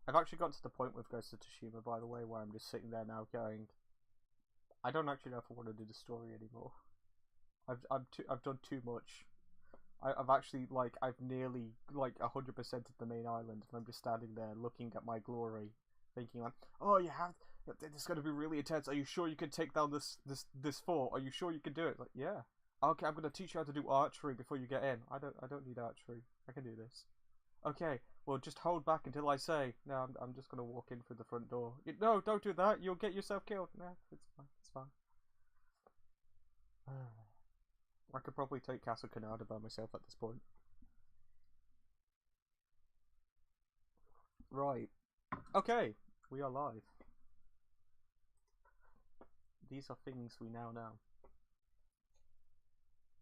I've actually got to the point with Ghost of Tsushima, by the way, where I'm just sitting there now going, I don't actually know if I want to do the story anymore. I've done too much. I've actually I've nearly 100%ed the main island, and I'm just standing there looking at my glory, thinking like, oh, you have. This is going to be really intense. Are you sure you can take down this fort? Are you sure you can do it? Like, yeah. Okay, I'm going to teach you how to do archery before you get in. I don't need archery. I can do this. Okay, well, just hold back until I say. No, I'm just going to walk in through the front door. No, don't do that. You'll get yourself killed. No, it's fine. It's fine. I could probably take Castle Canada by myself at this point. Right. Okay, we are live. These are things we now know.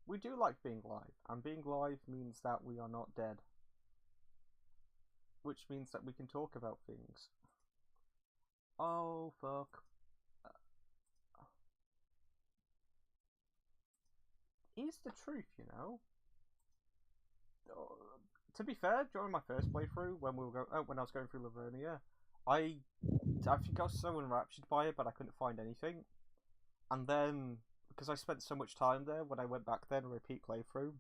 We do like being live, and being live means that we are not dead. Which means that we can talk about things. Oh, fuck. Is the truth, you know? To be fair, during my first playthrough, when I was going through Liurnia, I think I was so enraptured by it, but I couldn't find anything. And then, because I spent so much time there, when I went back then, repeat playthrough,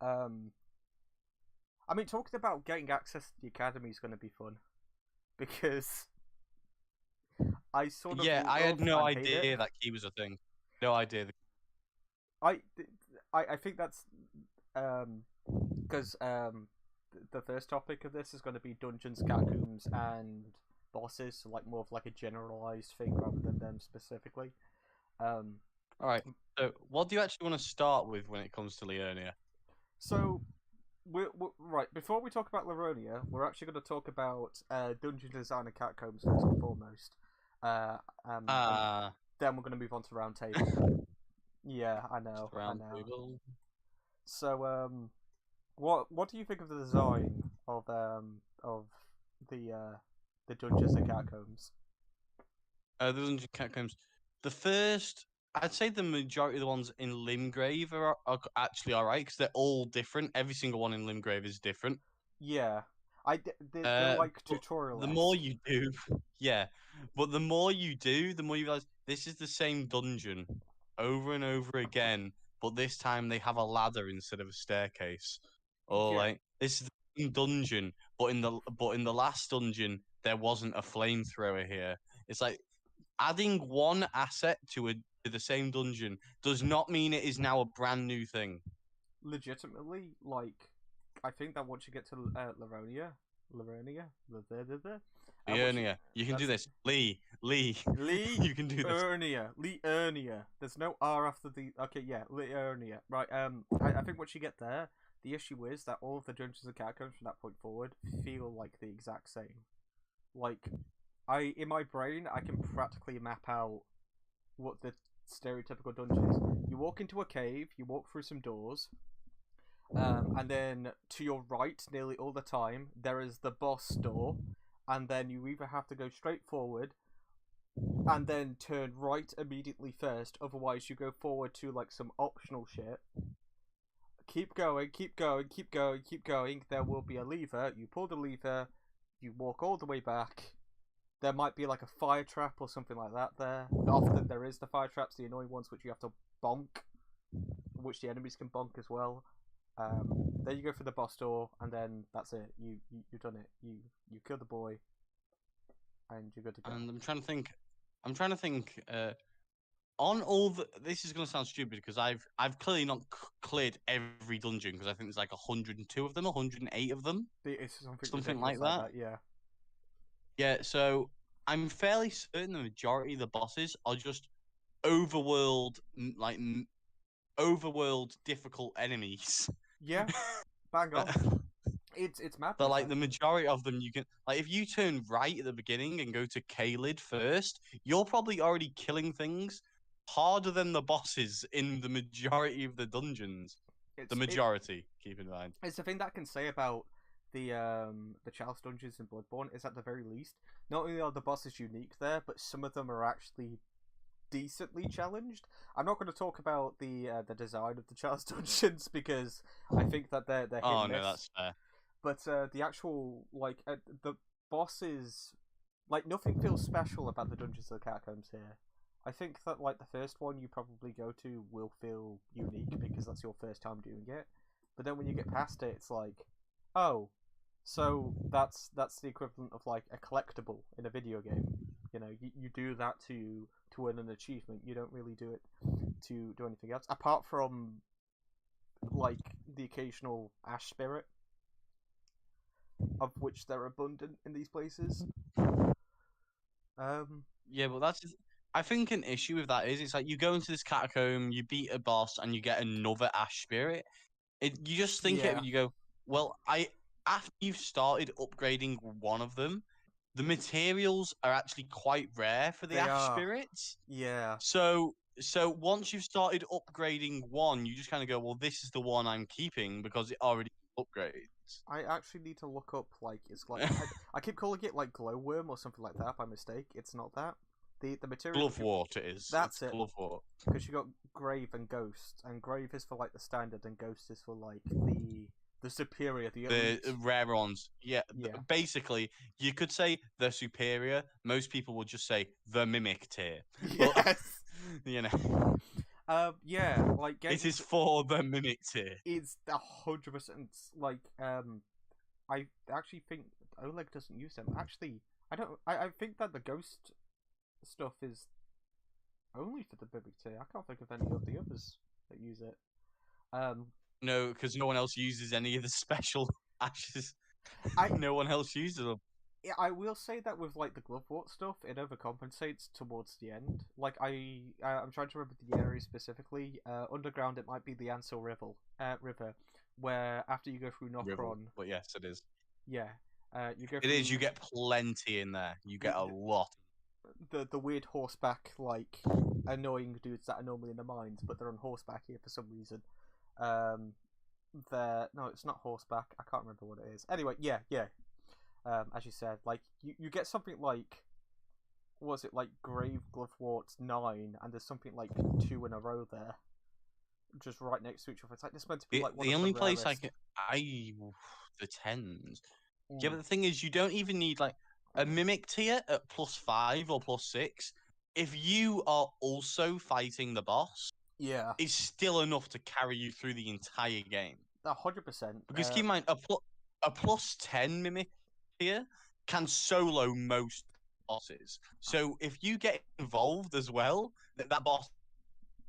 I mean, talking about getting access to the academy is going to be fun, because I sort of I had no and hate idea it. that key was a thing. No idea. I think that's because the first topic of this is going to be dungeons, catacombs, and bosses, so like more of like a generalized thing rather than them specifically. All right. So, what do you actually want to start with when it comes to Liurnia? So, we're right before we talk about Liurnia, we're actually going to talk about dungeon design and catacombs first and foremost. And then we're going to move on to round table. Yeah, I know. So, what do you think of the design of the dungeons and catacombs? The dungeon catacombs. The first, I'd say the majority of the ones in Limgrave are actually alright because they're all different. Every single one in Limgrave is different. Yeah, they're like tutorial. The more you do, yeah, but the more you do, the more you realize this is the same dungeon over and over again, but this time they have a ladder instead of a staircase. Or Yeah, like this is the same dungeon, but in the last dungeon there wasn't a flamethrower here. It's like adding one asset to the same dungeon does not mean it is now a brand new thing. legitimately, I think that once you get to Liurnia, Liurnia, you can do this. Lee, you can do this. Liurnia. There's no R after the. Okay, yeah, Liurnia. Right. I think once you get there, the issue is that all of the dungeons and catacombs from that point forward feel like the exact same. Like, in my brain, I can practically map out what the stereotypical dungeon is. You walk into a cave, you walk through some doors, and then to your right, nearly all the time, there is the boss door, and then you either have to go straight forward and then turn right immediately first, otherwise you go forward to like some optional shit. Keep going, keep going, keep going, keep going. There will be a lever. You pull the lever, you walk all the way back. There might be like a fire trap or something like that there. Often there is the fire traps, the annoying ones which you have to bonk, which the enemies can bonk as well. Then you go for the boss door, and then that's it. You've done it. You kill the boy, and you're good to go. And I'm trying to think. On all the, this is going to sound stupid because I've clearly not cleared every dungeon because I think there's like 102 of them, 108 of them, It's something like that. Yeah. Yeah. So I'm fairly certain the majority of the bosses are just overworld overworld difficult enemies. Yeah. Bang on. It's madness. But like the majority of them, you can like if you turn right at the beginning and go to Kalid first, you're probably already killing things harder than the bosses in the majority of the dungeons. The majority, keep in mind. It's the thing that I can say about the Chalice dungeons in Bloodborne is at the very least, not only are the bosses unique there, but some of them are actually decently challenged. I'm not going to talk about the design of the Chalice dungeons because I think that they're hit Oh and no, miss. that's fair. But the actual the bosses, like nothing feels special about the Dungeons of the Catacombs here. I think that like the first one you probably go to will feel unique because that's your first time doing it. But then when you get past it, it's like, oh, so that's the equivalent of like a collectible in a video game. You know, you do that to earn an achievement. You don't really do it to do anything else apart from like the occasional ash spirit, of which they're abundant in these places. Yeah, but I think an issue with that is it's like you go into this catacomb, you beat a boss, and you get another ash spirit. You just think it, Yeah. and you go, well, after you've started upgrading one of them, the materials are actually quite rare for the They ash are. spirits. Yeah. So once you've started upgrading one, you just kind of go, well, this is the one I'm keeping because it already upgrades. I actually need to look up like it's like I keep calling it like glowworm or something like that by mistake. It's not that. The material Glovewort it is. That's it's it. Glovewort. Because you got grave and ghost, and grave is for like the standard, and ghost is for like the superior, the elite. The rare ones. Yeah, Yeah. basically, you could say the superior. Most people would just say the mimic tier. Yes. You know, Yeah, like it is for the mimic tier. It's 100% like I actually think Oleg doesn't use them. Actually, I don't. I think that the ghost stuff is only for the mimic tier. I can't think of any of the others that use it. No, because no one else uses any of the special ashes. I No one else uses them. Yeah, I will say that with like the glovewort stuff, it overcompensates towards the end. Like I'm trying to remember the area specifically. Underground, it might be the Ansel River, where after you go through Nokron, But yes, it is. yeah, you go. It is. You get plenty in there. You get a lot. The weird horseback like annoying dudes that are normally in the mines, but they're on horseback here for some reason. No, it's not horseback. I can't remember what it is. Anyway, yeah. As you said, like you get something like, what was it like Grave Glovewort 9, and there's something like 2 in a row there, just right next to each other. It's like this meant to be like one the of only the place rarest. the tens. Yeah, but the thing is, you don't even need like a mimic tier at +5 or +6. If you are also fighting the boss, Yeah, it's still enough to carry you through the entire game. 100%. Because keep in mind, a +10 mimic tier can solo most bosses. So if you get involved as well, that boss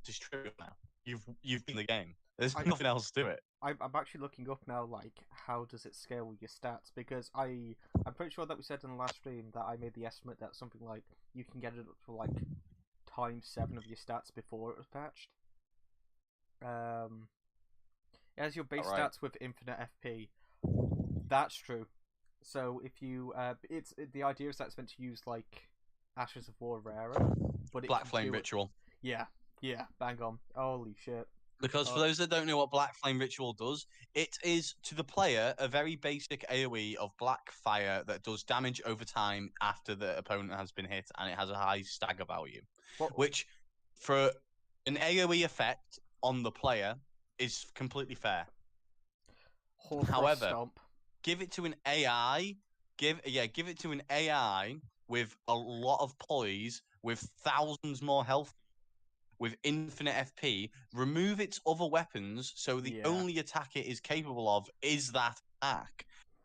is true now. You've been the game. There's nothing else to it. I'm actually looking up now, like how does it scale with your stats? Because I'm pretty sure that we said in the last stream that I made the estimate that something like you can get it up to like ×7 of your stats before it was patched. It has your base stats with infinite FP. That's true. So if you, the idea is that it's meant to use like Ashes of War rarer, but Black Flame Ritual. Yeah, bang on. Holy shit. Because for those that don't know what Black Flame Ritual does, it is to the player a very basic AoE of black fire that does damage over time after the opponent has been hit, and it has a high stagger value. Which, for an AoE effect on the player, is completely fair. However, Stomp. give it to an AI. Give it to an AI with a lot of poise, with thousands more health, with infinite FP. Remove its other weapons, so the only attack it is capable of is that attack,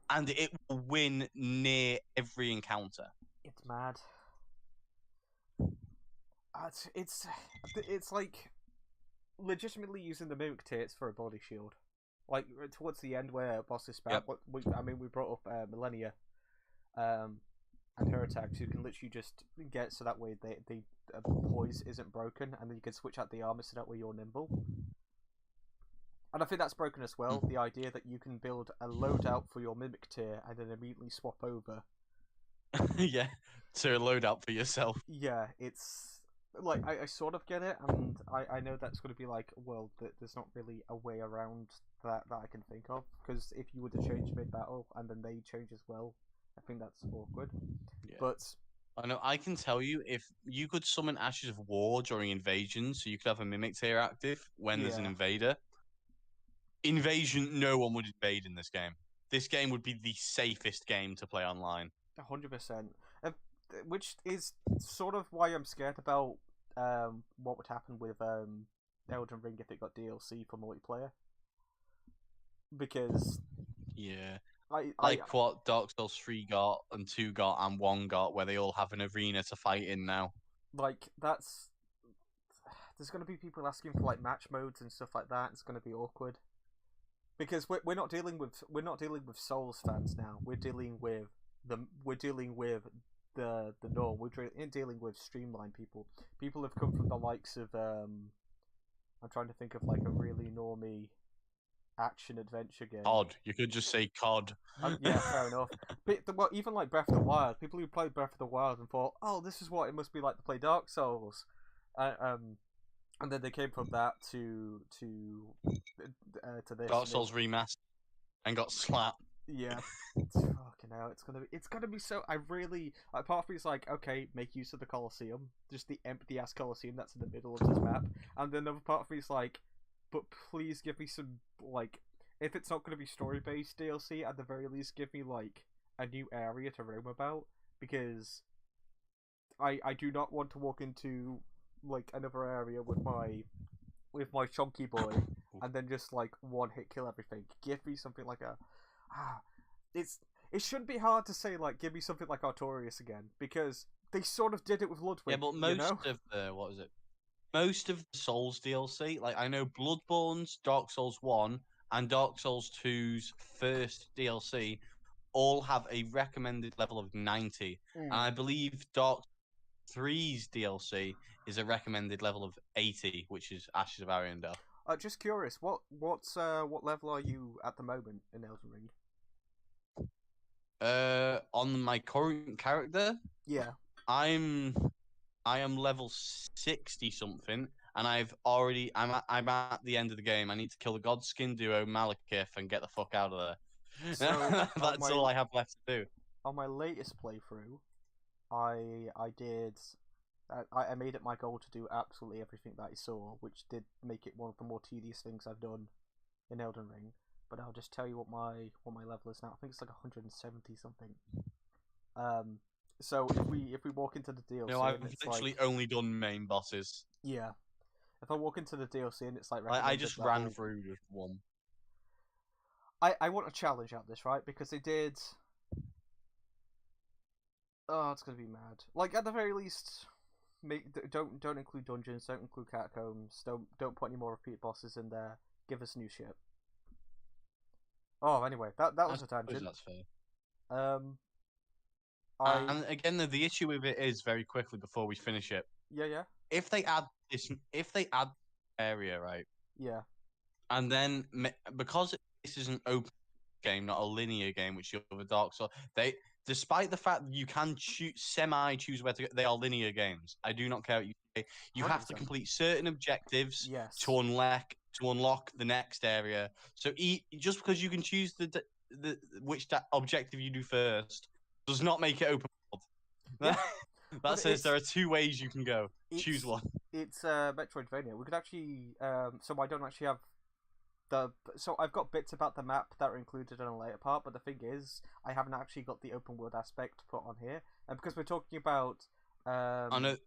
and it will win near every encounter. It's mad. It's like legitimately using the mimic tits for a body shield. Like towards the end where bosses spam. Yep. We brought up Liurnia, and her attacks. You can literally just get so that way the poise isn't broken, and then you can switch out the armor so that way you're nimble. And I think that's broken as well. The idea that you can build a loadout for your mimic tier and then immediately swap over. Yeah, to load up for yourself. Yeah, it's like I sort of get it, and I know that's going to be like, well, there's not really a way around that I can think of, because if you were to change mid-battle and then they change as well, I think that's awkward. Yeah. But I know I can tell you, if you could summon Ashes of War during invasion, so you could have a mimic tier active when there's an invader. Invasion, no one would invade in this game. This game would be the safest game to play online. 100%. Which is sort of why I'm scared about what would happen with Elden Ring if it got DLC for multiplayer. Because Yeah. I Like what Dark Souls 3 got and 2 got and 1 got, where they all have an arena to fight in now. like that's there's going to be people asking for like match modes and stuff like that. It's going to be awkward because we're not dealing with Souls fans now. We're dealing with the norm. We're dealing with streamlined people. People have come from the likes of I'm trying to think of like a really normie action adventure game. COD. You could just say COD. Yeah, fair enough. But well, even like Breath of the Wild, people who played Breath of the Wild and thought, "Oh, this is what it must be like to play Dark Souls," and then they came from that to this. Dark Souls remastered and got slapped. Yeah, fucking hell, it's gonna be so. I really, like, part of me is like, okay, make use of the Colosseum, just the empty ass Colosseum that's in the middle of this map, and then another part of me is like, but please give me some, like, if it's not gonna be story based DLC, at the very least give me like a new area to roam about, because I do not want to walk into like another area with my chunky boy and then just like one hit kill everything. Give me something like it shouldn't be hard to say like give me something like Artorias again, because they sort of did it with Ludwig. Yeah, but most of the most of the Souls DLC, like I know Bloodborne's Dark Souls 1 and Dark Souls 2's first DLC all have a recommended level of 90. And I believe Dark 3's DLC is a recommended level of 80, which is Ashes of Ariandel. Just curious, what level are you at the moment in Elden Ring? On my current character, Yeah. I am level 60 something, and I'm at the end of the game. I need to kill the Godskin duo Malekith and get the fuck out of there. So, That's all I have left to do. On my latest playthrough, I did. I made it my goal to do absolutely everything that I saw, which did make it one of the more tedious things I've done in Elden Ring. But I'll just tell you what my level is now. I think it's like 170 something. So if we walk into the DLC, No, I've it's literally like, only done main bosses. yeah. If I walk into the DLC and it's like I just ran through just one. I want a challenge out of this, right? Because they did. Oh, it's gonna be mad. Like at the very least, don't include dungeons, don't include catacombs, don't put any more repeat bosses in there. Give us new shit. Oh, anyway, that was a tangent. That's fair. And again, the issue with it is, very quickly before we finish it. Yeah. If they add area, right? Yeah. And then because this is an open game, not a linear game, which you have a Dark Souls, despite the fact that you can choose where to go, they are linear games. I do not care what you say. You 100%. Have to complete certain objectives to unlock the next area. So just because you can choose which objective you do first does not make it open world. Yeah. That says there are two ways you can go. Choose one. It's Metroidvania. We could actually so I don't actually have so I've got bits about the map that are included in a later part, but the thing is, I haven't actually got the open world aspect put on here, and because we're talking about I know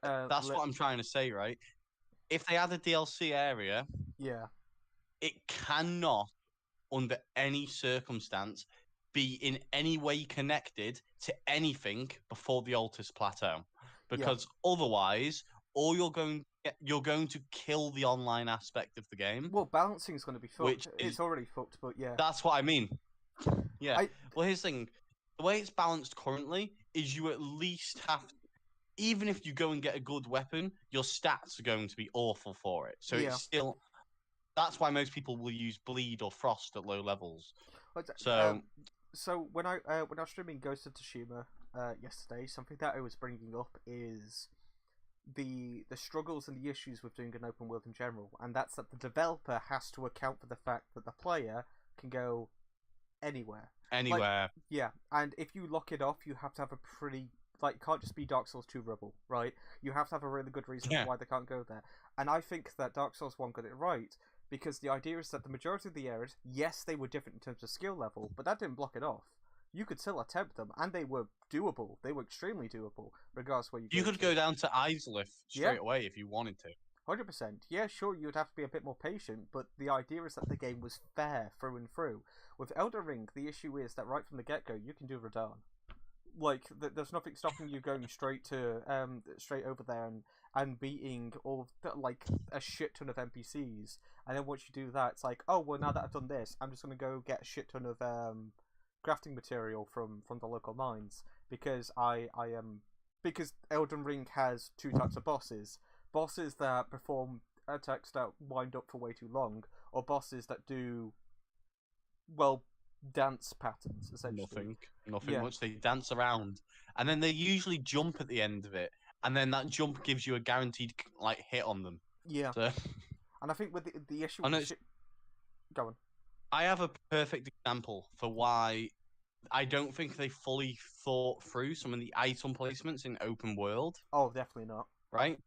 that's what I'm trying to say, right? If they add a DLC area, yeah, it cannot, under any circumstance, be in any way connected to anything before the Altus Plateau, because otherwise, all you're going to kill the online aspect of the game. Well, balancing is going to be fucked. It's already fucked, but yeah. That's what I mean. Yeah. Well, here's the thing: the way it's balanced currently is you at least have, even if you go and get a good weapon, your stats are going to be awful for it. So it's still. That's why most people will use bleed or frost at low levels. So when I was streaming Ghost of Tsushima yesterday, something that I was bringing up is the struggles and the issues with doing an open world in general, and that's that the developer has to account for the fact that the player can go anywhere. Anywhere. And if you lock it off, you have to have a pretty, like, it can't just be Dark Souls 2 Rebel, right? You have to have a really good reason why they can't go there. And I think that Dark Souls 1 got it right, because the idea is that the majority of the areas, yes, they were different in terms of skill level, but that didn't block it off. you could still attempt them, and they were doable. They were extremely doable, regardless where you You go could to. go down to Islip Yeah. straight away if you wanted to. 100%. Yeah, sure, you'd have to be a bit more patient, but the idea is that the game was fair through and through. With Elden Ring, the issue is that right from the get go, you can do Radahn. Like, there's nothing stopping you going straight over there and beating like a shit ton of NPCs. And then once you do that, it's like, oh well, now that I've done this, I'm just gonna go get a shit ton of crafting material from the local mines because because Elden Ring has two types of bosses that perform attacks that wind up for way too long, or bosses that do, well, dance patterns, essentially. Nothing Yeah. much. They dance around, and then they usually jump at the end of it, and then that jump gives you a guaranteed like hit on them. Yeah. So And I think with the issue I with know the shit... Go on. I have a perfect example for why I don't think they fully thought through some of the item placements in open world. Oh, definitely not. Right?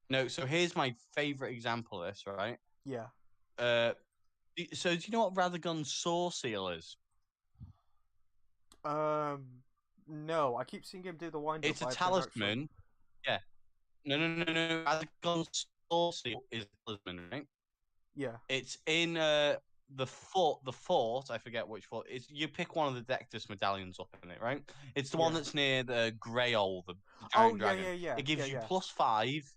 No. So here's my favorite example of this. Right? Yeah. So do you know what Radagon's Saw Seal is? No. I keep seeing him do the wind up. It's a talisman. Yeah. No. Radagon's Saw Seal is a talisman, right? Yeah. It's in the fort. I forget which fort. It's you pick one of the Dectus medallions up in it, right? It's the one Yeah. that's near the Grail, the Oh, giant yeah, dragon. yeah. It gives you Yeah. +5.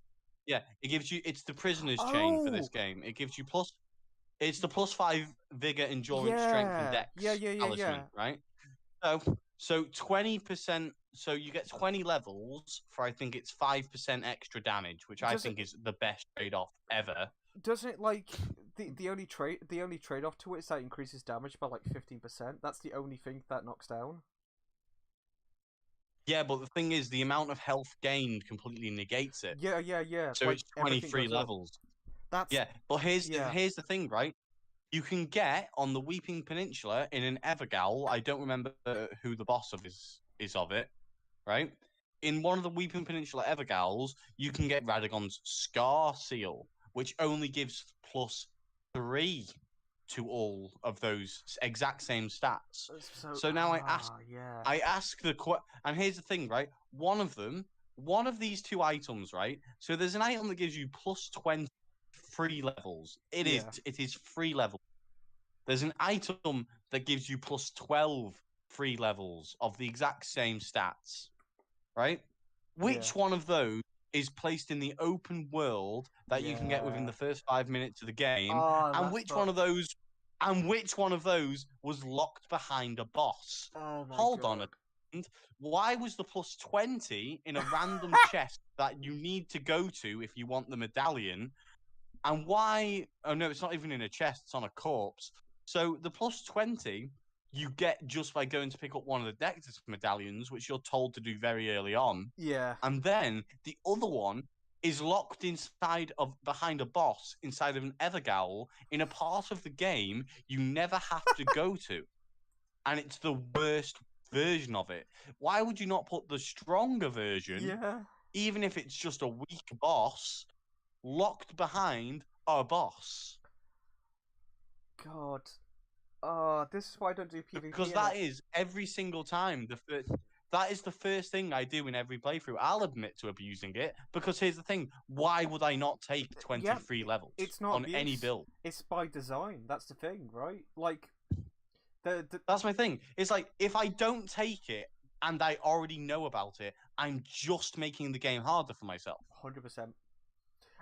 Yeah, it gives you. It's the prisoner's chain for this Oh, game. It gives you plus. It's the +5 vigor, endurance, strength, and yeah. Yeah, dex yeah, yeah, talisman, yeah. right? So 20%. So you get 20 levels for I think it's 5% extra damage, which I Does it think is the best trade-off ever. doesn't it like the only trade off to it is that it increases damage by like 15%? That's the only thing that knocks down. Yeah, but the thing is, the amount of health gained completely negates it. Yeah, yeah, yeah. So Like it's everything 23 goes up. levels. That's Yeah, but yeah. here's the thing, right? You can get on the Weeping Peninsula in an Evergaol. I don't remember who the boss of is of it, right? In one of the Weeping Peninsula Evergowls, you can get Radagon's Scar Seal, which only gives +3 to all of those exact same stats. So now yeah. I ask and here's the thing, right? One of these two items, right? So there's an item that gives you +20 free levels. It Yeah. is free level. There's an item that gives you +12 free levels of the exact same stats, right? Which one of those is placed in the open world that you can get within Yeah. the first 5 minutes of the game, Oh, and that's which one not. of those was locked behind a boss? Oh my Hold on a god. second. Why was the +20 in a random chest that you need to go to if you want the medallion? And why? Oh no, it's not even in a chest; it's on a corpse. So the +20 you get just by going to pick up one of the Dectus medallions, which you're told to do very early on. Yeah. And then the other one is locked behind a boss inside of an Evergaol in a part of the game you never have to go to. And it's the worst version of it. Why would you not put the stronger version, Yeah. even if it's just a weak boss, locked behind a boss? God. Oh, this is why I don't do PvP. Because that is every single time that is the first thing I do in every playthrough. I'll admit to abusing it because here's the thing: why would I not take 23 levels it's not on abuse. any build? It's by design. That's the thing, right? Like, that's my thing. It's like if I don't take it and I already know about it, I'm just making the game harder for myself. 100%.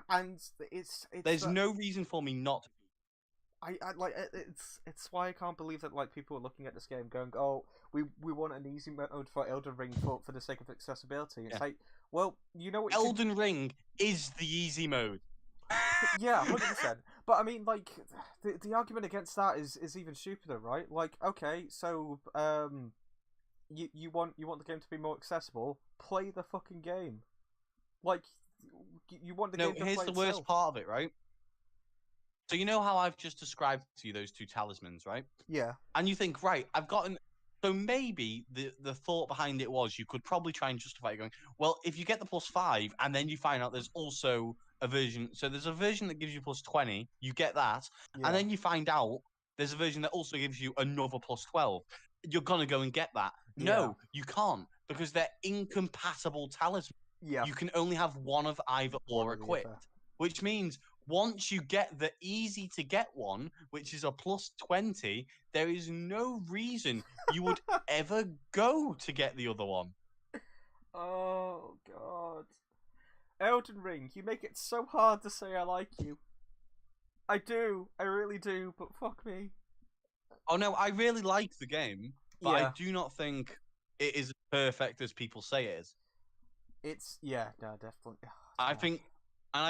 And it's there's no reason for me not to. I like it's why I can't believe that like people are looking at this game going, oh, we want an easy mode for Elden Ring for the sake of accessibility. It's like, well, you know what? Elden Ring is the easy mode. Yeah, 100%. But I mean, like, the argument against that is even stupider, right? Like, okay, so you want the game to be more accessible? Play the fucking game. Like, you want the game to play itself. No, here's the worst part of it, right? So you know how I've just described to you those two talismans, right? Yeah. And you think, right, I've gotten. So maybe the thought behind it was you could probably try and justify it going, well, if you get the +5 and then you find out there's also a version. So there's a version that gives you +20, you get that, and then you find out there's a version that also gives you another +12. you're gonna go and get that. No, you can't because they're incompatible talismans. Yeah. You can only have one of either One or or the equipped, other. which means once you get the easy to get one, which is a plus 20, there is no reason you would ever go to get the other one. Oh god. Elden Ring, you make it so hard to say I like you. I do, I really do, but fuck me. Oh no, I really like the game, but I Yeah, do not think it is as perfect as people say it is. it's no, definitely. Oh, I God. think, and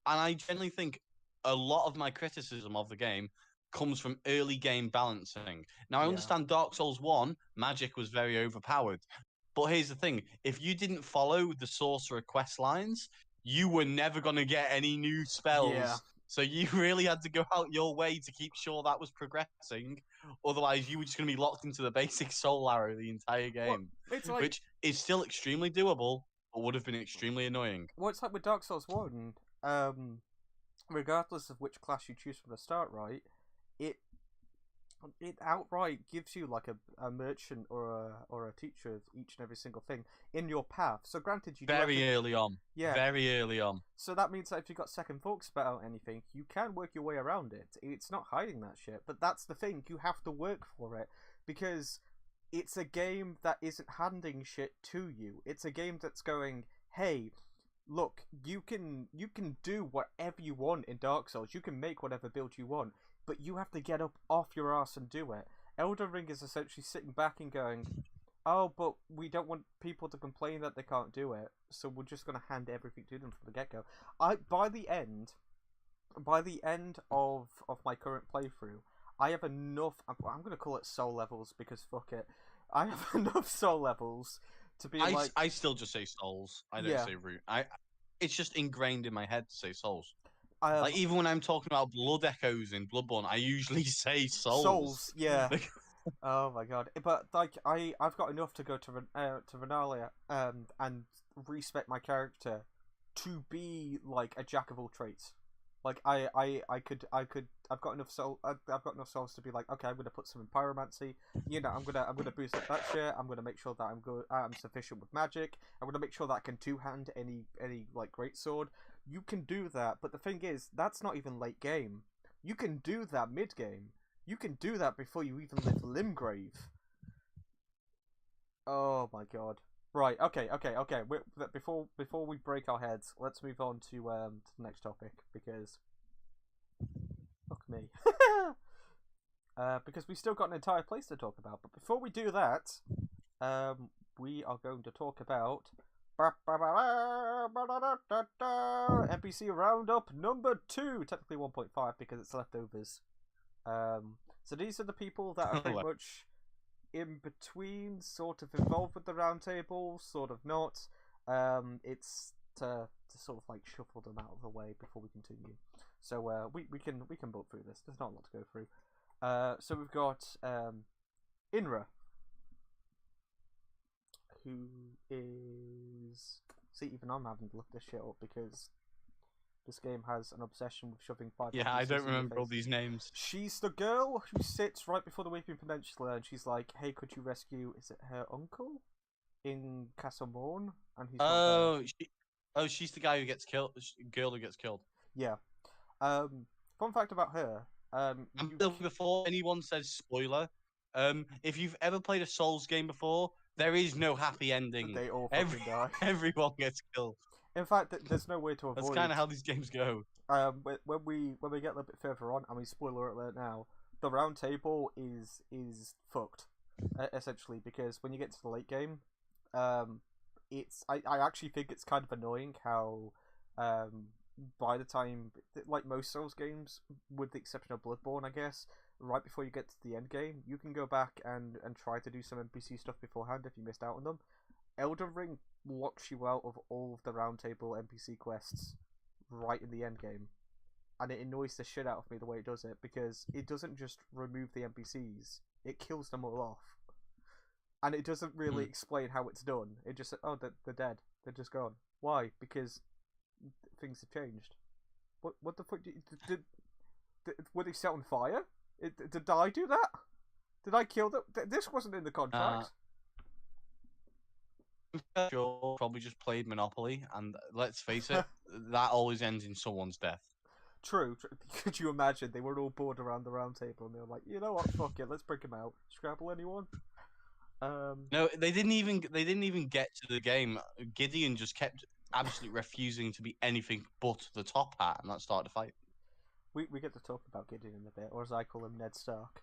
I genuinely think a lot of my criticism of the game comes from early game balancing. Now, I Yeah, understand Dark Souls 1, magic was very overpowered. But here's the thing, if you didn't follow the sorcerer quest lines, you were never going to get any new yeah. spells. So you really had to go out your way to keep sure that was progressing. Otherwise, you were just going to be locked into the basic soul arrow the entire What? game, It's like which is still extremely doable, but would have been extremely annoying. what's like with Dark Souls 1. Regardless of which class you choose from the start, right? It it outright gives you like a merchant or a teacher of each and every single thing in your path. So granted, you do have to, Very early on. yeah. Very early on. So that means that if you've got second thoughts about anything, you can work your way around it. It's not hiding that shit. But that's the thing, you have to work for it. Because it's a game that isn't handing shit to you. It's a game that's going, hey, look, you can do whatever you want in Dark Souls. You can make whatever build you want. But you have to get up off your ass and do it. Elden Ring is essentially sitting back and going, oh, but we don't want people to complain that they can't do it, so we're just going to hand everything to them from the get-go. By the end of my current playthrough, I have enough. I'm going to call it soul levels because fuck it. I have enough soul levels to be like. I still just say souls. I don't say root. It's just ingrained in my head to say souls. Like even when I'm talking about blood echoes in Bloodborne, I usually say souls. Yeah. Oh my god! But like, I've got enough to go to Renalia and respect my character to be like a jack of all trades. Like I've got enough I've got enough souls to be like, okay, I'm gonna put some in pyromancy. You know, I'm gonna boost up that shit. I'm gonna make sure that I'm good. I'm sufficient with magic. I'm gonna make sure that I can two hand any like great sword. You can do that, but the thing is, that's not even late game. You can do that mid game. You can do that before you even live Limgrave. Oh my god. Right, okay. Before we break our heads, let's move on to the next topic, because fuck me. Because we still got an entire place to talk about. But before we do that, we are going to talk about NPC Roundup number 2, technically 1.5 because it's leftovers. So these are the people that are pretty much in between, sort of involved with the round table, sort of not. It's to sort of like shuffle them out of the way before we continue. So we can bolt through this. There's not a lot to go through. So we've got Inra, who is... See, even I'm having to look this shit up because this game has an obsession with shoving 5 Yeah, I don't remember all these names. She's the girl who sits right before the Weeping Peninsula, and she's like, "Hey, could you rescue? Is it her uncle in Castle Morn?" And he's she's the guy who gets killed. Girl who gets killed. Yeah. Fun fact about her. Before anyone says spoiler, if you've ever played a Souls game before, there is no happy ending. They all fucking die. Everyone gets killed. In fact, there's no way to avoid. That's kind of how these games go. When we get a little bit further on, I mean, spoiler alert now, the round table is fucked, essentially, because when you get to the late game, it's I actually think it's kind of annoying how by the time, like most Souls games, with the exception of Bloodborne, I guess, right before you get to the end game, you can go back and try to do some NPC stuff beforehand if you missed out on them. Elden Ring locks you out of all of the roundtable NPC quests right in the end game, and it annoys the shit out of me the way it does it, because it doesn't just remove the NPCs, it kills them all off, and it doesn't really explain how it's done. It just, oh, they're dead, they're just gone. Why? Because things have changed. What the fuck? Were they set on fire? Did I do that? Did I kill them? This wasn't in the contract. I'm sure probably just played Monopoly, and let's face it, that always ends in someone's death. True. Could you imagine? They were all bored around the round table, and they were like, you know what? Fuck it. Let's break him out. Scrabble, anyone? No, they didn't even get to the game. Gideon just kept absolutely refusing to be anything but the top hat, and that started a fight. We get to talk about Gideon in a bit, or as I call him, Ned Stark.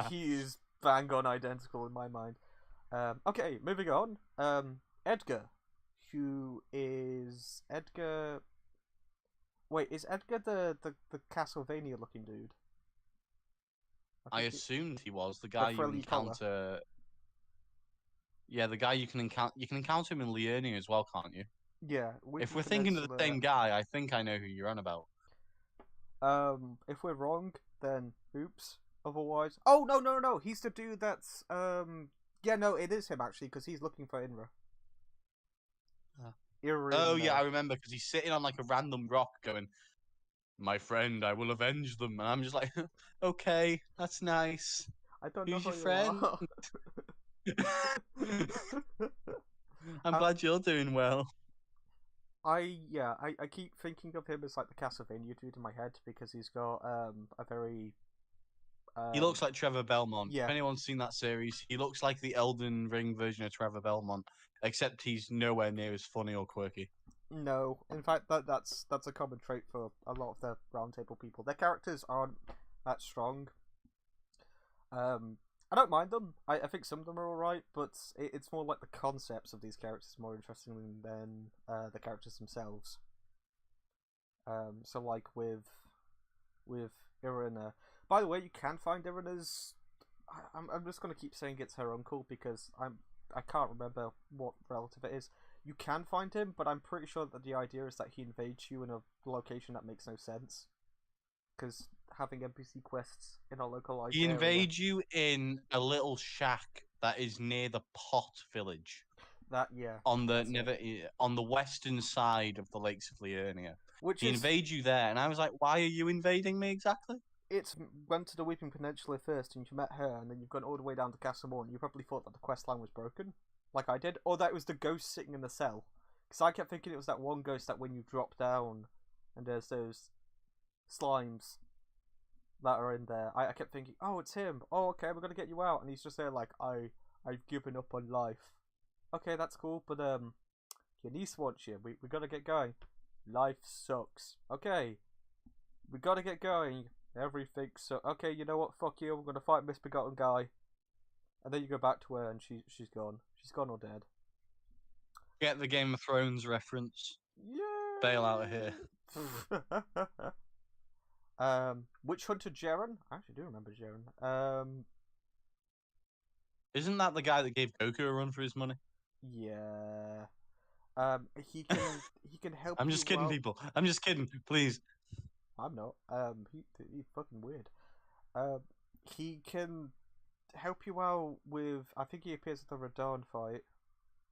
He is bang on identical in my mind. Okay, moving on. Edgar, who is Edgar? Wait, is Edgar the Castlevania looking dude? I assumed he was the guy you frilly encounter. Yeah, the guy you can encounter. You can encounter him in Liurnia as well, can't you? Yeah. If we're thinking of the same guy, I think I know who you're on about. If we're wrong, then oops. Otherwise, oh no, he's the dude that's yeah, no, it is him actually because he's looking for Inra. Oh yeah, I remember because he's sitting on like a random rock, going, "My friend, I will avenge them," and I'm just like, "Okay, that's nice. I don't know who's who your friend." I'm glad you're doing well. I keep thinking of him as like the Castlevania dude in my head because he's got a very he looks like Trevor Belmont. Yeah. If anyone's seen that series, he looks like the Elden Ring version of Trevor Belmont, except he's nowhere near as funny or quirky. No, in fact, that's a common trait for a lot of the roundtable people. Their characters aren't that strong. I don't mind them. I think some of them are alright, but it's more like the concepts of these characters more interesting than the characters themselves. So like with Irina. By the way, you can find Irina's. I'm just gonna keep saying it's her uncle because I can't remember what relative it is. You can find him, but I'm pretty sure that the idea is that he invades you in a location that makes no sense. Because having NPC quests in a localized He invades you in a little shack that is near the Pot Village. On the western side of the Lakes of Liurnia. He invades you there, and I was like, "Why are you invading me exactly?" It's went to the Weeping Peninsula first, and you met her, and then you've gone all the way down to Castle Moor, and you probably thought that the quest line was broken, like I did, or that it was the ghost sitting in the cell. Because I kept thinking it was that one ghost that when you drop down, and there's those slimes that are in there. I kept thinking, oh, it's him. Oh, okay, we're gonna get you out, and he's just there like, I've given up on life. Okay, that's cool, but your niece wants you. We gotta get going. Life sucks. Okay, we gotta get going. Everything sucks. Okay, you know what? Fuck you. I'm gonna fight Misbegotten Guy. And then you go back to her, and she's gone. She's gone or dead. Get the Game of Thrones reference. Yeah. Bail out of here. Witch Hunter Jaren? I actually do remember Jaren. Isn't that the guy that gave Goku a run for his money? Yeah. He can help. I'm just kidding, people. I'm just kidding. Please. I'm not. He's fucking weird. He can help you out with. I think he appears at the Radahn fight.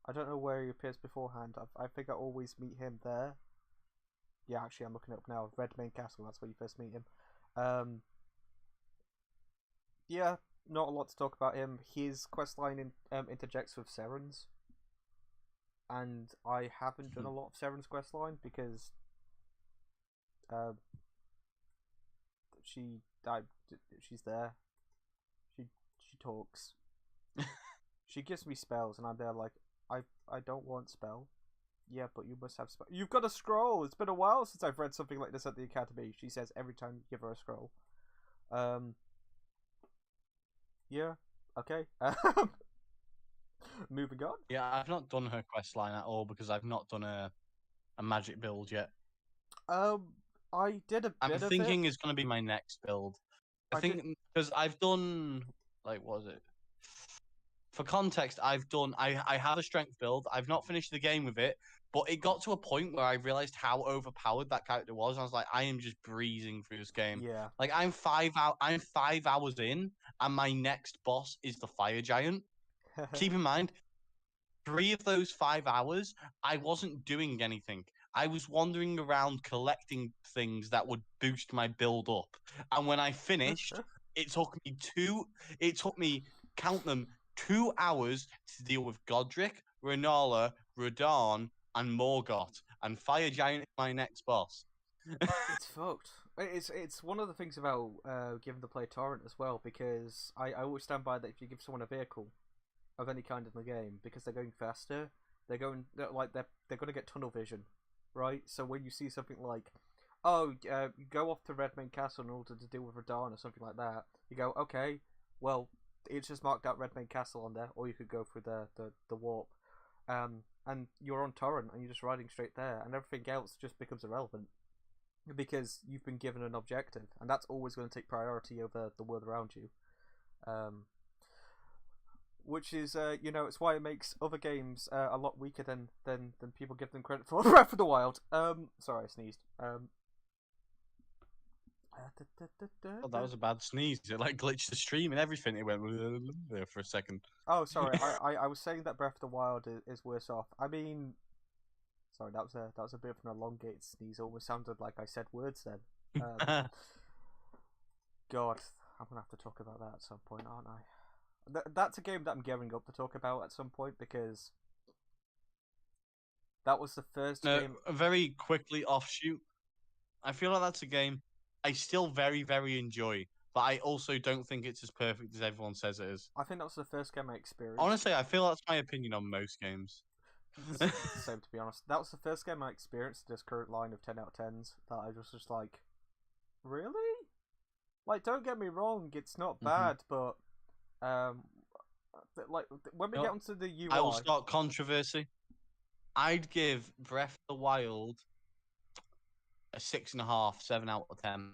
I don't know where he appears beforehand. I think I always meet him there. Yeah, actually, I'm looking it up now. Redmane Castle. That's where you first meet him. Yeah, not a lot to talk about him. His questline interjects with Seren's, and I haven't done a lot of Seren's questline because she's there. She talks. She gives me spells, and I'm there like I don't want spell. Yeah, but you must have spell. You've got a scroll. It's been a while since I've read something like this at the academy. She says every time you give her a scroll. Yeah. Okay. Moving on. Yeah, I've not done her quest line at all because I've not done a magic build yet. I did a bit I'm of thinking it. It's going to be my next build. I think because I've done what was it? For context, I have a strength build. I've not finished the game with it, but it got to a point where I realized how overpowered that character was. I was like, I am just breezing through this game. Yeah. Like I'm 5 hours in, and my next boss is the fire giant. Keep in mind, 3 of those 5 hours, I wasn't doing anything. I was wandering around collecting things that would boost my build up. And when I finished, it took me count them, 2 hours to deal with Godric, Renala, Radahn, and Morgott. And Fire Giant is my next boss. It's fucked. It's one of the things about giving the player torrent as well, because I always stand by that if you give someone a vehicle of any kind in the game, because they're going faster, they're going they're going to get tunnel vision, right? So when you see something like, oh, you go off to Red Main Castle in order to deal with Radahn or something like that, you go, okay, well, it's just marked out Red Main Castle on there, or you could go through the warp, and you're on torrent and you're just riding straight there, and everything else just becomes irrelevant because you've been given an objective, and that's always going to take priority over the world around you. Which is, it's why it makes other games a lot weaker than people give them credit for. Breath of the Wild. Sorry, I sneezed. Oh, that was a bad sneeze. It like glitched the stream and everything. It went there for a second. Oh, sorry. I was saying that Breath of the Wild is worse off. I mean, sorry, that was a bit of an elongated sneeze. It almost sounded like I said words then. God, I'm gonna have to talk about that at some point, aren't I? That's a game that I'm gearing up to talk about at some point, because that was the first game. Very quickly offshoot. I feel like that's a game I still very, very enjoy, but I also don't think it's as perfect as everyone says it is. I think that was the first game I experienced. Honestly, I feel that's my opinion on most games. It's the same, to be honest. That was the first game I experienced this current line of 10 out of 10s that I was just like, really? Like, don't get me wrong, it's not bad, but like when we get onto the UI, I will start controversy. I'd give Breath of the Wild a 6.5, 7 out of 10.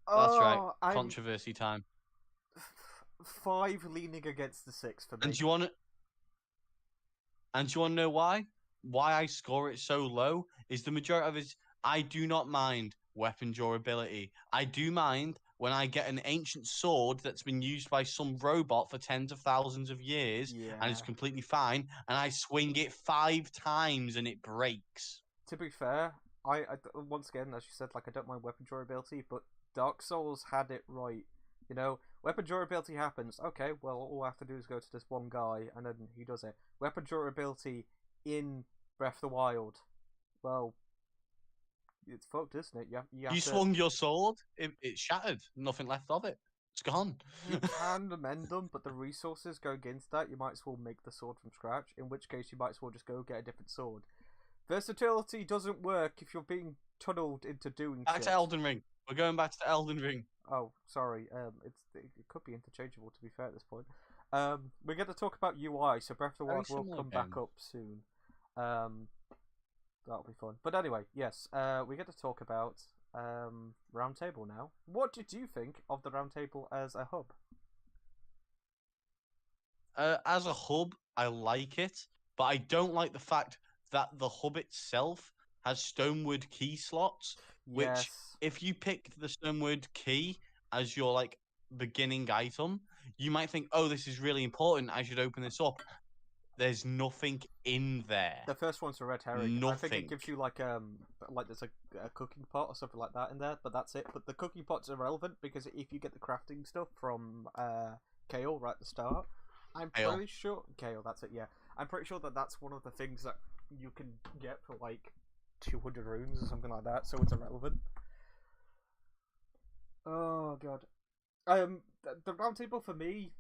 That's right. Controversy time. 5 leaning against the 6 for me. And do you want to know why? Why I score it so low is the majority of it. I do not mind weapon durability. I do mind when I get an ancient sword that's been used by some robot for tens of thousands of years and it's completely fine, and I swing it 5 times and it breaks. To be fair, I once again, as you said, like, I don't mind weapon durability, but Dark Souls had it right. You know, weapon durability happens. Okay, well, all I have to do is go to this one guy, and then he does it. Weapon durability in Breath of the Wild, well, it's fucked, isn't it? You swung your sword, it shattered, nothing left of it. It's gone. You can amend them, but the resources go against that. You might as well make the sword from scratch, in which case you might as well just go get a different sword. Versatility doesn't work if you're being tunneled into doing back to Elden Ring. We're going back to Elden Ring. Oh, sorry. It could be interchangeable, to be fair at this point. We're going to talk about UI, so Breath of the Wild will come back up soon. That'll be fun. But anyway, yes, we get to talk about Roundtable now. What did you think of the Roundtable as a hub? As a hub, I like it, but I don't like the fact that the hub itself has Stonewood key slots, which if you pick the Stonewood key as your like beginning item, you might think, oh, this is really important, I should open this up. There's nothing in there. The first one's a red herring. Nothing. I think it gives you like there's a cooking pot or something like that in there, but that's it. But the cooking pot's irrelevant because if you get the crafting stuff from Kale right at the start, I'm pretty sure Kale, that's it. Yeah, I'm pretty sure that's one of the things that you can get for like 200 runes or something like that, so it's irrelevant. Oh god. The Roundtable for me,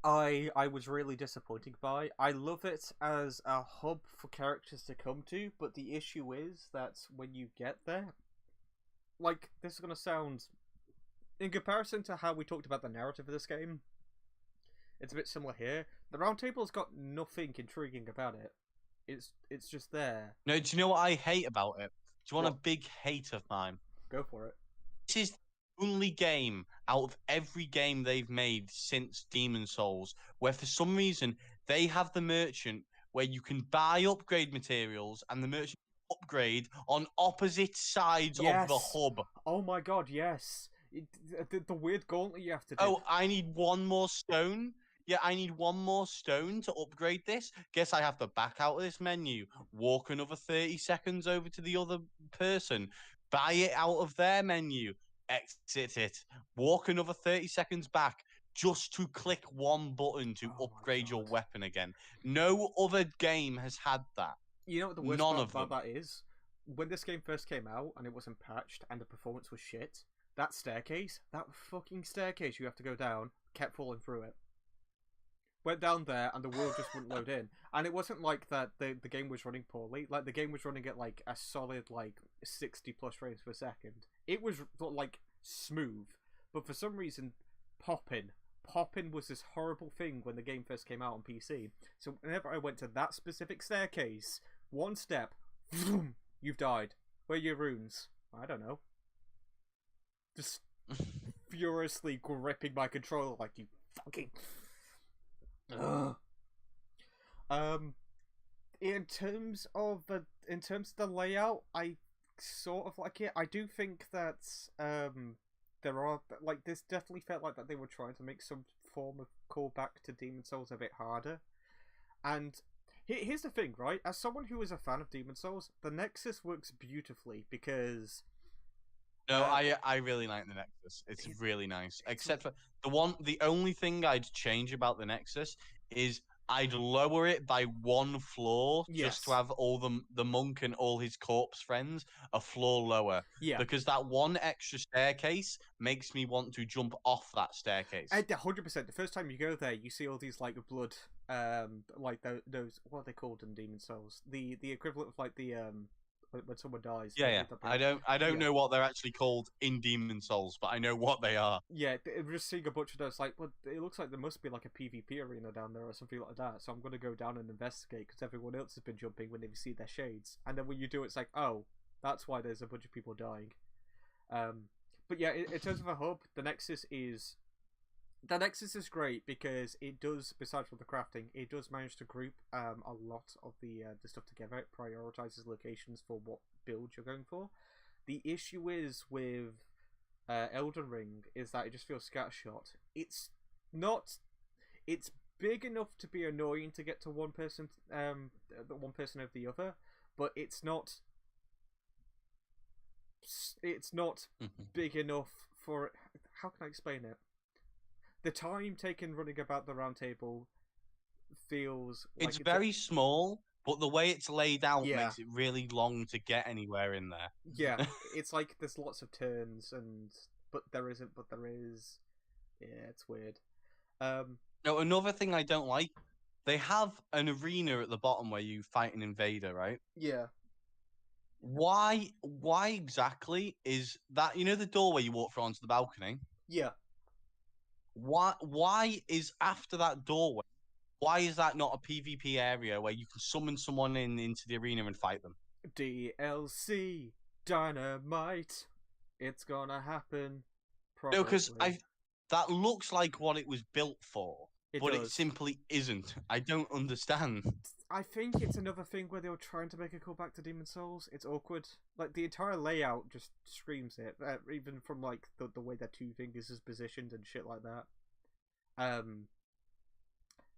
I was really disappointed by. I love it as a hub for characters to come to, but the issue is that when you get there, like, this is gonna sound, in comparison to how we talked about the narrative of this game, it's a bit similar here. The Roundtable's got nothing intriguing about it. It's just there. No, do you know what I hate about it? Do you want a big hate of mine? Go for it. This is the only game out of every game they've made since Demon Souls where for some reason they have the merchant where you can buy upgrade materials and the merchant upgrade on opposite sides of the hub. Oh my god, yes. The weird gauntlet you have to do. Oh, I need 1 more stone. yeah, I need one more stone to upgrade this. Guess I have to back out of this menu, walk another 30 seconds over to the other person, buy it out of their menu, exit it, walk another 30 seconds back just to click one button to Oh my upgrade your God. weapon again. No other game has had that. You know what the worst None part of about them. that is? When this game first came out and it wasn't patched and the performance was shit, that staircase, that fucking staircase you have to go down, kept falling through it. Went down there and the world just wouldn't load in. And it wasn't like that the game was running poorly. Like, the game was running at like a solid like 60 plus frames per second. It was like smooth. But for some reason, popping was this horrible thing when the game first came out on PC. So whenever I went to that specific staircase, one step, vroom, you've died. Where are your runes? I don't know. Just furiously gripping my controller like, you fucking... Ugh. In terms of the layout, I sort of like it. I do think that there are like this definitely felt like that they were trying to make some form of callback to Demon Souls a bit harder. And here's the thing, right? As someone who is a fan of Demon Souls, the Nexus works beautifully because No, I really like the Nexus. It's really nice. Except for the only thing I'd change about the Nexus is I'd lower it by one floor just to yes, have all the monk and all his corpse friends a floor lower. yeah, Because that one extra staircase makes me want to jump off that staircase. 100%. The first time you go there, you see all these like blood, like those what are they called in Demon Souls? The equivalent of like the when someone dies. Yeah. I don't know what they're actually called in Demon Souls, but I know what they are. Yeah, we're just seeing a bunch of those. Like, well, it looks like there must be like a PvP arena down there or something like that. So I'm gonna go down and investigate because everyone else has been jumping when they see their shades. And then when you do, it's like, oh, that's why there's a bunch of people dying. But yeah, in terms of a hub, the Nexus is great because it does, besides for the crafting, it does manage to group a lot of the stuff together. It prioritizes locations for what build you're going for. The issue is with Elden Ring is that it just feels scattershot. It's not. It's big enough to be annoying to get to one person, one person over the other, but it's not. It's not big enough for. How can I explain it? The time taken running about the round table feels like It's very small, but the way it's laid out Yeah. makes it really long to get anywhere in there. Yeah, it's like there's lots of turns but there isn't, but there is. Yeah, it's weird. Now, another thing I don't like, they have an arena at the bottom where you fight an invader, right? Yeah. Why exactly is that? You know the door where you walk through onto the balcony? Yeah. Why is after that doorway? Why is that not a PvP area where you can summon someone into the arena and fight them? DLC Dynamite. It's gonna happen. Probably. No, because that looks like what it was built for, but it does. simply isn't. I don't understand. I think it's another thing where they were trying to make a callback to Demon Souls. It's awkward. Like, the entire layout just screams it. Even from, like, the way that Two Fingers is positioned and shit like that.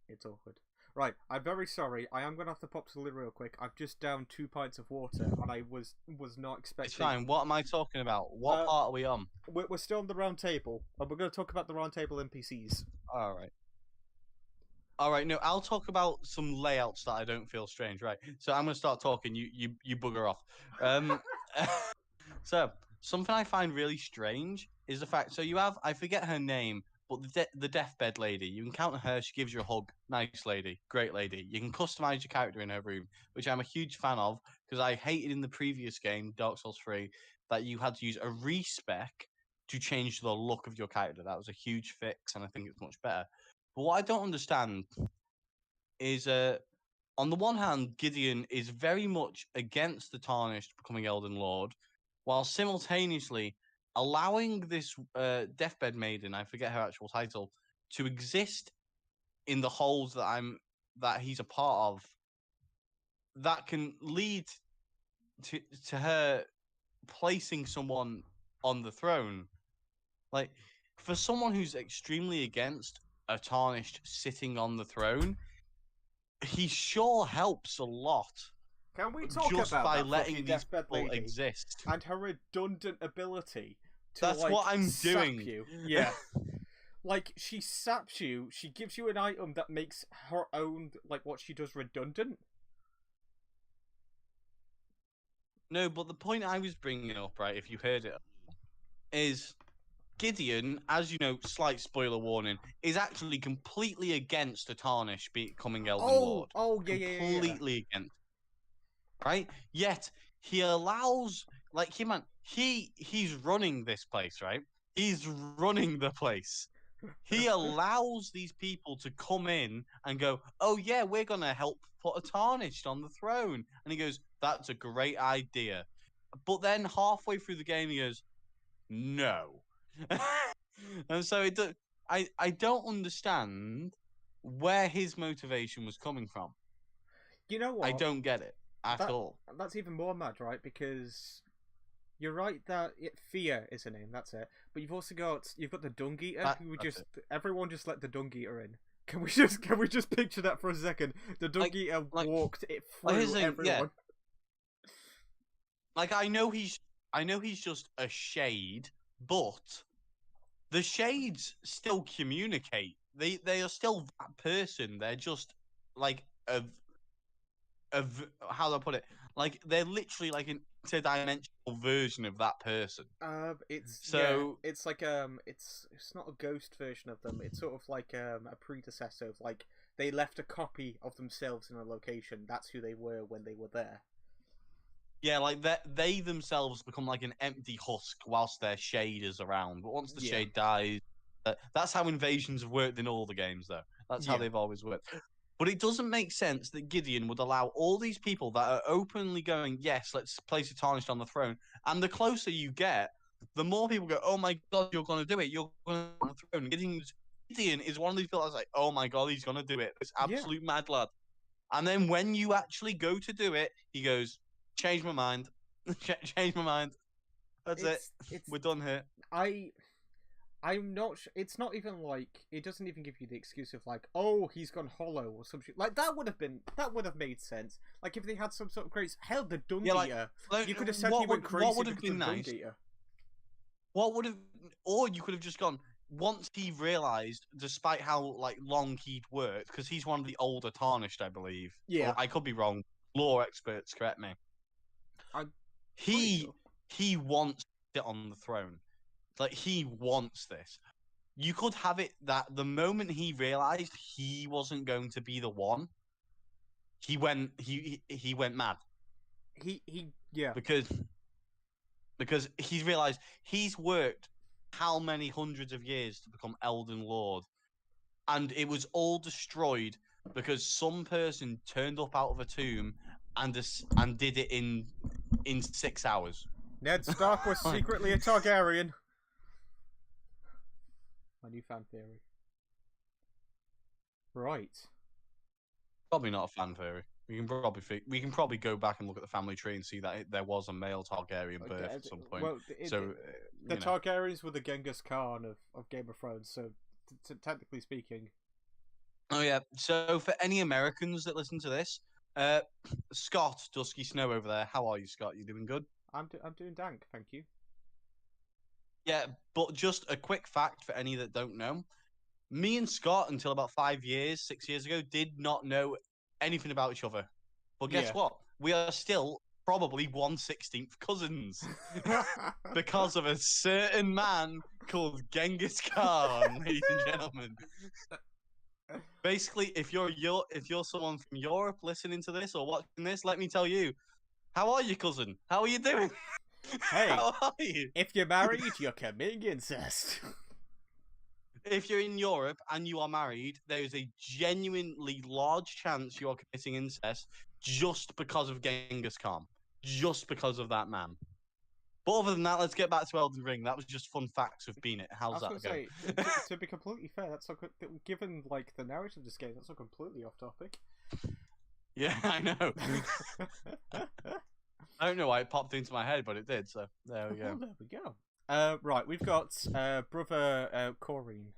It's awkward. Right, I'm very sorry. I am going to have to pop to the lid real quick. I've just downed 2 pints of water, and I was not expecting... It's fine. What am I talking about? What part are we on? We're still on the round table, and we're going to talk about the round table NPCs. All right. No, I'll talk about some layouts that I don't feel strange. Right. So I'm gonna start talking. You bugger off. So something I find really strange is the fact. So you have, I forget her name, but the deathbed lady. You encounter her. She gives you a hug. Nice lady. Great lady. You can customize your character in her room, which I'm a huge fan of because I hated in the previous game, Dark Souls 3, that you had to use a respec to change the look of your character. That was a huge fix, and I think it's much better. But what I don't understand is, on the one hand, Gideon is very much against the Tarnished becoming Elden Lord, while simultaneously allowing this deathbed maiden, I forget her actual title, to exist in the holes that he's a part of. That can lead to her placing someone on the throne. Like, for someone who's extremely against a Tarnished sitting on the throne, he sure helps a lot. Can we talk just about by that letting fluffy these deathbed people lady exist. and her redundant ability to That's like what I'm sap doing. you? Yeah. Like, she saps you, she gives you an item that makes her own, like, what she does redundant. No, but the point I was bringing up, right, if you heard it, is Gideon, as you know, slight spoiler warning, is actually completely against a Tarnish becoming Elden Lord. Yeah. Completely against. Right? Yet, he allows, like, he's running this place, right? He's running the place. He allows these people to come in and go, oh yeah, we're going to help put a Tarnished on the throne. And he goes, that's a great idea. But then halfway through the game, he goes, no. And so I don't understand where his motivation was coming from. You know what? I don't get it at all. That's even more mad, right? Because you're right that Fia is her name. That's it. But you've also got the Dung Eater, who everyone just let the Dung Eater in. Can we just picture that for a second? The Dung Eater walked it through everyone. Yeah. Like I know he's just a shade, but the shades still communicate. They are still that person. They're just like how do I put it? Like they're literally like an interdimensional version of that person. It's like it's not a ghost version of them. It's sort of like a predecessor of, like, they left a copy of themselves in a location. That's who they were when they were there. Yeah, like they themselves become like an empty husk whilst their shade is around. But once the shade dies, that's how invasions have worked in all the games, though. That's how they've always worked. But it doesn't make sense that Gideon would allow all these people that are openly going, yes, let's place a Tarnished on the throne. And the closer you get, the more people go, oh my god, you're going to do it. You're going to on the throne. Gideon is one of these people that's like, oh my god, he's going to do it. This absolute mad lad. And then when you actually go to do it, he goes, change my mind. Change my mind. That's it. We're done here. I'm not. It's not even like it doesn't even give you the excuse of like, oh, he's gone hollow or some shit. Like that would have made sense. Like if they had some sort of grace. Hell, the Dung Eater. You could have said he went crazy because of the Dung Eater. What would have, or you could have just gone once he realized, despite how like long he'd worked, because he's one of the older Tarnished, I believe. Yeah, or I could be wrong. Lore experts, correct me. He wants it on the throne. Like, he wants this. You could have it that the moment he realized he wasn't going to be the one, he went mad. Because he's realized he's worked how many hundreds of years to become Elden Lord, and it was all destroyed because some person turned up out of a tomb and did it in 6 hours. Ned Stark was secretly a Targaryen. My new fan theory. Right. Probably not a fan theory. We can probably go back and look at the family tree and see that there was a male Targaryen birth at some point. Well, the Targaryens were the Genghis Khan of Game of Thrones, so technically speaking. Oh yeah. So for any Americans that listen to this, Scott, Dusky Snow over there. How are you, Scott? You doing good? I'm doing dank, thank you. Yeah, but just a quick fact for any that don't know. Me and Scott, until about 6 years ago, did not know anything about each other. But guess what? We are still probably 1/16 cousins. Because of a certain man called Genghis Khan, ladies and gentlemen. Basically, if you're someone from Europe listening to this or watching this, let me tell you, how are you, cousin? How are you doing? Hey, how are you? If you're married, you're committing incest. If you're in Europe and you are married, there is a genuinely large chance you are committing incest just because of Genghis Khan. Just because of that man. But other than that, let's get back to Elden Ring. That was just fun facts of Beenitt. How's that going? To be completely fair, that's so given like the narrative of this game, that's so completely off topic. Yeah, I know. I don't know why it popped into my head, but it did. So there we go. Well, there we go. Right, we've got brother Corrine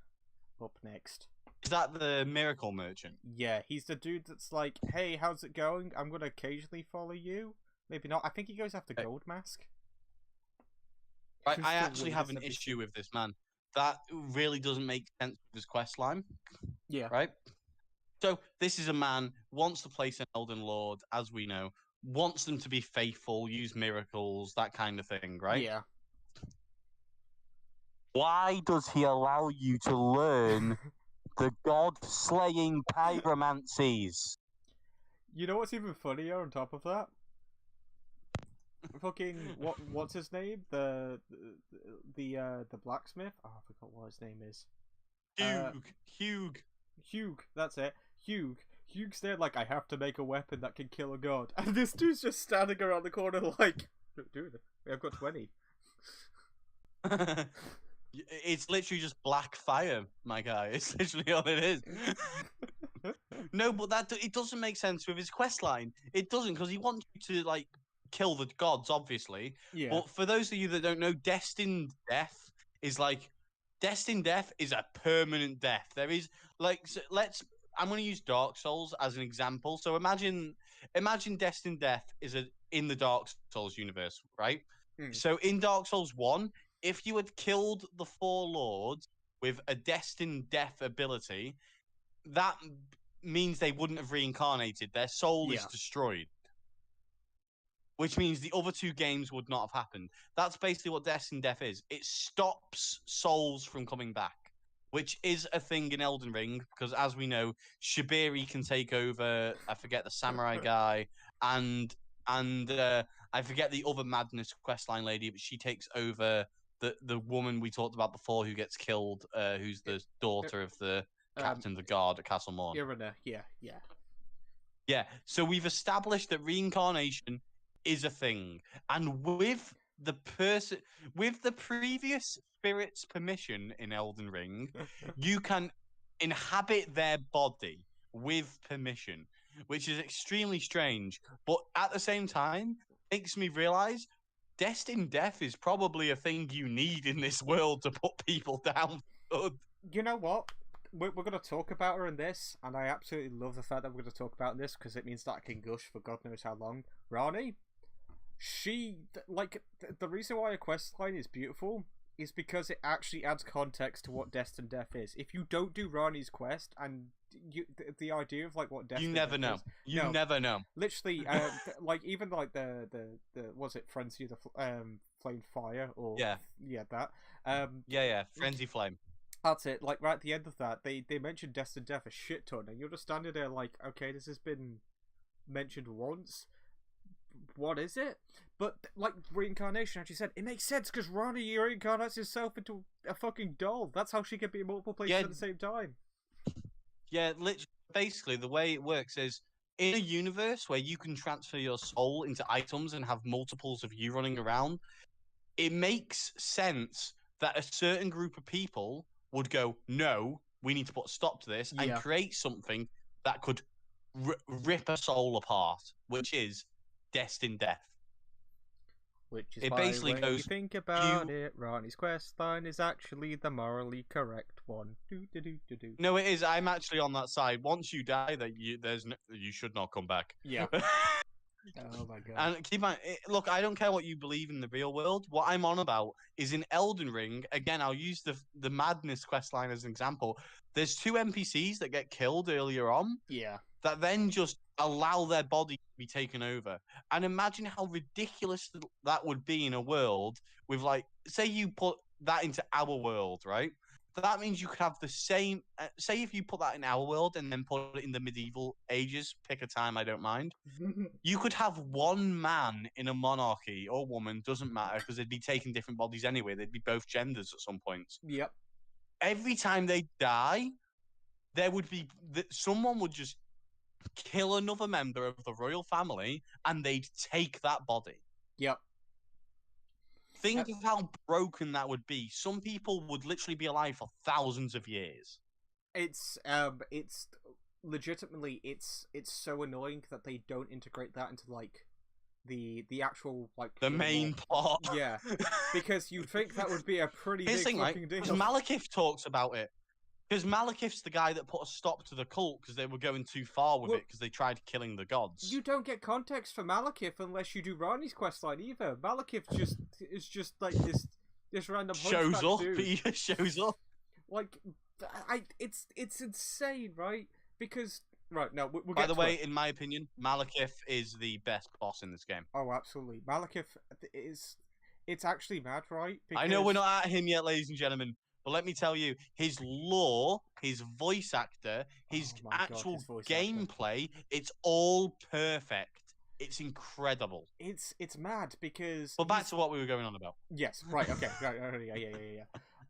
up next. Is that the miracle merchant? Yeah, he's the dude that's like, hey, how's it going? I'm gonna occasionally follow you. Maybe not. I think he goes after Gold Mask. I actually have an issue with this man. That really doesn't make sense with his quest line. Yeah. Right? So this is a man, wants to place an Elden Lord, as we know, wants them to be faithful, use miracles, that kind of thing, right? Yeah. Why does he allow you to learn the god-slaying pyromancies? You know what's even funnier on top of that? Fucking what's his name? The blacksmith? Oh, I forgot what his name is. Hugh, that's it. Hugh's there like, I have to make a weapon that can kill a god. And this dude's just standing around the corner like, dude, I've got 20. It's literally just black fire, my guy. It's literally all it is. No, but it doesn't make sense with his quest line. It doesn't, because he wants you to like kill the gods, obviously. Yeah. But for those of you that don't know, destined death is a permanent death. There is like, so I'm going to use Dark Souls as an example. So imagine destined death is in the Dark Souls universe, right? So in Dark Souls 1, if you had killed the 4 lords with a destined death ability, that means they wouldn't have reincarnated. Their soul is destroyed. Which means the other 2 games would not have happened. That's basically what destined death is. It stops souls from coming back, which is a thing in Elden Ring, because as we know, Shibiri can take over, I forget the samurai guy, and I forget the other madness questline lady, but she takes over the woman we talked about before who gets killed, who's the daughter of the captain of the guard at Castle Morn. Liurnia, yeah. Yeah, so we've established that reincarnation is a thing, and with the previous spirit's permission in Elden Ring, you can inhabit their body with permission, which is extremely strange, but at the same time makes me realize destined death is probably a thing you need in this world to put people down. You know what? We're going to talk about her in this, and I absolutely love the fact that we're going to talk about this, because it means that I can gush for God knows how long. Ranni, the reason why a quest line is beautiful is because it actually adds context to what destined death is. If you don't do Ranni's quest, and the idea of like what destined death is, you never know. Literally, even like the was it Frenzy of the Flame Fire, or that Frenzy Flame. That's it. Like right at the end of that, they mentioned destined death a shit ton, and you're just standing there like, okay, this has been mentioned once. What is it? But like reincarnation, as you said, it makes sense because Ranni reincarnates herself into a fucking doll. That's how she can be in multiple places at the same time. Yeah, literally, basically the way it works is in a universe where you can transfer your soul into items and have multiples of you running around, it makes sense that a certain group of people would go, no, we need to put a stop to this and create something that could rip a soul apart, which is destined death. Which is why when you think about it, Ranni's questline is actually the morally correct one. No, it is. I'm actually on that side. Once you die, you should not come back. Yeah. Oh my god. And keep in mind, look, I don't care what you believe in the real world. What I'm on about is in Elden Ring. Again, I'll use the madness questline as an example. There's 2 NPCs that get killed earlier on. Yeah. That then just allow their body to be taken over. And imagine how ridiculous that would be in a world with, like, say you put that into our world, right? That means you could have the same. Say if you put that in our world and then put it in the medieval ages, pick a time, I don't mind. You could have one man in a monarchy or woman, doesn't matter, because they'd be taking different bodies anyway. They'd be both genders at some points. Yep. Every time they die, there would be someone would just kill another member of the royal family, and they'd take that body. Yep. Think of how broken that would be. Some people would literally be alive for thousands of years. It's legitimately it's so annoying that they don't integrate that into like the actual like the main plot. Yeah, because you'd think that would be a pretty big fucking deal. Malekith talks about it. Because Malekith's the guy that put a stop to the cult because they were going too far with Well, it because they tried killing the gods. You don't get context for Malekith unless you do Rani's questline either. Malekith is just like this random Shows hunchback up, dude. he shows up. Like, it's insane, right? Because right now we'll By get the to way, it. in my opinion, Malekith is the best boss in this game. Oh, absolutely, Malekith is. It's actually mad, right? I know we're not at him yet, ladies and gentlemen, but let me tell you, his lore, his voice actor, his Oh my God, actual his voice actor. gameplay, it's all perfect. It's incredible. It's mad because. But back to what we were going on about. Yes, right. Okay,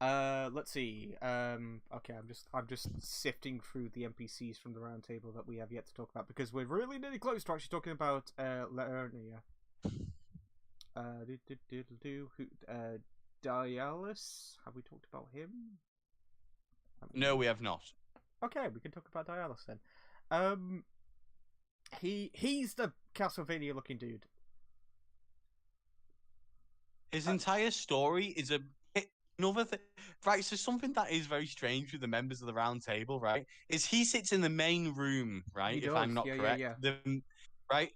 yeah. Let's see. Okay, I'm just sifting through the NPCs from the round table that we have yet to talk about because we're really nearly close to actually talking about Liurnia. Dialis. Have we talked about him? No, we have not. Okay, we can talk about Dialis then. He's the Castlevania looking dude. His entire story is another thing, right? So something that is very strange with the members of the round table, right, is he sits in the main room, right? He If does, I'm not correct, yeah. Right.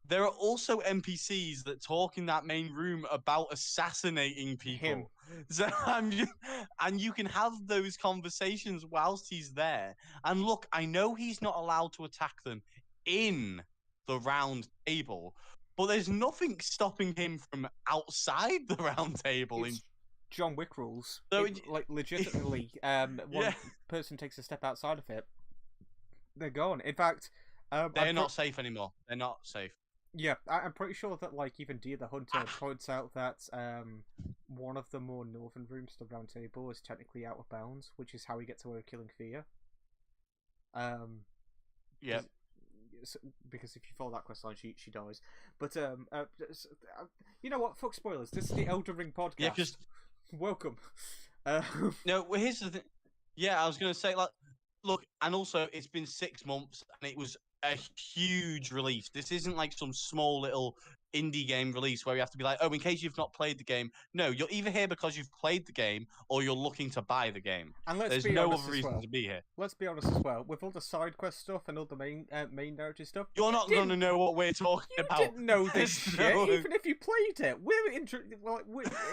There are also NPCs that talk in that main room about assassinating people. Him. So and you can have those conversations whilst he's there. And look, I know he's not allowed to attack them in the round table, but there's nothing stopping him from outside the round table. It's John Wick rules. So like legitimately, one person takes a step outside of it, they're gone. In fact, they're not safe anymore. They're not safe. Yeah, I'm pretty sure that like even Deer the Hunter points out that one of the more northern rooms of the round table is technically out of bounds, which is how he gets away with killing Thea. Yeah. Because if you follow that questline, she dies. But you know what? Fuck spoilers. This is the Elden Ring podcast. Yeah, because welcome. No, here's the thing. Yeah, I was gonna say like, look, and also it's been 6 months, and it was a huge release. This isn't like some small little indie game release where you have to be like, oh, in case you've not played the game. No, you're either here because you've played the game or you're looking to buy the game. And there's no other reason to be here. Let's be honest as well. With all the side quest stuff and all the main narrative stuff, you're not going to know what we're talking about. You didn't know this shit, even if you played it.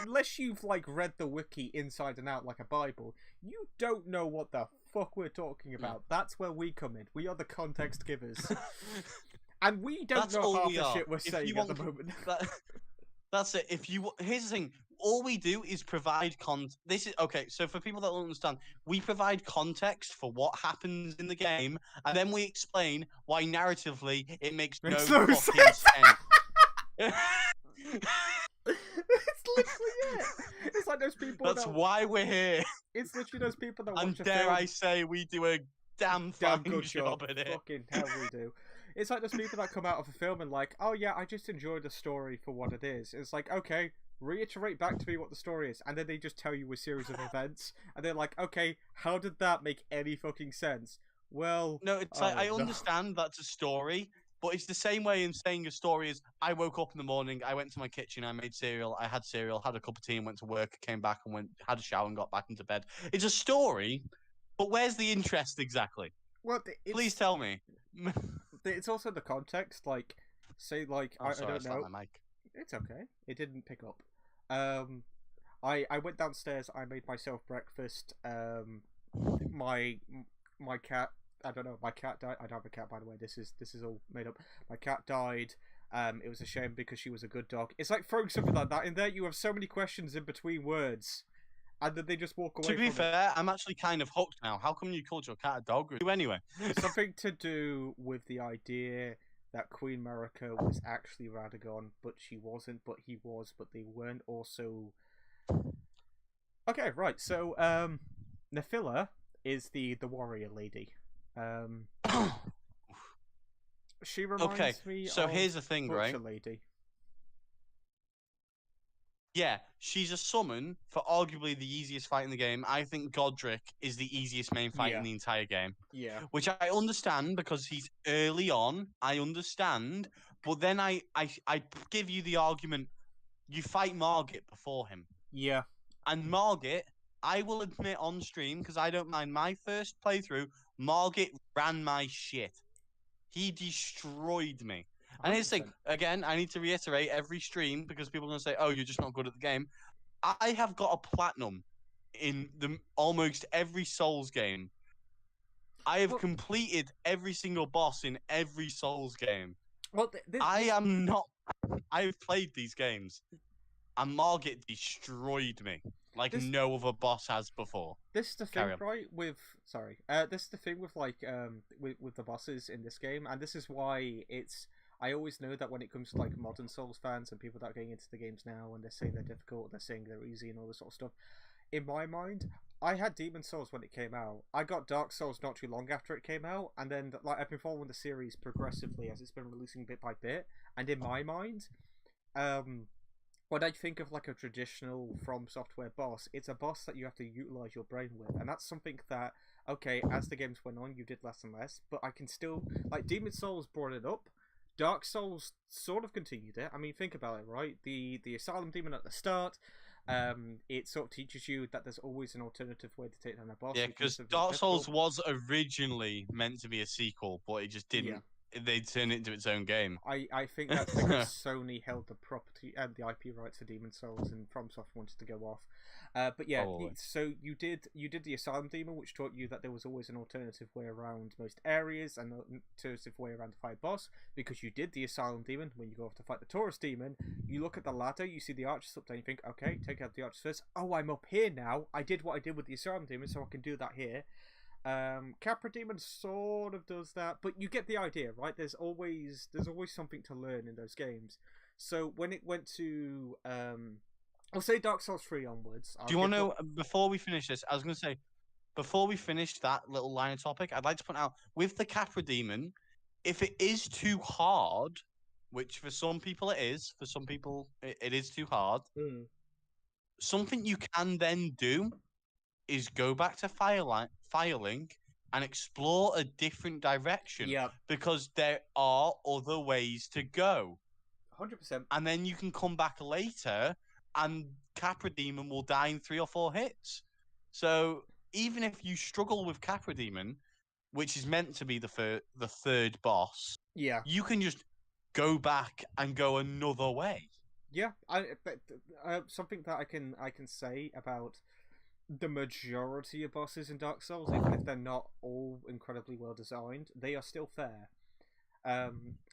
Unless you've like read the wiki inside and out like a Bible, you don't know what the fuck we're talking about. That's where we come in. We are the context givers. And we don't know half the shit we're saying at the moment. That's it. Here's the thing. All we do is provide This is okay. So for people that don't understand, we provide context for what happens in the game, and then we explain why narratively it makes no fucking sense. It's literally it. It's like those people. That's why we're here. It's literally those people that watch and a dare film. I say we do a damn good job at it. Fucking hell, we do. It's like those people that come out of a film and like, oh yeah, I just enjoyed the story for what it is. It's like, okay, reiterate back to me what the story is, and then they just tell you a series of events, and they're like, okay, how did that make any fucking sense? Well, no, it's like I understand that's a story, but it's the same way in saying a story is I woke up in the morning, I went to my kitchen, I made cereal, I had cereal, had a cup of tea, and went to work, came back and had a shower and got back into bed. It's a story, but where's the interest exactly? Well, please tell me. It's also the context, like, say, like, I don't know. My mic. It's okay. It didn't pick up. I went downstairs. I made myself breakfast. My cat. I don't know. My cat died. I don't have a cat, by the way. This is all made up. My cat died. It was a shame because she was a good dog. It's like throwing something like that in there. You have so many questions in between words. And then they just walk away. To be fair, I'm actually kind of hooked now. How come you called your cat a dog? Anyway, something to do with the idea that Queen Marika was actually Radagon, but she wasn't. But he was, but they weren't. Also, okay, right. So, Nephila is the warrior lady. She reminds me. So of here's the thing, right? Lady. Yeah, she's a summon for arguably the easiest fight in the game. I think Godric is the easiest main fight in the entire game. Yeah. Which I understand because he's early on. I understand. But then I give you the argument, you fight Margit before him. Yeah. And Margit I will admit on stream, because I don't mind, my first playthrough, Margit ran my shit. He destroyed me. And here's the thing, 100%. again, I need to reiterate every stream because people are going to say, oh, you're just not good at the game. I have got a platinum in almost every Souls game. I have Well- completed every single boss in every Souls game. Well, I am not. I've played these games, and Margit destroyed me like This- no other boss has before. this is the thing, Carry on. right? This is the thing with like with the bosses in this game, and this is why it's. I always know that when it comes to like modern Souls fans and people that are getting into the games now, and they're saying they're difficult, they're saying they're easy, and all this sort of stuff. In my mind, I had Demon Souls when it came out. I got Dark Souls not too long after it came out, and then like I've been following the series progressively as it's been releasing bit by bit. And in my mind, when I think of like a traditional From Software boss, it's a boss that you have to utilize your brain with, and that's something that okay, as the games went on, you did less and less. But I can still like Demon Souls brought it up. Dark Souls sort of continued it. I mean, think about it, right? The Asylum Demon at the start, it sort of teaches you that there's always an alternative way to take down a boss. Yeah, because Dark Souls was originally meant to be a sequel, but it just didn't. Yeah. They turned it into its own game. I think that's because Sony held the property and the IP rights for Demon Souls, and FromSoft wanted to go off. But yeah, so you did the Asylum Demon, which taught you that there was always an alternative way around most areas and an alternative way around to fight boss. Because you did the Asylum Demon, when you go off to fight the Taurus Demon, you look at the ladder, you see the archers up there, and you think, okay, take out the archers first. Oh, I'm up here now. I did what I did with the Asylum Demon, so I can do that here. Capra Demon sort of does that, but you get the idea, right? There's always something to learn in those games. So when it went to I'll say Dark Souls 3 onwards. Do you want to before we finish this? I was going to say before we finish that little line of topic, I'd like to point out with the Capra Demon, if it is too hard, which for some people it is, for some people it is too hard. Something you can then do is go back to filing and explore a different direction. Yeah. Because there are other ways to go. 100%. And then you can come back later and Capra Demon will die in 3 or 4 hits. So even if you struggle with Capra Demon, which is meant to be the third boss, yeah, you can just go back and go another way. Yeah, something that I can say about the majority of bosses in Dark Souls, even if they're not all incredibly well designed, they are still fair.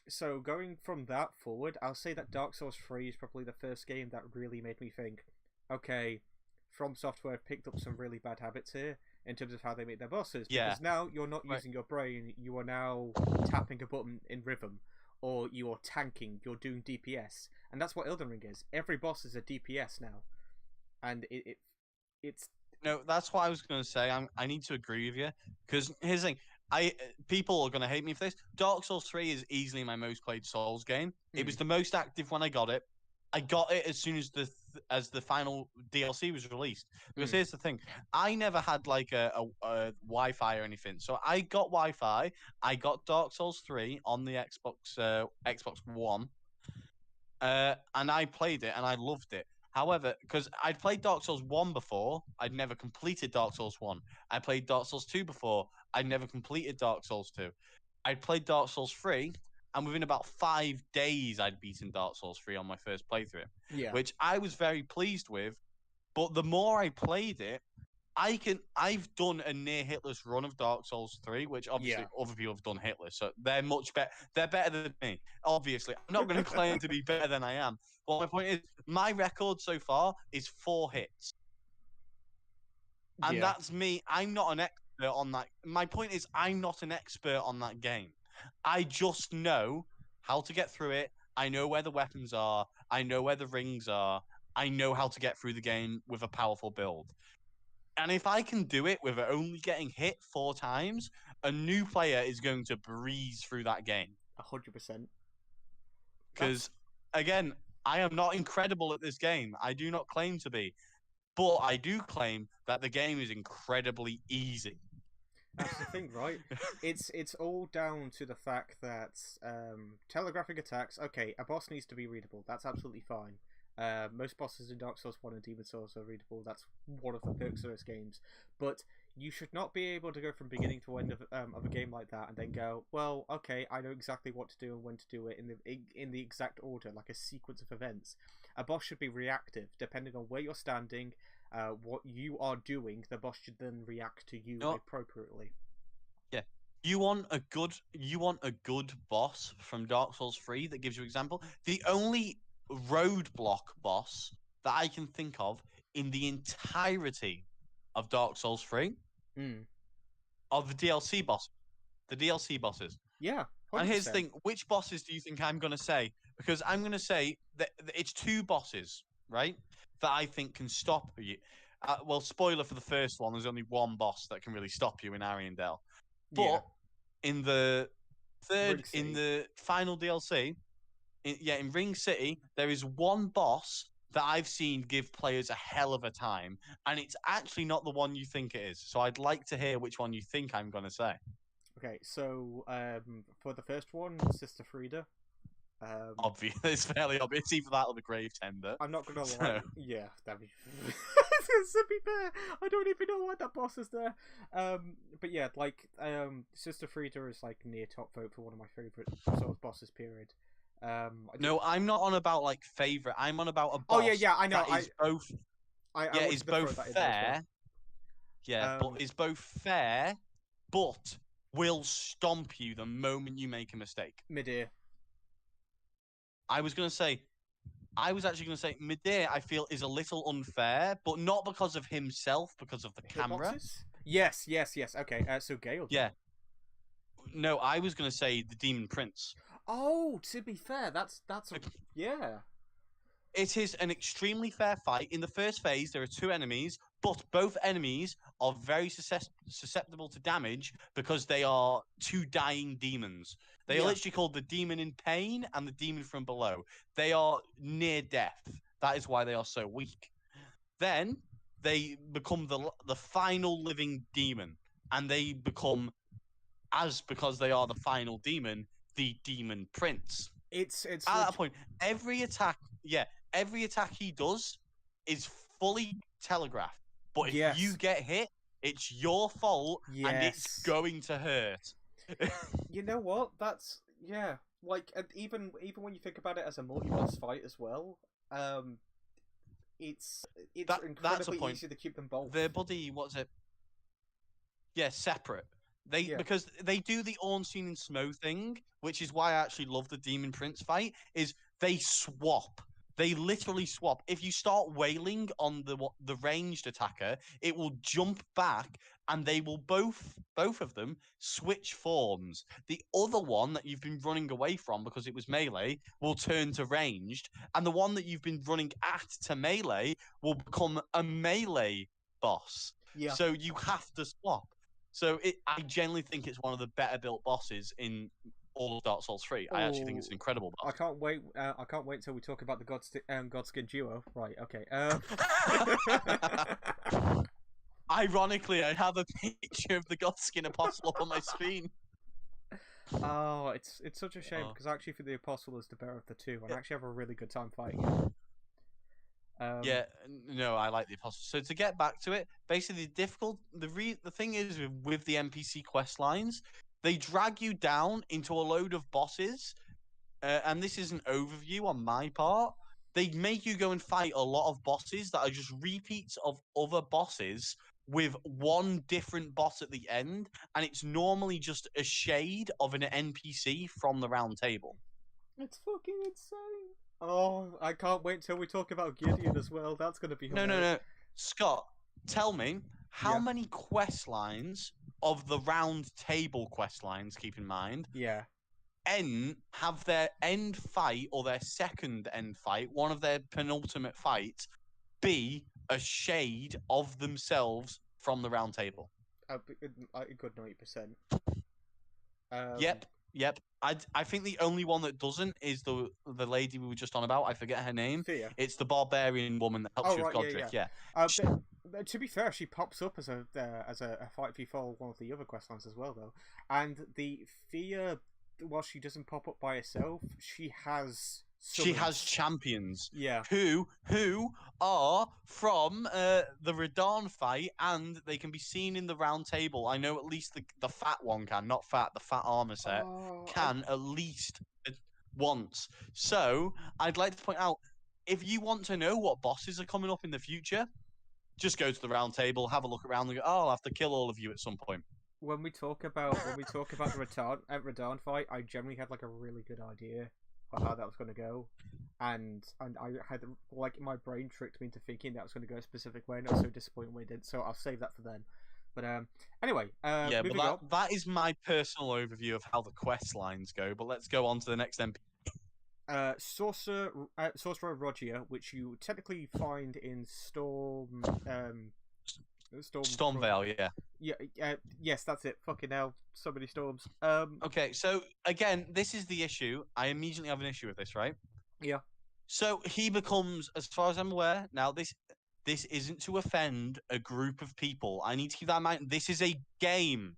So going from that forward, I'll say that Dark Souls 3 is probably the first game that really made me think, okay, From Software have picked up some really bad habits here in terms of how they make their bosses. Because now you're not using your brain, you are now tapping a button in rhythm, or you are tanking, you're doing DPS. And that's what Elden Ring is. Every boss is a DPS now. And it's... No, that's what I was going to say. I need to agree with you. Because here's the thing. People are going to hate me for this. Dark Souls 3 is easily my most played Souls game. It was the most active when I got it. I got it as soon as the final DLC was released. Because here's the thing. I never had like a Wi-Fi or anything. So I got Wi-Fi. I got Dark Souls 3 on the Xbox One. And I played it and I loved it. However, because I'd played Dark Souls 1 before, I'd never completed Dark Souls 1. I played Dark Souls 2 before, I'd never completed Dark Souls 2. I'd played Dark Souls 3, and within about 5 days, I'd beaten Dark Souls 3 on my first playthrough. Yeah. Which I was very pleased with, but the more I played it, I've done a near hitless run of Dark Souls 3, which obviously other people have done hitless, so they're much better. They're better than me, obviously. I'm not going to claim to be better than I am. But my point is, my record so far is 4 hits. And that's me. I'm not an expert on that. My point is, I'm not an expert on that game. I just know how to get through it. I know where the weapons are. I know where the rings are. I know how to get through the game with a powerful build. And if I can do it with only getting hit 4 times, a new player is going to breeze through that game. 100%. Because, again, I am not incredible at this game. I do not claim to be. But I do claim that the game is incredibly easy. That's the thing, right? It's all down to the fact that telegraphic attacks, okay, a boss needs to be readable. That's absolutely fine. Most bosses in Dark Souls 1 and Demon Souls are readable. That's one of the perks of those games. But you should not be able to go from beginning to end of a game like that and then go, well, okay, I know exactly what to do and when to do it in the exact order, like a sequence of events. A boss should be reactive, depending on where you're standing, what you are doing. The boss should then react to you appropriately. Yeah. You want a good boss from Dark Souls 3 that gives you example. The only roadblock boss that I can think of in the entirety of Dark Souls 3 are the DLC boss. The DLC bosses. Yeah, 100%. And here's the thing, which bosses do you think I'm going to say? Because I'm going to say that it's two bosses, right? That I think can stop you. Well, spoiler for the first one, there's only one boss that can really stop you in Ariandel. But in the final DLC, in Ring City, there is one boss that I've seen give players a hell of a time, and it's actually not the one you think it is. So I'd like to hear which one you think I'm going to say. Okay, so for the first one, Sister Frida. Obvious, it's fairly obvious. It's either that or the Grave Tender. I'm not gonna lie. Yeah, that'd be. To be fair, I don't even know why that boss is there. But yeah, like Sister Frida is like near top vote for one of my favorite Souls bosses. Period. No, I'm not on about like favorite. I'm on about a boss. Oh yeah, I know. That is both. Is both fair. Yeah, but is both fair, but will stomp you the moment you make a mistake. Midir. I was actually going to say Midir, I feel, is a little unfair, but not because of himself, because of the camera. Yes. Okay, so Gale. Yeah. No, I was going to say the Demon Prince. Oh, to be fair, that's yeah. It is an extremely fair fight. In the first phase, there are two enemies, but both enemies are very susceptible to damage because they are two dying demons. They are literally called the Demon in Pain and the Demon from Below. They are near death. That is why they are so weak. Then they become the final living demon, and they become, because they are the final demon, the Demon Prince. It's at that point, every attack he does is fully telegraphed. But if you get hit, it's your fault, and it's going to hurt. You know what? That's like, and even when you think about it as a multi-boss fight as well, it's incredibly easy to keep them both. Their body, what's it? Yeah, separate. Because they do the Ornstein and Smo thing, which is why I actually love the Demon Prince fight, is they swap. They literally swap. If you start wailing on the ranged attacker, it will jump back, and they will both of them switch forms. The other one that you've been running away from because it was melee will turn to ranged, and the one that you've been running at to melee will become a melee boss. Yeah. So you have to swap. So I genuinely think it's one of the better built bosses in all of Dark Souls 3. I actually think it's an incredible boss. I can't wait until we talk about the Godskin duo. Right, okay. Ironically, I have a picture of the Godskin Apostle up on my screen. Oh, it's such a shame because I actually think the Apostle is the better of the two, and I actually have a really good time fighting it. No, I like the Apostle. So to get back to it, basically the thing is with the NPC quest lines, they drag you down into a load of bosses, and this is an overview on my part. They make you go and fight a lot of bosses that are just repeats of other bosses with one different boss at the end, and it's normally just a shade of an NPC from the round table. It's fucking insane. Oh, I can't wait till we talk about Gideon as well. That's going to be hilarious. No. Scott, tell me, how many quest lines of the round table quest lines, keep in mind, have their end fight or their second end fight, one of their penultimate fights, be a shade of themselves from the round table? A good 90%. Yep. I think the only one that doesn't is the lady we were just on about. I forget her name. Thea. It's the barbarian woman that helps you with Godric. Yeah. But to be fair, she pops up as a fight if you follow one of the other quest lines as well, though. And the Thea, while she doesn't pop up by herself, she has She has summons. champions Yeah. who are from the Radahn fight, and they can be seen in the round table. I know at least the fat one can, not fat, the fat armor set can at least once. So I'd like to point out, if you want to know what bosses are coming up in the future, just go to the round table, have a look around, and go, oh, I'll have to kill all of you at some point. When we talk about the Radahn fight, I generally had like a really good idea of how that was going to go, and I had like my brain tricked me into thinking that was going to go a specific way, and I was so disappointed when it didn't. So I'll save that for then. But anyway, yeah, moving but on. that is my personal overview of how the quest lines go. But let's go on to the next MP. Sorcerer Rogier, which you technically find in Stormvale, yeah. Yes, that's it. Fucking hell, so many storms. Okay, so again, this is the issue. I immediately have an issue with this, right? Yeah. So he becomes, as far as I'm aware, now this isn't to offend a group of people. I need to keep that in mind. This is a game.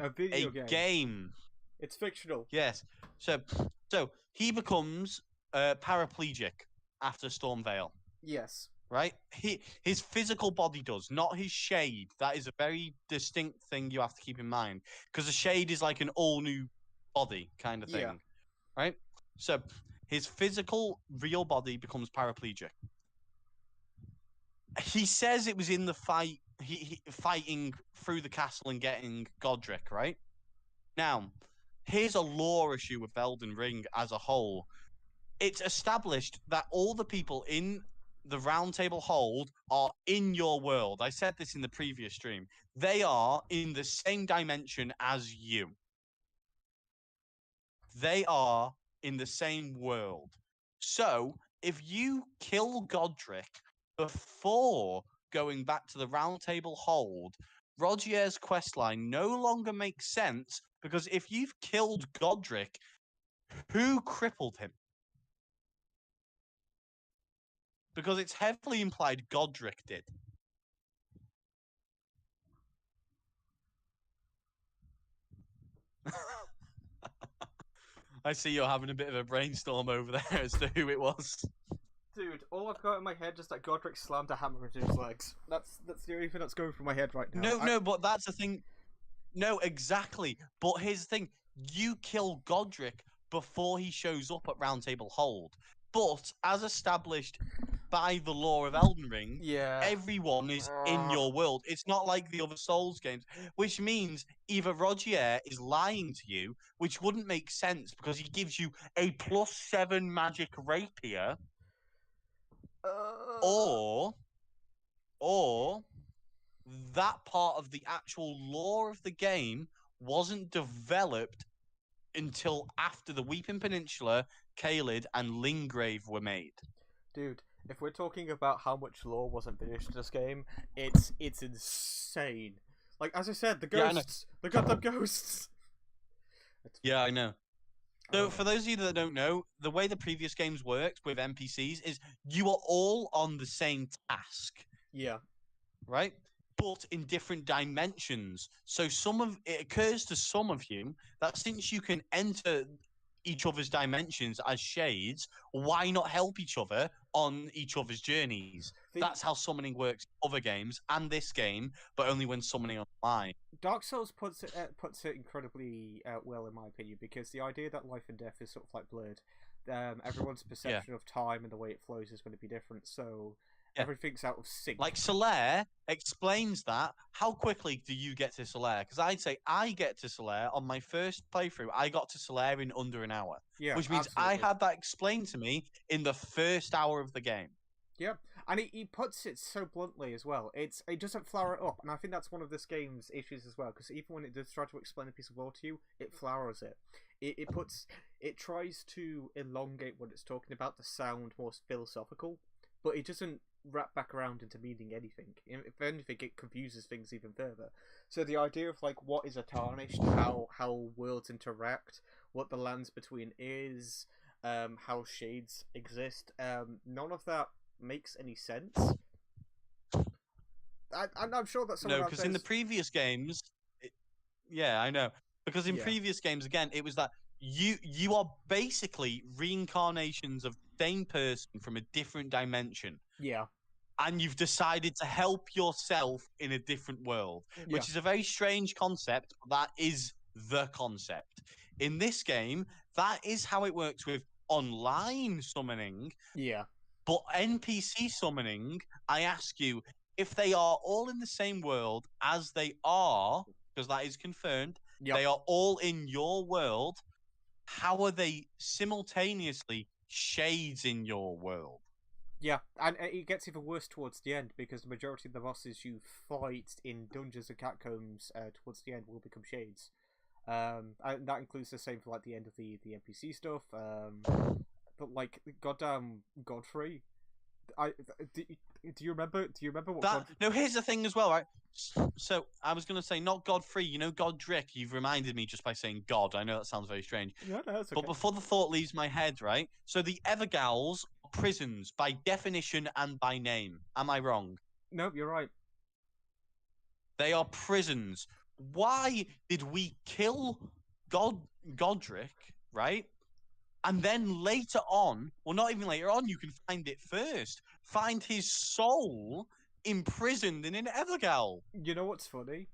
A video game. It's fictional. Yes. So he becomes paraplegic after Stormvale. Yes. Right? His physical body does, not his shade. That is a very distinct thing you have to keep in mind. Because a shade is like an all-new body kind of thing. Yeah. Right? So his physical, real body becomes paraplegic. He says it was in the fight, he fighting through the castle and getting Godric, right? Now, here's a lore issue with Elden Ring as a whole. It's established that all the people in the Round Table Hold are in your world. I said this in the previous stream. They are in the same dimension as you. They are in the same world. So, if you kill Godric before going back to the Round Table Hold, Rogier's questline no longer makes sense, because if you've killed Godric, who crippled him? Because it's heavily implied Godric did. I see you're having a bit of a brainstorm over there as to who it was. Dude, all I've got in my head is that Godric slammed a hammer into his legs. That's the only thing that's going through my head right now. No, but that's the thing. No, exactly. But here's the thing. You kill Godric before he shows up at Round Table Hold. But as established by the lore of Elden Ring, everyone is in your world. It's not like the other Souls games, which means either Rogier is lying to you, which wouldn't make sense because he gives you a +7 magic rapier, or that part of the actual lore of the game wasn't developed until after the Weeping Peninsula, Caelid, and Lingrave were made. Dude, if we're talking about how much lore wasn't finished in this game, it's insane. Like, as I said, the ghosts, the goddamn ghosts. Yeah, I know. So, for those of you that don't know, the way the previous games worked with NPCs is you are all on the same task. Yeah. Right? But in different dimensions. So it occurs to some of you that since you can enter each other's dimensions as shades, why not help each other on each other's journeys? That's how summoning works in other games and this game, but only when summoning online. Dark Souls puts it incredibly well, in my opinion, because the idea that life and death is sort of like blurred. Everyone's perception of time and the way it flows is going to be different, so everything's out of sync. Like Solaire explains that. How quickly do you get to Solaire? Because I'd say I get to Solaire on my first playthrough. I got to Solaire in under an hour. Yeah, which means absolutely. I had that explained to me in the first hour of the game. Yeah, and he puts it so bluntly as well. It doesn't flower it up, and I think that's one of this game's issues as well. Because even when it does try to explain a piece of lore to you, it flowers it. It tries to elongate what it's talking about to sound more philosophical, but it doesn't wrap back around into meaning anything. If anything, it confuses things even further. So the idea of like what is a tarnished, how worlds interact, what the lands between is, how shades exist, none of that makes any sense. I'm sure that someone because in the previous games, I know, because in previous games again, it was that you are basically reincarnations of the same person from a different dimension. Yeah. And you've decided to help yourself in a different world, which is a very strange concept, but that is the concept. In this game, that is how it works with online summoning, Yeah. but NPC summoning, I ask you, if they are all in the same world as they are, because that is confirmed, Yep. they are all in your world, how are they simultaneously shades in your world? Yeah, and it gets even worse towards the end because the majority of the bosses you fight in dungeons and catacombs towards the end will become shades. And that includes the same for like the end of the NPC stuff. But like goddamn Godfrey, do you remember? Do you remember what? That no, here's the thing as well, right? So I was gonna say not Godfrey, you know Godric. You've reminded me just by saying God. I know that sounds very strange, No, that's okay. but before the thought leaves my head, right? So the Evergals are prisons by definition and by name. Am I wrong? Nope, you're right. They are prisons. Why did we kill Godric, right? And then later on, well, not even later on, you can find it first. Find his soul imprisoned in an Evergal. You know what's funny?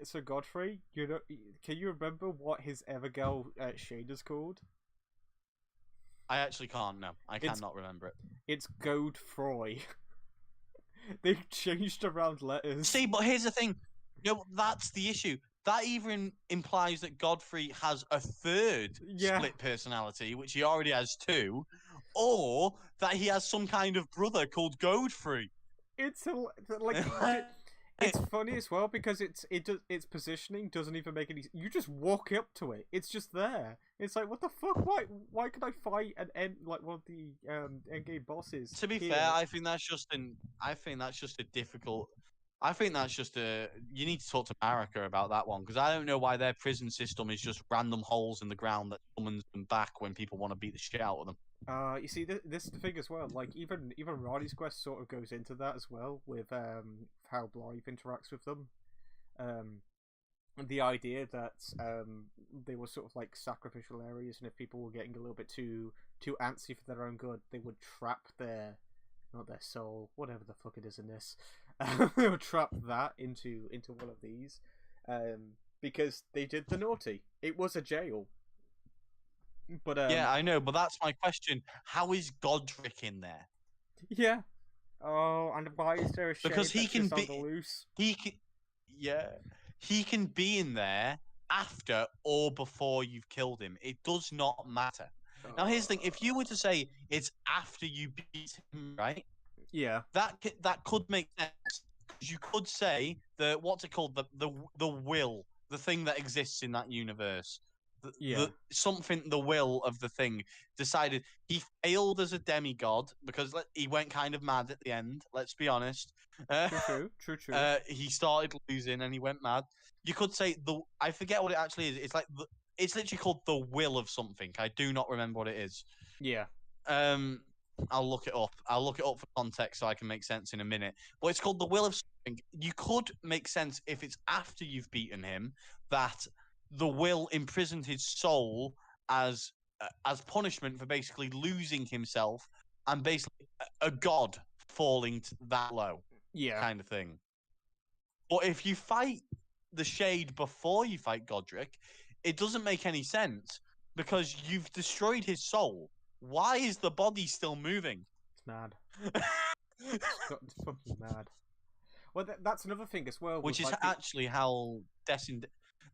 So Godfrey, can you remember what his Evergal shade is called? I actually can't. No, I cannot remember it. It's Godfrey. They've changed around letters. See, but here's the thing. That's the issue. That even implies that Godfrey has a third split personality, which he already has two, or that he has some kind of brother called Godfrey. It's like it's funny as well because its positioning doesn't even make any. You just walk up to it. It's just there. It's like what the fuck? Why could I fight one of the end game bosses? To be fair, I think that's just a difficult. I think that's just a. You need to talk to America about that one because I don't know why their prison system is just random holes in the ground that summons them back when people want to beat the shit out of them. You see, this is the thing as well. Like even Ronnie's quest sort of goes into that as well with how Blythe interacts with them. The idea that they were sort of like sacrificial areas, and if people were getting a little bit too antsy for their own good, they would trap not their soul, whatever the fuck it is in this. They would trap that into one of these, because they did the naughty. It was a jail. But yeah, I know, but that's my question. How is Godric in there? Yeah. Oh, and why is there a shade because he can be loose? He can be in there after or before you've killed him. It does not matter. Now, here's the thing: if you were to say it's after you beat him, right? Yeah. That could make sense. You could say what's it called? The will, the thing that exists in that universe. The will of the thing decided he failed as a demigod because he went kind of mad at the end. Let's be honest. True. He started losing and he went mad. You could say I forget what it actually is. It's like it's literally called the will of something. I do not remember what it is. Yeah. I'll look it up. I'll look it up for context so I can make sense in a minute. But it's called the will of something. You could make sense if it's after you've beaten him that the will imprisoned his soul as punishment for basically losing himself and basically a god falling that low. Yeah. Kind of thing. But if you fight the Shade before you fight Godric, it doesn't make any sense because you've destroyed his soul. Why is the body still moving? It's mad. It's fucking mad. Well, that's another thing as well. Which is actually how Destined...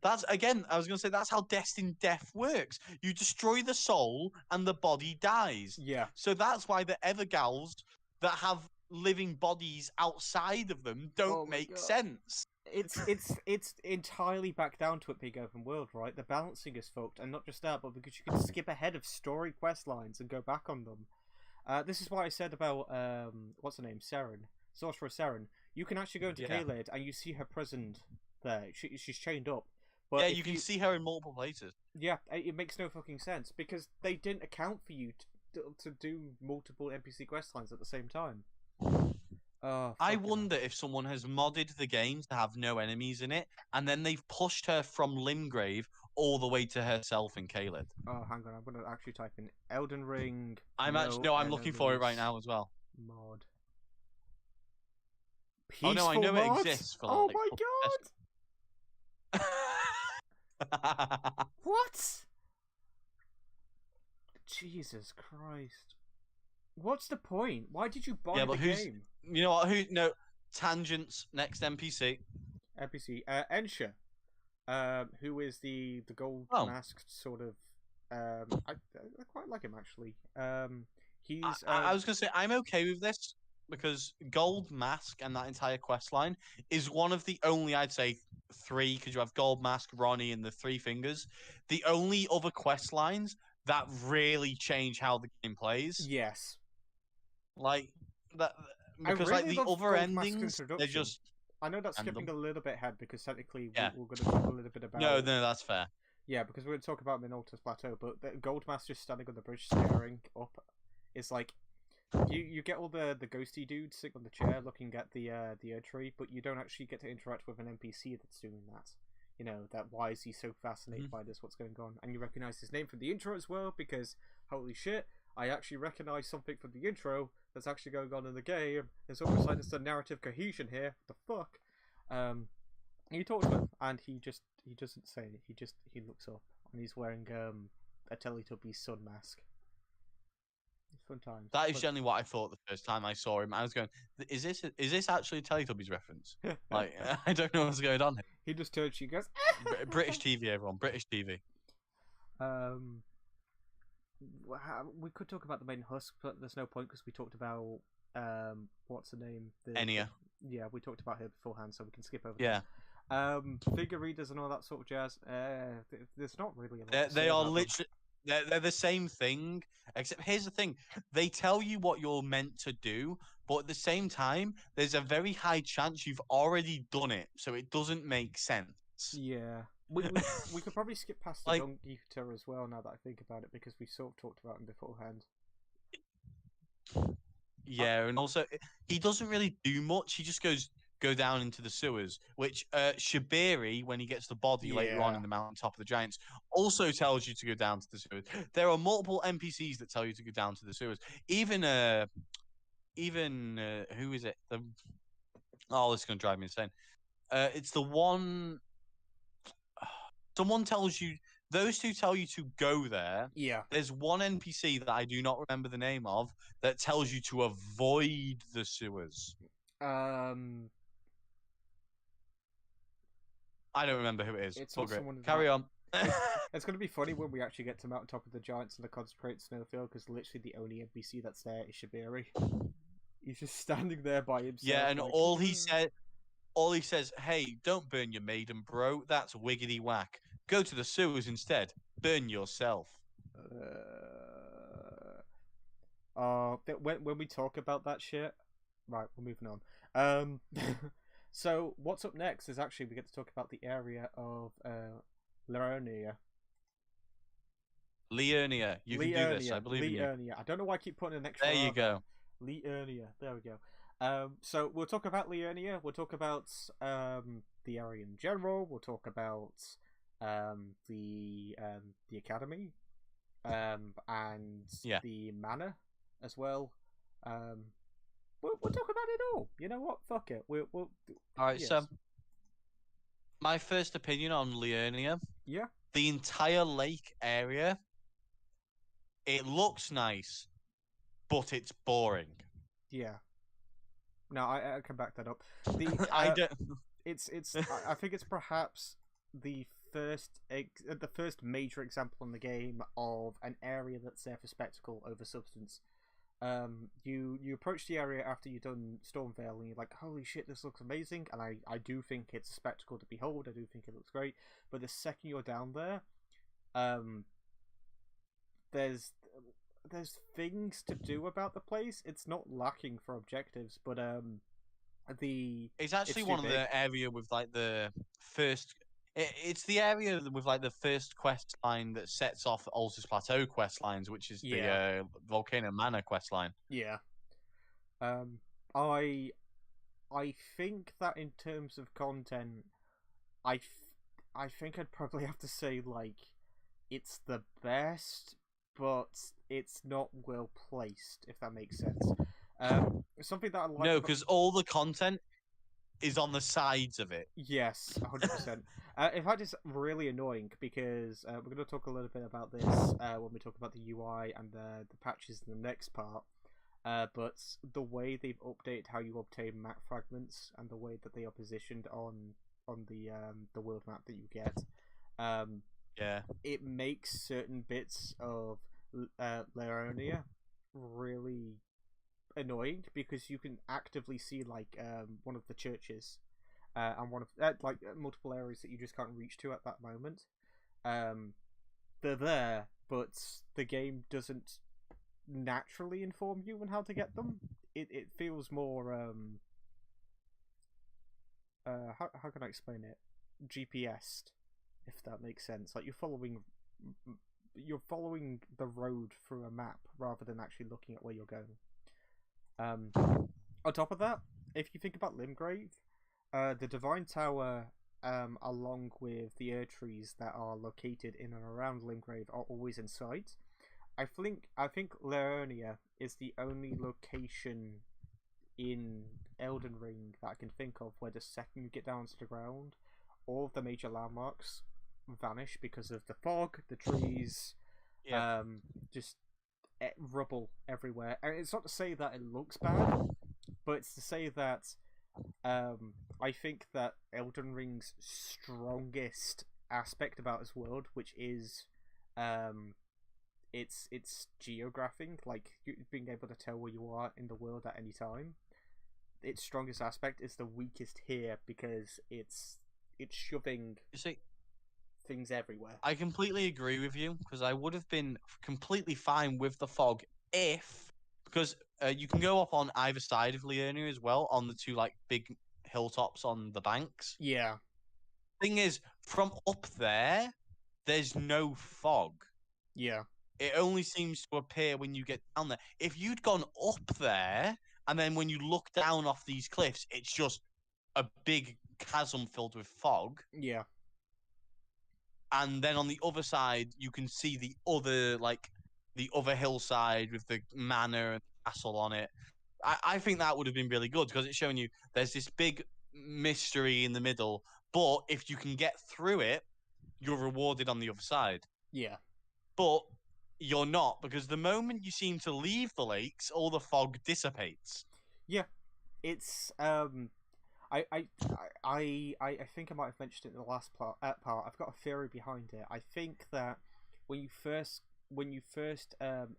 That's, again, I was going to say, that's how Destined Death works. You destroy the soul and the body dies. Yeah. So that's why the Evergals that have living bodies outside of them don't make sense. It's entirely back down to it being open world, right? The balancing is fucked, and not just that, but because you can skip ahead of story quest lines and go back on them. This is what I said about what's her name, Seren, Sorcerer Seren. You can actually go into Caelid and you see her prisoned there. She's chained up. But yeah, you can see her in multiple places. Yeah, it makes no fucking sense because they didn't account for you to do multiple NPC quest lines at the same time. I wonder if someone has modded the game to have no enemies in it, and then they've pushed her from Limgrave all the way to herself in Caelid. Oh, hang on. I'm gonna actually type in Elden Ring. I'm looking for it right now as well. Mod. Oh no, I Peaceful know it mod? exists for Oh like. my god! What? Jesus Christ! What's the point? Why did you buy the game? You know what? No tangents. Next NPC. NPC. Ensha. Who is the gold masked sort of. I quite like him actually. He's. I was gonna say I'm okay with this because Gold Mask and that entire quest line is one of the only, I'd say, 3, because you have Gold Mask, Ronnie, and the 3 Fingers. The only other quest lines that really change how the game plays. Yes. Like that, because really like the other endings, they're just. I know that's skipping a little bit ahead because technically we're going to talk a little bit about. No, that's fair. Yeah, because we're going to talk about Minolta's Plateau, but the Gold Mask just standing on the bridge staring up is like. You get all the ghosty dudes sitting on the chair looking at the Erd tree, but you don't actually get to interact with an NPC that's doing that. You know, that why is he so fascinated by this, what's going on? And you recognise his name from the intro as well, because holy shit, I actually recognise something from the intro that's actually going on in the game. It's almost like there's a narrative cohesion here. What the fuck? You talk to him, and he doesn't say it. He looks up, and he's wearing a Teletubbies sun mask. Fun times. That is generally what I thought the first time I saw him. I was going, "Is this actually a Teletubbies reference?" Like, I don't know what's going on here. He just turns to you, goes, British TV, everyone, British TV. We could talk about the main husk, but there's no point because we talked about what's the name? Enya. Yeah, we talked about her beforehand, so we can skip over. Yeah. Figure readers and all that sort of jazz. There's not really a lot. They are literally. They're the same thing, except here's the thing. They tell you what you're meant to do, but at the same time, there's a very high chance you've already done it, so it doesn't make sense. Yeah. We could probably skip past the Dung Eater as well, now that I think about it, because we sort of talked about him beforehand. Yeah, and also, he doesn't really do much. He just go down into the sewers, which Shabiri, when he gets the body later on in the mountaintop of the giants, also tells you to go down to the sewers. There are multiple NPCs that tell you to go down to the sewers. Even who is it? This is going to drive me insane. It's the one. Someone tells you. Those two tell you to go there. Yeah. There's one NPC that I do not remember the name of that tells you to avoid the sewers. I don't remember who it is. It's Carry on. It's going to be funny when we actually get to Mountaintop of the Giants and the concentrated snowfield, because literally the only NPC that's there is Shabiri. He's just standing there by himself. Yeah, and like, all he says, "Hey, don't burn your maiden, bro. That's wiggity whack. Go to the sewers instead. Burn yourself." When we talk about that shit, right? We're moving on. So what's up next is actually we get to talk about the area of Liurnia. Liurnia, you can do this. I believe in you. Liurnia. I don't know why I keep putting an extra. There you go. Liurnia. There we go. So we'll talk about Liurnia. We'll talk about the area in general. We'll talk about the academy, and the manor as well. We'll talk about it all. You know what? Fuck it. We'll all right. Yes. So, my first opinion on Liurnia. Yeah. The entire lake area. It looks nice, but it's boring. Yeah. No, I can back that up. I don't. I think it's perhaps the first major example in the game of an area that's there for spectacle over substance. You approach the area after you've done Stormvale and you're like, holy shit, this looks amazing, and I do think it's a spectacle to behold. I do think it looks great, but the second you're down there, there's things to do about the place. It's not lacking for objectives, but it's actually one of the area with like the first. It's the area with like the first quest line that sets off Altus Plateau quest lines, which is the Volcano Manor quest line. Yeah. I think that in terms of content, I think I'd probably have to say like it's the best, but it's not well placed, if that makes sense. Something that I like No, about because all the content is on the sides of it. yes, 100%. In fact, it's really annoying because we're going to talk a little bit about this when we talk about the UI and the patches in the next part. But the way they've updated how you obtain map fragments and the way that they are positioned on the world map that you get, Yeah. it makes certain bits of Liurnia really annoying because you can actively see like one of the churches and one of multiple areas that you just can't reach to at that moment. They're there, but the game doesn't naturally inform you on how to get them. It feels more how can I explain it? GPSed, if that makes sense. Like you're following the road through a map rather than actually looking at where you're going. On top of that, if you think about Limgrave, the Divine Tower, along with the Erdtrees that are located in and around Limgrave, are always in sight. I think Liurnia is the only location in Elden Ring that I can think of where the second you get down to the ground, all of the major landmarks vanish because of the fog, the trees, Yeah. just rubble everywhere. And it's not to say that it looks bad, but it's to say that I think that Elden Ring's strongest aspect about its world, which is it's geographing, like being able to tell where you are in the world at any time. Its strongest aspect is the weakest here because it's shoving You see, things everywhere. I completely agree with you because I would have been completely fine with the fog if, because you can go up on either side of Liurnia as well on the two like big hilltops on the banks. Yeah, Thing is, from up there, there's no fog. yeah, It only seems to appear when you get down there. If you'd gone up there, and then when you look down off these cliffs, it's just a big chasm filled with fog. yeah, And then on the other side, you can see the other hillside with the manor and castle on it. I think that would have been really good because it's showing you there's this big mystery in the middle, but if you can get through it, you're rewarded on the other side. yeah. But you're not because the moment you seem to leave the lakes, all the fog dissipates. Yeah, it's I I I think I might have mentioned it in the last part. I've got a theory behind it. I think that when you first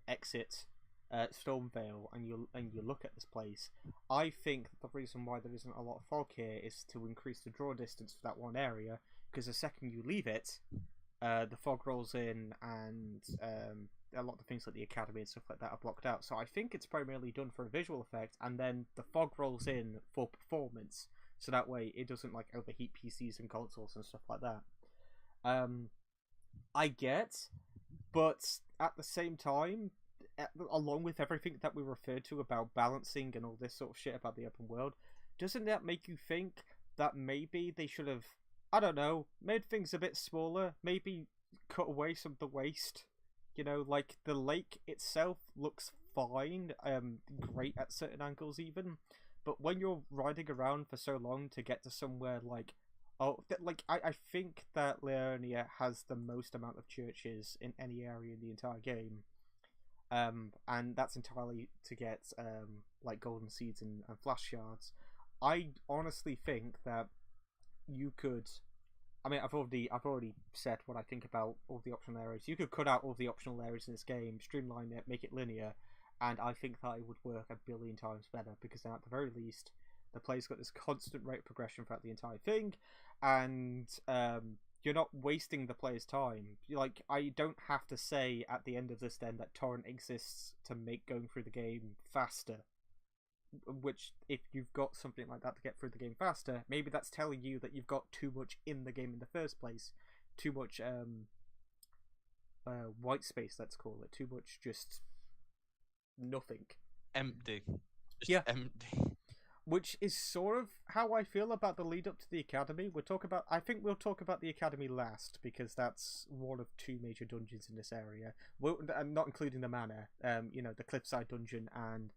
exit Stormvale and you look at this place, I think the reason why there isn't a lot of fog here is to increase the draw distance for that one area. Because the second you leave it, the fog rolls in and a lot of things like the academy and stuff like that are blocked out. So I think it's primarily done for a visual effect, and then the fog rolls in for performance, so that way it doesn't like overheat PCs and consoles and stuff like that. I get, but at the same time, along with everything that we referred to about balancing and all this sort of shit about the open world, doesn't that make you think that maybe they should have, I don't know, made things a bit smaller, maybe cut away some of the waste? You know, like the lake itself looks fine, great at certain angles even, but when you're riding around for so long to get to somewhere like, I think that Liurnia has the most amount of churches in any area in the entire game, and that's entirely to get like golden seeds and flash shards. I honestly think that you could. I mean, I've already said what I think about all the optional areas. You could cut out all the optional areas in this game, streamline it, make it linear, and I think that it would work a billion times better because then at the very least, the play's got this constant rate of progression throughout the entire thing, and you're not wasting the player's time. Like, I don't have to say at the end of this then that torrent exists to make going through the game faster. Which, if you've got something like that to get through the game faster, maybe that's telling you that you've got too much in the game in the first place, too much white space, let's call it, too much just nothing. Empty. Just Yeah. empty. which is sort of how I feel about the lead up to the academy. I think we'll talk about the academy last because that's one of two major dungeons in this area. Not including the manor. The cliffside dungeon and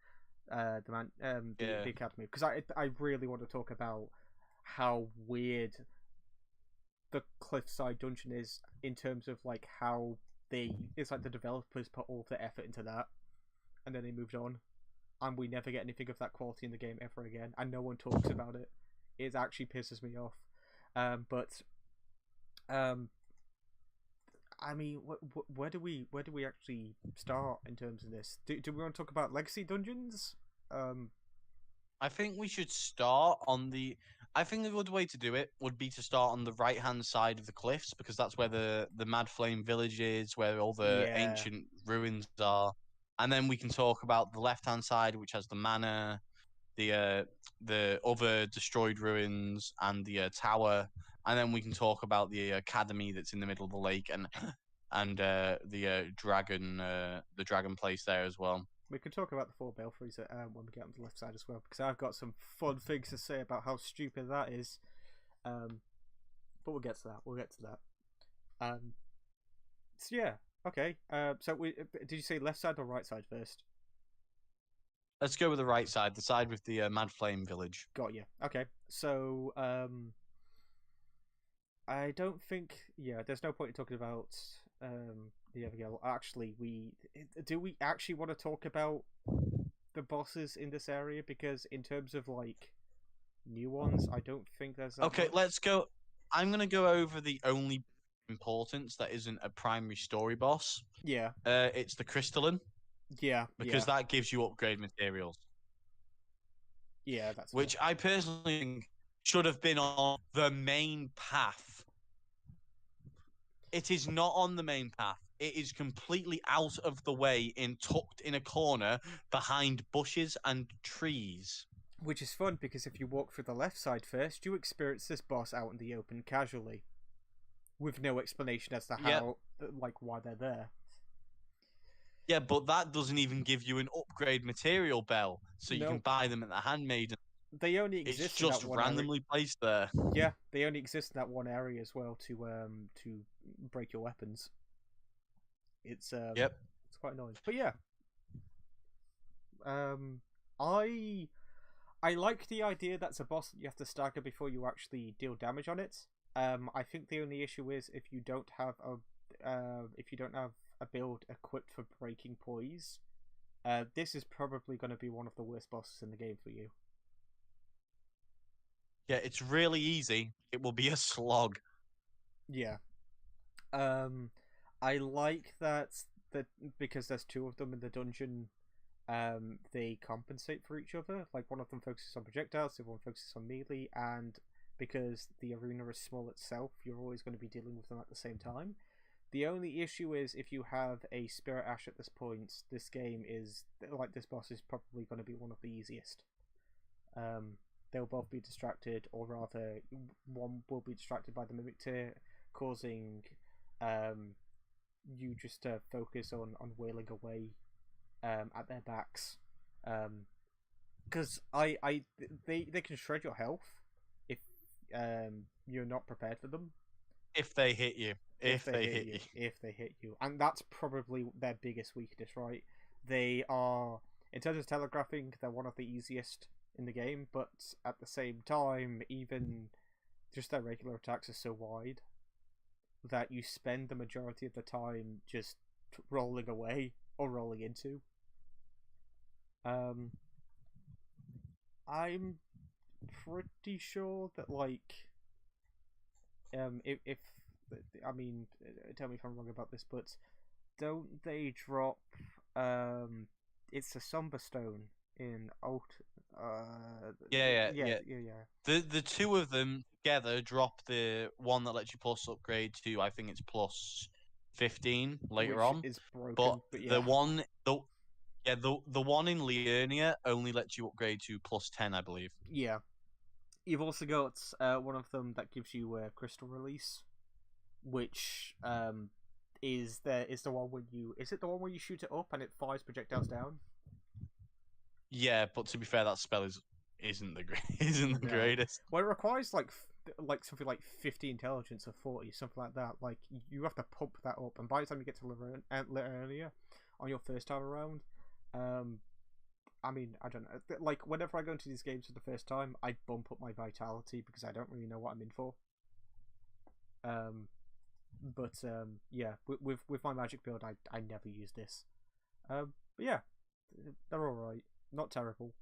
the academy. Because I really want to talk about how weird the cliffside dungeon is in terms of like how it's like the developers put all the effort into that, and then they moved on. And we never get anything of that quality in the game ever again, and no one talks about it. It actually pisses me off. I mean, where do we actually start in terms of this? Do we want to talk about legacy dungeons? I think we should start on the. I think a good way to do it would be to start on the right-hand side of the cliffs because that's where the Mad Flame village is, where all the ancient ruins are, and then we can talk about the left-hand side, which has the manor, the other destroyed ruins, and the tower, and then we can talk about the academy that's in the middle of the lake and the dragon place there as well. We could talk about the four belfries when we get on the left side as well, because I've got some fun things to say about how stupid that is. But we'll get to that. So yeah, okay. Did you say left side or right side first? Let's go with the right side, the side with the Mad Flame village. Got you. Okay, so I don't think. Yeah, there's no point in talking about the other girl. Actually, do we actually want to talk about the bosses in this area? Because in terms of like new ones, I don't think there's that okay much. Let's go. I'm gonna go over the only importance that isn't a primary story boss. It's the crystalline. Because that gives you upgrade materials. That's which fair. I personally think should have been on the main path. It is not on the main path. It is completely out of the way and tucked in a corner behind bushes and trees. Which is fun because if you walk through the left side first, you experience this boss out in the open casually, with no explanation as to how, why they're there. Yeah, but that doesn't even give you an upgrade material bell, so you can buy them at the Handmaiden. They only exist in that one randomly placed there. Yeah, they only exist in that one area as well to break your weapons. It's it's quite annoying. But yeah. I like the idea that's a boss that you have to stagger before you actually deal damage on it. I think the only issue is if you don't have a build equipped for breaking poise, this is probably going to be one of the worst bosses in the game for you. Yeah, it's really easy. It will be a slog. Yeah. I like that because there's two of them in the dungeon, they compensate for each other. Like one of them focuses on projectiles, the other one focuses on melee, and because the arena is small itself, you're always going to be dealing with them at the same time. The only issue is if you have a Spirit Ash at this point, this boss is probably going to be one of the easiest. They'll both be distracted, or rather, one will be distracted by the Mimic Tear, causing you just to focus on wailing away at their backs. Because they can shred your health if you're not prepared for them. If they hit you. If they hit you. And that's probably their biggest weakness, right? They are, in terms of telegraphing, they're one of the easiest in the game, but at the same time, even just their regular attacks are so wide that you spend the majority of the time just rolling away or rolling into. I'm pretty sure that if I mean, tell me if I'm wrong about this, but don't they drop it's a Somber Stone in Alt yeah. The two of them together drop the one that lets you plus upgrade to, I think it's plus 15 later on. Is broken, but the one in Liurnia only lets you upgrade to plus 10, I believe. Yeah. You've also got one of them that gives you a crystal release, which is the one when you shoot it up and it fires projectiles down? Yeah, but to be fair, that spell is isn't the isn't the No. greatest. Well, it requires like something like 50 intelligence or 40, something like that. Like you have to pump that up, and by the time you get to Liurnia on your first time around, I mean, I don't know. Like whenever I go into these games for the first time, I bump up my vitality because I don't really know what I'm in for. Yeah, with my magic build, I never use this. But yeah, they're all right, not terrible.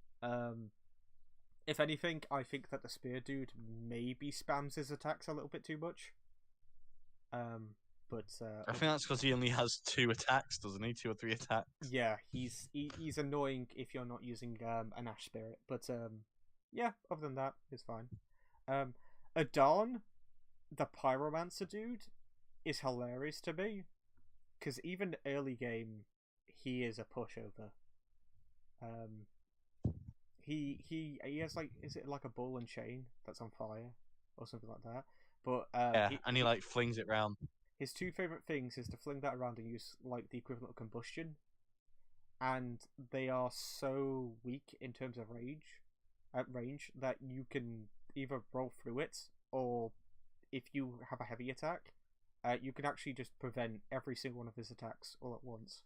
If anything, I think that the spear dude maybe spams his attacks a little bit too much. But I think that's because he only has 2 attacks, doesn't he? 2 or 3 attacks. yeah, he's annoying if you're not using an Ash Spirit. But yeah, other than that, it's fine. Adon, the Pyromancer dude, is hilarious to me because even early game, he is a pushover. He has like, is it like a ball and chain that's on fire or something like that? But yeah, and he like flings it round. His 2 favorite things is to fling that around and use like the equivalent of combustion, and they are so weak in terms of range that you can either roll through it, or if you have a heavy attack, you can actually just prevent every single one of his attacks all at once.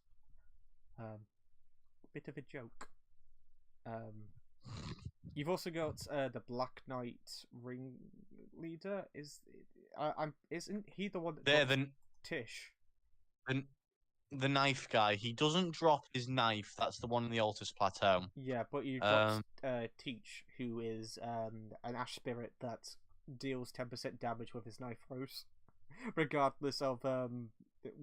Bit of a joke. You've also got the Black Knight ringleader. Isn't he the one that drops Tish? The knife guy. He doesn't drop his knife. That's the one in the Altus Plateau. Yeah, but he drops Teach, who is an Ash Spirit that deals 10% damage with his knife throws, regardless of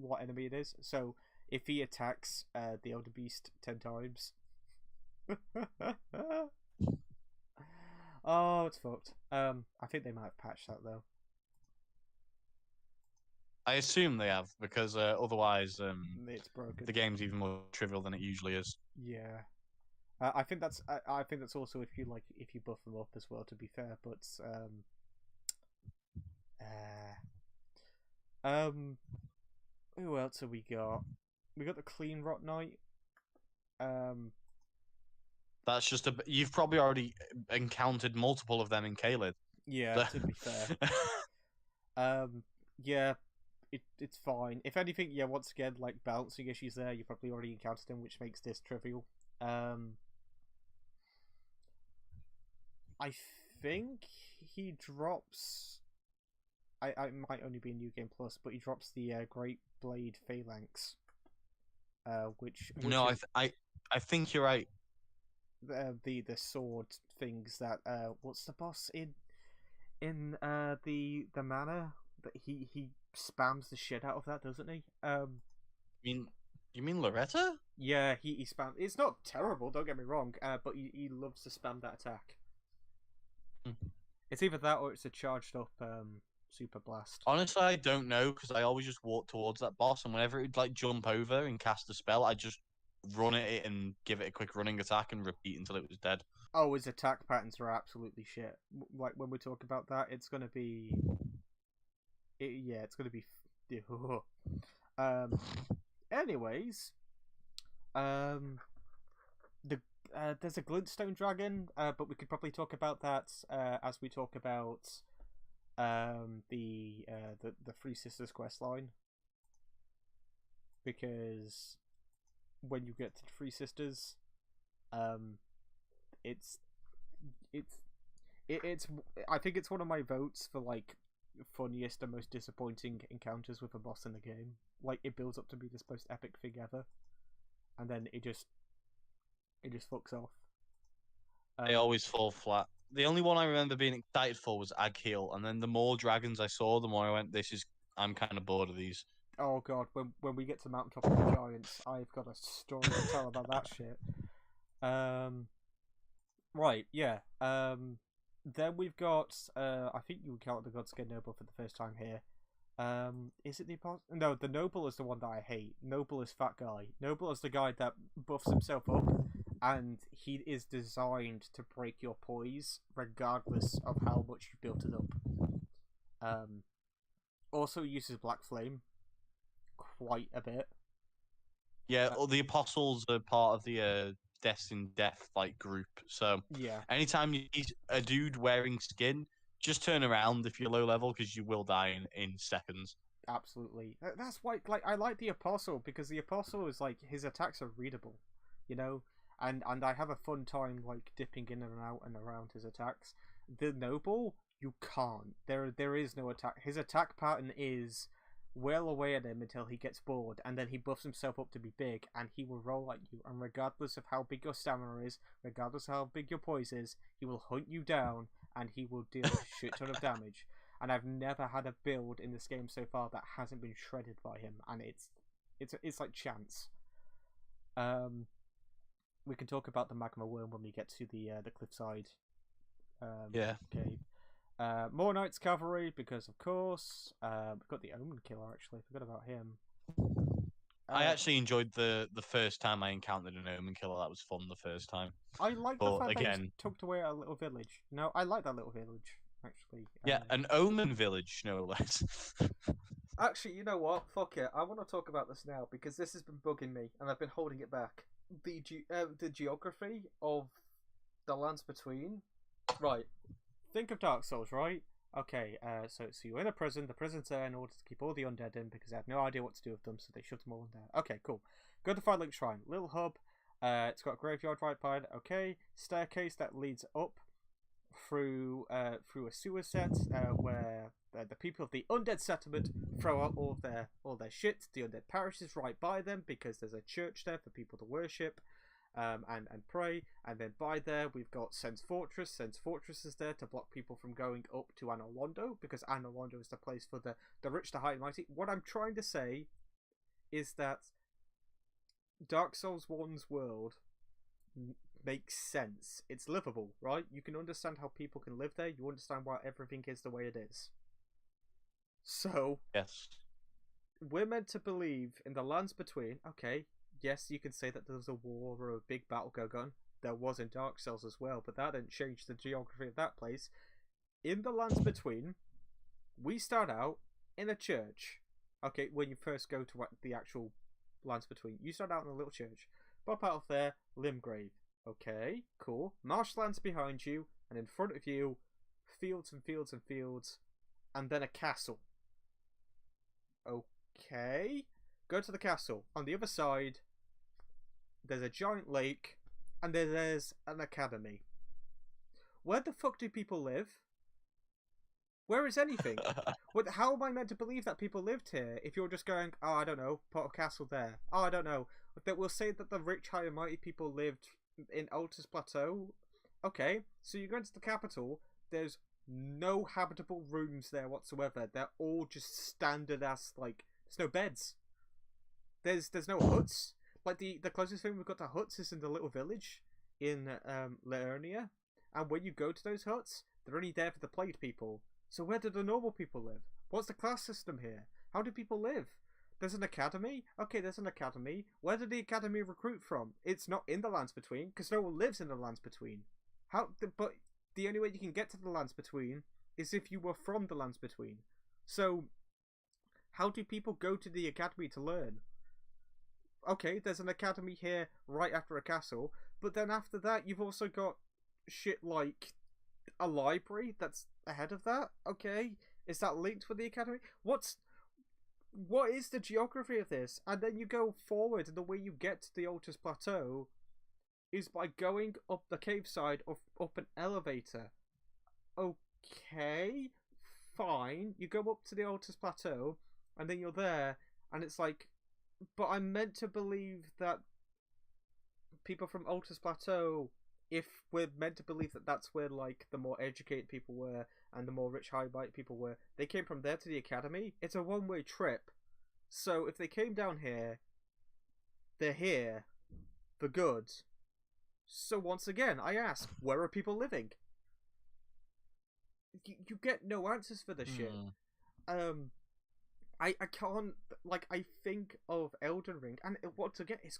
what enemy it is. So if he attacks the Elder Beast 10 times. Oh, it's fucked. I think they might have patched that though. I assume they have, because otherwise it's broken. The game's even more trivial than it usually is. Yeah. I think that's also if you buff them up as well, to be fair, but who else have we got? We got the Clean Rot Knight. That's just you've probably already encountered multiple of them in Caelid. Yeah, to be fair. Yeah, it's fine. If anything, yeah, once again, like balancing issues there, you probably already encountered them, which makes this trivial. I think he drops. I might only be in New Game Plus, but he drops the Great Blade Phalanx. Which no, is... I think you're right. The sword things that what's the boss in the manor that he spams the shit out of that, doesn't he? You mean Loretta? Yeah, he spams. It's not terrible, don't get me wrong, but he loves to spam that attack. It's either that or it's a charged up super blast. Honestly, I don't know, because I always just walk towards that boss, and whenever it'd like jump over and cast a spell, I just run at it and give it a quick running attack and repeat until it was dead. Oh, his attack patterns are absolutely shit. Like when we talk about that, it's gonna be, it's gonna be. Anyways, there's a glintstone dragon, but we could probably talk about that as we talk about the Three Sisters quest line, because when you get to the Three Sisters, it's I think it's one of my votes for like funniest and most disappointing encounters with a boss in the game. Like, it builds up to be this most epic thing ever, and then it just fucks off. They always fall flat. The only one I remember being excited for was Agheel, and then the more dragons I saw, the more I went, I'm kind of bored of these. Oh god, when we get to Mountaintop of the Giants, I've got a story to tell about that shit. Right, yeah. Then we've got, I think you would count the Godskin Noble for the first time here. Is it the Apostle? No, the Noble is the one that I hate. Noble is fat guy. Noble is the guy that buffs himself up, and he is designed to break your poise, regardless of how much you built it up. Also uses Black Flame quite a bit. Yeah, the Apostles are part of the destined death like group. So Yeah, anytime you see a dude wearing skin, just turn around if you're low level because you will die in seconds. absolutely. That's why, like, I like the Apostle because the Apostle is like his attacks are readable, you know, and I have a fun time like dipping in and out and around his attacks. The Noble, you can't. There is no attack. His attack pattern is well away at him until he gets bored, and then he buffs himself up to be big, and he will roll at you. And regardless of how big your stamina is, regardless of how big your poise is, he will hunt you down, and he will deal a shit ton of damage. And I've never had a build in this game so far that hasn't been shredded by him, and it's like chance. We can talk about the magma worm when we get to the cliffside Yeah. cave. More Knights Cavalry because of course. We've got the Omen Killer actually. Forgot about him. I actually enjoyed the first time I encountered an Omen Killer. That was fun the first time. I like the But fact that again, he's tucked away at a little village. No, I like that little village actually. yeah, an Omen village, no less. Actually, you know what? Fuck it. I want to talk about this now because this has been bugging me, and I've been holding it back. The geography of the lands between. Right. Think of Dark Souls, right? Okay. So you're in a prison. The prison's there in order to keep all the undead in because they have no idea what to do with them, so they shut them all in there. Okay, cool. Go to Firelink Shrine. Little hub. It's got a graveyard right by it. Okay. Staircase that leads up through a sewer set where the people of the undead settlement throw out all their shit. The undead parish is right by them because there's a church there for people to worship and pray. And then by there we've got Sen's Fortress. Sen's Fortress is there to block people from going up to Anolondo because Anolondo is the place for the rich, the high and mighty. What I'm trying to say is that Dark Souls 1's world makes sense. It's livable, right? You can understand how people can live there. You understand why everything is the way it is. So, Yes. we're meant to believe in the lands between. Okay, yes, you can say that there was a war or a big battle going on. There was in Dark Souls as well, but that didn't change the geography of that place. In the lands between, we start out in a church. Okay, when you first go to the actual lands between, you start out in a little church. Pop out of there, Limgrave. Okay, cool. Marshlands behind you, and in front of you, fields and fields and fields, and then a castle. Okay. Go to the castle. On the other side, there's a giant lake, and there's an academy. Where the fuck do people live? Where is anything? How am I meant to believe that people lived here if you're just going, oh, I don't know, put a castle there. Oh, I don't know. That will say that the rich, high and mighty people lived in Altus Plateau. Okay, so you go into the capital, there's no habitable rooms there whatsoever. They're all just standard ass, like, there's no beds. There's no huts. Like, the closest thing we've got to huts is in the little village in Liurnia. And when you go to those huts, they're only there for the plagued people. So where do the normal people live? What's the class system here? How do people live? There's an academy? Okay, there's an academy. Where did the academy recruit from? It's not in the lands between, because no one lives in the lands between. But the only way you can get to the lands between is if you were from the lands between. So, how do people go to the academy to learn? Okay, there's an academy here right after a castle, but then after that you've also got shit like a library that's ahead of that. Okay, is that linked with the academy? What is the geography of this? And then you go forward, and the way you get to the Altus Plateau is by going up the cave side of up an elevator. Okay, fine. You go up to the Altus Plateau, and then you're there, and it's like, but I'm meant to believe that people from Altus Plateau, if we're meant to believe that that's where like the more educated people were and the more rich high might people were, they came from there to the academy. It's a one-way trip. So if they came down here, they're here for good. So once again, I ask, where are people living? You get no answers for this shit. I can't, like, I think of Elden Ring, and once again, it's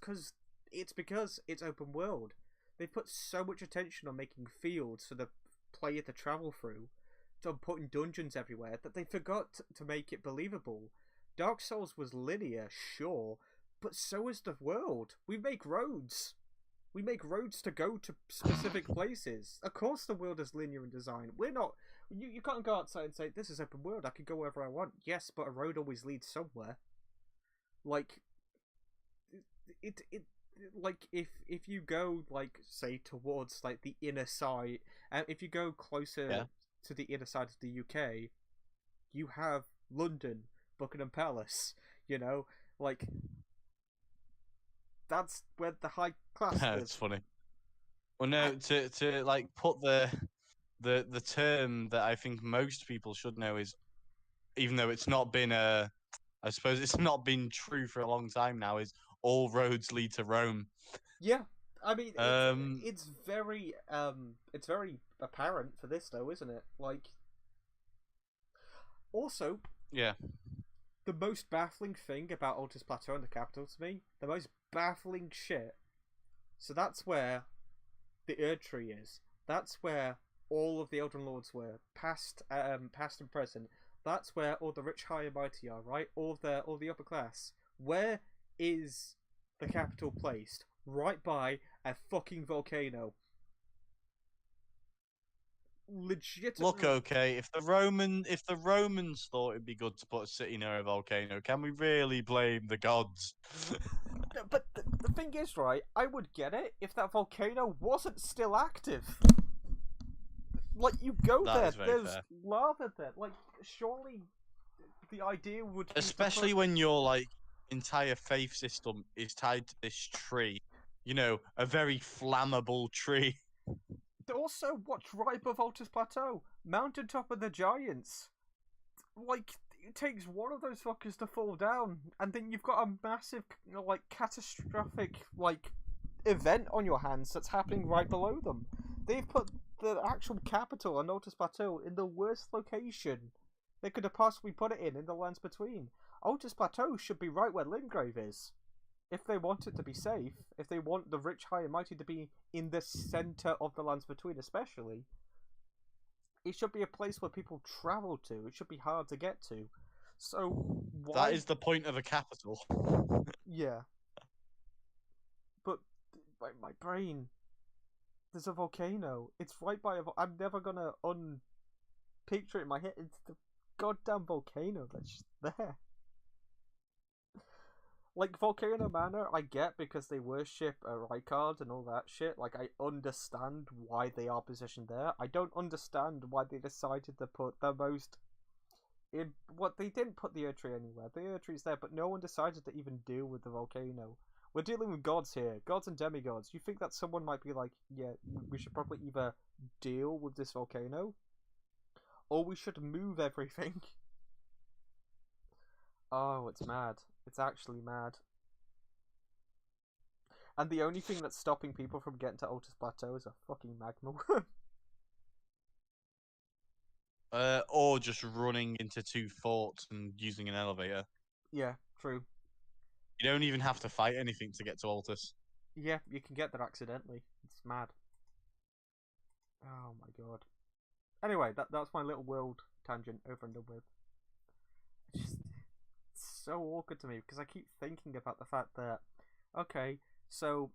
because it's open world. They put so much attention on making fields for the player to travel through, to putting dungeons everywhere, that they forgot to make it believable. Dark Souls was linear, sure, but so is the world. We make roads. We make roads to go to specific places. Of course, the world is linear in design. We're not. You can't go outside and say this is open world. I can go wherever I want. Yes, but a road always leads somewhere. Like it like if you go like say towards like the inner side, and if you go closer to the inner side of the UK, you have London, Buckingham Palace. You know, like that's where the high class live. It's funny. Well, no, to like put the term that I think most people should know is, even though it's not been I suppose it's not been true for a long time now, is all roads lead to Rome. Yeah, I mean it's very apparent for this though, isn't it? Like, also, yeah, the most baffling thing about Altus Plateau and the capital to me, the most baffling shit. So that's where the Erd Tree is. That's where all of the Elden Lords were, past and present. That's where all the rich, high, and mighty are, right? All the upper class. Where is the capital placed? Right by a fucking volcano. Legitimately. Look, okay, if the Romans thought it'd be good to put a city near a volcano, can we really blame the gods? But the thing is, right, I would get it if that volcano wasn't still active. Like, you go there, there's lava there. Like, surely the idea would be especially when your, like, entire faith system is tied to this tree. You know, a very flammable tree. Also, what's right above Altus Plateau? Mountaintop of the Giants. Like, it takes one of those fuckers to fall down, and then you've got a massive, like, catastrophic, like, event on your hands that's happening right below them. They've put the actual capital on Altus Plateau in the worst location they could have possibly put it in the lands between. Altus Plateau should be right where Limgrave is. If they want it to be safe, if they want the rich, high, and mighty to be in the centre of the lands between especially, it should be a place where people travel to. It should be hard to get to. So why... That is the point of a capital. Yeah. But my brain... There's a volcano. It's right by I'm never gonna unpicture it in my head. It's the goddamn volcano that's just there. Like, Volcano Manor, I get because they worship a Rykard and all that shit. Like, I understand why they are positioned there. I don't understand why they decided to put the most... They didn't put the Erd Tree anywhere. The Erd Tree's there, but no one decided to even deal with the volcano. We're dealing with gods here. Gods and demigods. You think that someone might be like, yeah, we should probably either deal with this volcano, or we should move everything. Oh, it's mad. It's actually mad. And the only thing that's stopping people from getting to Altus Plateau is a fucking magma worm. Or just running into two forts and using an elevator. Yeah, true. You don't even have to fight anything to get to Altus. Yeah, you can get there accidentally. It's mad. Oh my god. Anyway, that's my little world tangent over and done with. It's so awkward to me because I keep thinking about the fact that, okay, so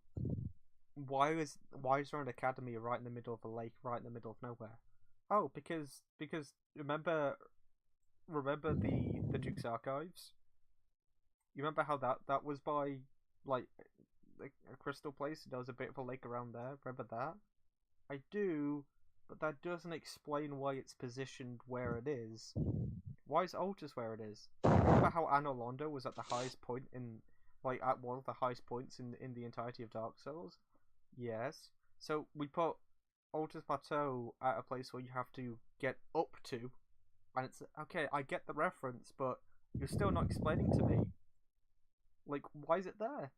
why is there an academy right in the middle of a lake, right in the middle of nowhere? Oh, because remember the Duke's archives? You remember how that was by like a crystal place? There was a bit of a lake around there. Remember that? I do, but that doesn't explain why it's positioned where it is. Why is Altus where it is? Remember how Anor Londo was at the highest point at one of the highest points in the entirety of Dark Souls? Yes. So we put Altus Plateau at a place where you have to get up to, and it's okay. I get the reference, but you're still not explaining to me. Like, why is it there?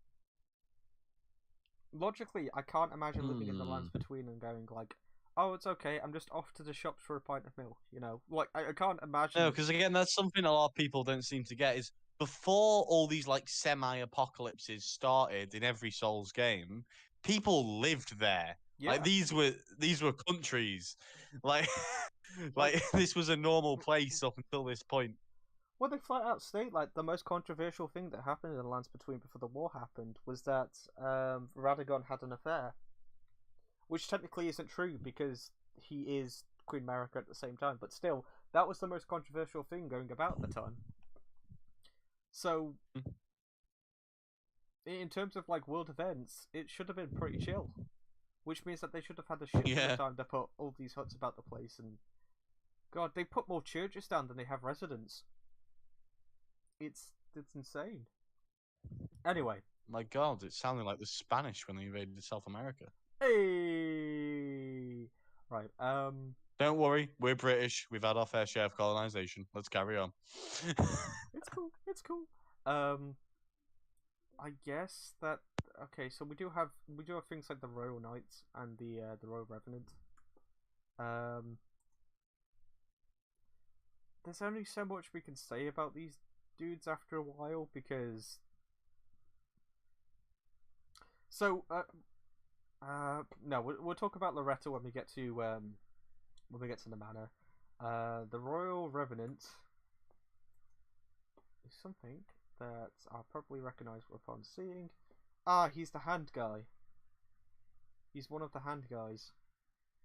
Logically, I can't imagine living in the lands between and going like, oh, it's okay, I'm just off to the shops for a pint of milk, you know? Like, I can't imagine... No, because again, that's something a lot of people don't seem to get, is before all these, like, semi-apocalypses started in every Souls game, people lived there. Yeah. Like, these were countries. Like, like this was a normal place up until this point. Well, they flat out state like the most controversial thing that happened in the lands between before the war happened was that Radagon had an affair, which technically isn't true because he is Queen Marika at the same time. But still, that was the most controversial thing going about at the time. So, in terms of like world events, it should have been pretty chill, which means that they should have had a shit ton Yeah. of time to put all these huts about the place. And God, they put more churches down than they have residents. It's insane. Anyway, My God, it sounded like the Spanish when they invaded South America. hey, right. Don't worry, we're British. We've had our fair share of colonization. Let's carry on. It's cool. It's cool. I guess that okay. So we do have things like the Royal Knights and the Royal Revenant. There's only so much we can say about these dudes after a while because. So no, we'll talk about Loretta when we get to the manor. The Royal Revenant is something that I'll probably recognise upon seeing. Ah, he's the hand guy. He's one of the hand guys.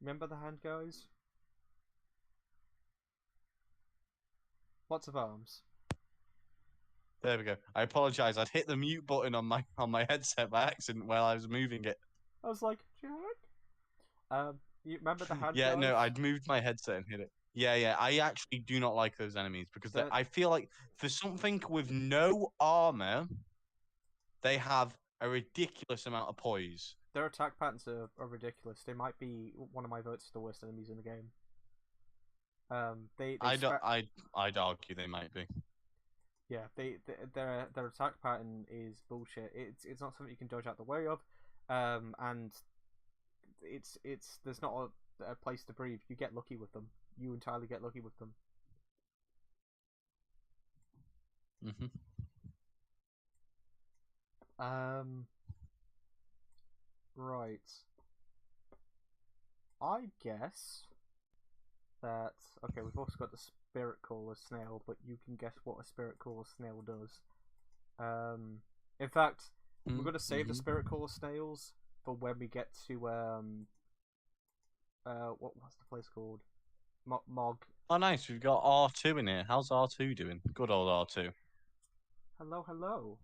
Remember the hand guys? Lots of arms. There we go. I apologise. I'd hit the mute button on my headset by accident while I was moving it. I was like, Jack. You remember the hand Yeah, guys? no, I'd moved my headset and hit it. Yeah. I actually do not like those enemies because I feel like for something with no armor, they have a ridiculous amount of poise. Their attack patterns are ridiculous. They might be one of my votes for the worst enemies in the game. I'd argue they might be. Yeah, their attack pattern is bullshit. It's not something you can dodge out the way of, and it's there's not a place to breathe. You get lucky with them. You entirely get lucky with them. Right. I guess that okay. We've also got the spirit caller snail, but you can guess what a spirit caller snail does. In fact, we're gonna save the spirit caller snails for when we get to what's the place called? Mog. Oh, nice. We've got R2 in here. How's R2 doing? Good old R2. Hello.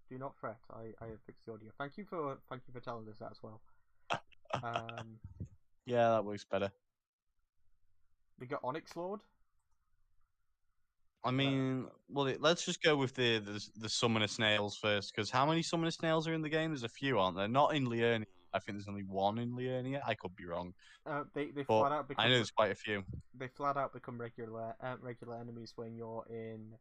Do not fret. I have fixed the audio. Thank you for telling us that as well. Yeah, that works better. We got Onyx Lord. I mean, well, let's just go with the summoner snails first, because how many summoner snails are in the game? There's a few, aren't there? Not in Liurnia. I think there's only one in Liurnia. I could be wrong. They flat out become. I know there's quite a few. They flat out become regular enemies when you're in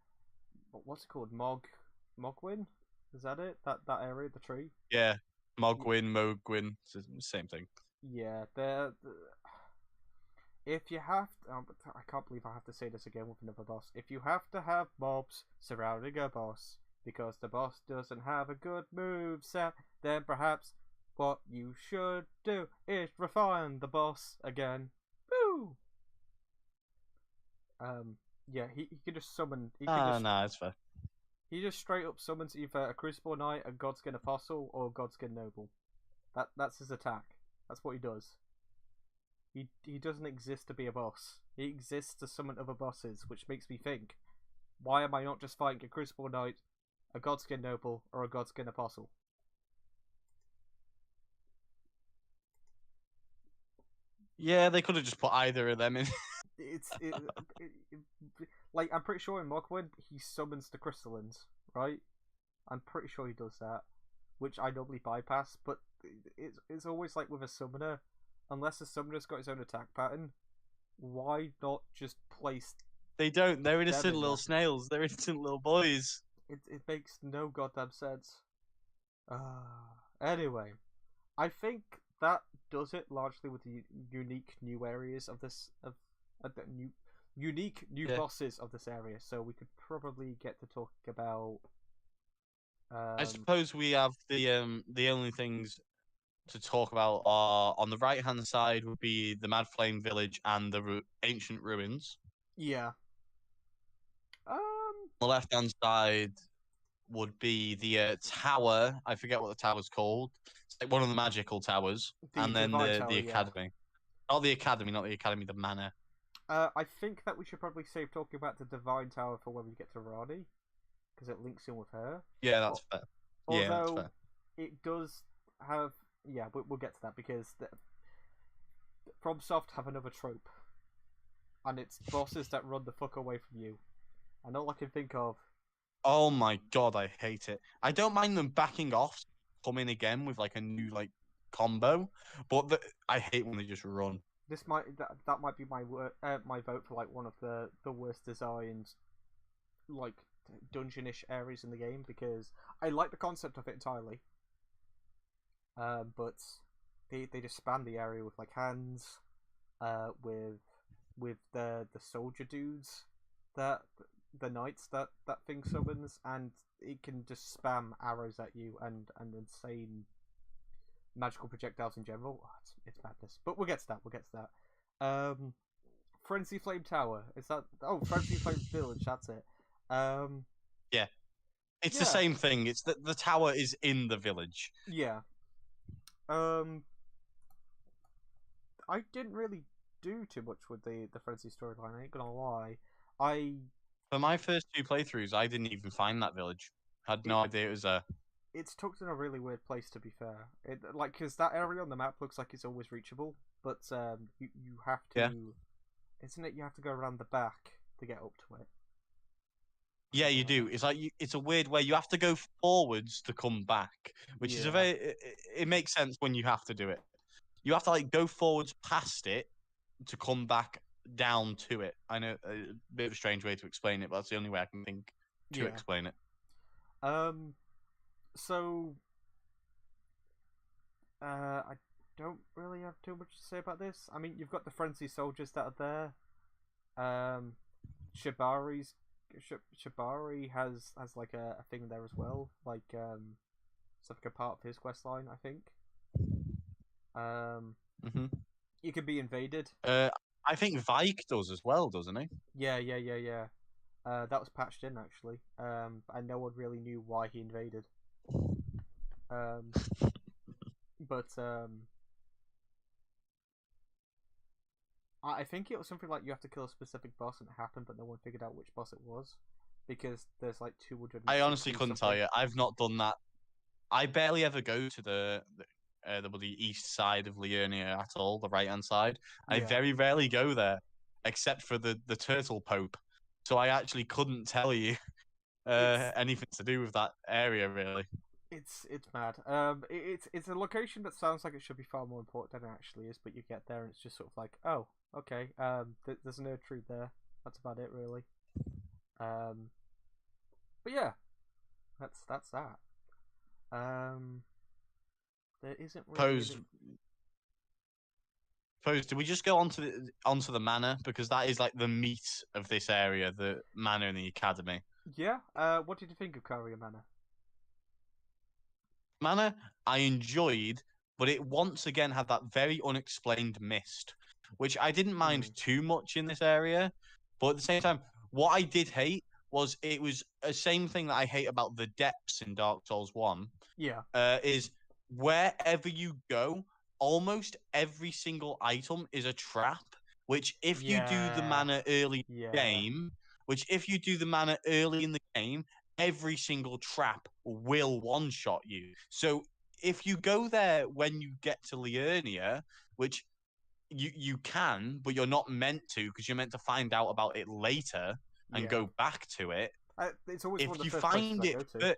what's it called? Mogwin? Is that it? That area, the tree? Yeah, Mogwin, Mogwin, same thing. Yeah, if you have, I can't believe I have to say this again with another boss. If you have to have mobs surrounding a boss because the boss doesn't have a good move set, then perhaps what you should do is refine the boss again. Woo! Yeah, he can just summon. No, it's fair. He just straight up summons either a Crucible Knight, a Godskin Apostle, or a Godskin Noble. That's his attack. That's what he does. He doesn't exist to be a boss. He exists to summon other bosses, which makes me think, why am I not just fighting a Crucible Knight, a Godskin Noble, or a Godskin Apostle? Yeah, they could have just put either of them in. Like, I'm pretty sure in Mogwin he summons the crystallines, right? I'm pretty sure he does that, which I normally bypass. But it's always like with a summoner, unless the summoner's got his own attack pattern, why not just place? They don't. They're innocent little snails. They're innocent little boys. It makes no goddamn sense. Anyway, I think that does it largely with the unique new areas of this of the unique new bosses of this area. So we could probably get to talk about. I suppose we have the only things to talk about are on the right hand side would be the Mad Flame Village and the ancient ruins. Yeah. the left-hand side would be the tower. I forget what the tower's called. It's like one of the magical towers, The and then Divine the Tower, yeah. academy. Not the academy, not the academy. The manor. I think that we should probably save talking about the Divine Tower for when we get to Rani, because it links in with her. Yeah, that's fair. Yeah, that's Although fair. it does have, yeah, we'll get to that because FromSoft have another trope, and it's bosses that run the fuck away from you. And all I can think of, Oh my god, I hate it. I don't mind them backing off, come in again with like a new like combo, but I hate when they just run. that might be my vote for like one of the worst designed like dungeonish areas in the game, because I like the concept of it entirely. But they just span the area with like hands, with the soldier dudes, that the knights that thing summons, and it can just spam arrows at you and insane magical projectiles in general. Oh, it's madness. But we'll get to that. We'll get to that. Frenzy Flame Tower. Is that? Oh, Frenzy Flame Village. That's it. Yeah, it's the Yeah, same thing. It's that the tower is in the village. yeah. I didn't really do too much with the Frenzy storyline. I ain't gonna lie. I For my first two playthroughs, I didn't even find that village. Had no idea it was there. It's tucked in a really weird place, to be fair. It like because that area on the map looks like it's always reachable, but you have to, Yeah. isn't it? You have to go around the back to get up to it. Yeah, you do. It's like it's a weird way. You have to go forwards to come back, which is a Yeah. very. It makes sense when you have to do it. You have to like go forwards past it to come back down to it. I know a bit of a strange way to explain it, but that's the only way I can think to Yeah. explain it. So I don't really have too much to say about this. I mean, you've got the frenzy soldiers that are there. Shibari's Shibari has like a thing there as well. Like it's like a part of his quest line, I think. hmm You could be invaded. I think Vike does as well, doesn't he? Yeah. That was patched in actually. And no one really knew why he invaded. Um, but I think it was something like you have to kill a specific boss and it happened, but no one figured out which boss it was because there's like 200. I honestly couldn't tell you. I've not done that. I barely ever go to the east side of Liurnia at all, the right hand side. I Yeah. very rarely go there, except for the turtle pope. So I actually couldn't tell you anything to do with that area really. It's mad. It's a location that sounds like it should be far more important than it actually is, but you get there and it's just sort of like, oh, okay. There's an Erd tree there. That's about it, really. But yeah, that's that. There isn't really. Suppose do we just go onto the manor, because that is like the meat of this area, the manor and the academy. Yeah. What did you think of Caria Manor? Manor I enjoyed, but it once again had that very unexplained mist, which I didn't mind too much in this area. But at the same time, what I did hate was it was the same thing that I hate about the depths in Dark Souls 1. Yeah. Is wherever you go, almost every single item is a trap. Which if you do the manor early in the game, every single trap will one-shot you. So if you go there when you get to Liurnia, which you can, but you're not meant to, because you're meant to find out about it later and go back to it. It's always one of the If you first places find I go to.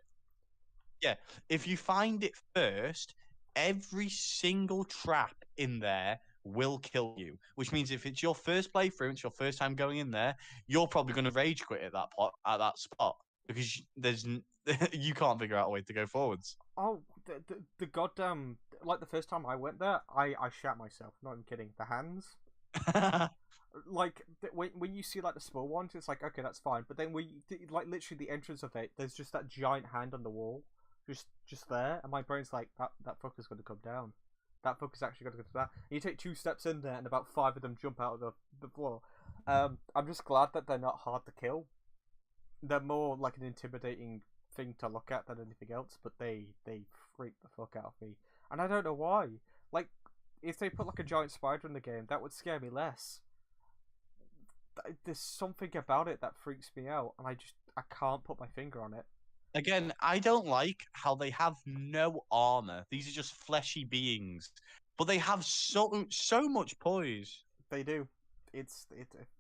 yeah, if you find it first, every single trap in there will kill you. Which means if it's your first playthrough, it's your first time going in there, you're probably going to rage quit at that spot, because there's you can't figure out a way to go forwards. Oh, the goddamn, like the first time I went there, I shat myself. Not even kidding. The hands. Like when you see like the small ones, it's like, okay, that's fine. But then like literally the entrance of it, there's just that giant hand on the wall, just there, and my brain's like, that fucker's gonna come down. That fucker's actually gonna come down. And you take 2 steps in there, and about 5 of them jump out of the floor. I'm just glad that they're not hard to kill. they're more like an intimidating thing to look at than anything else, but they freak the fuck out of me, and I don't know why. Like, if they put like a giant spider in the game, that would scare me less. There's something about it that freaks me out, and I can't put my finger on it. Again, I don't like how they have no armor. These are just fleshy beings, but they have so much poise. They do. It's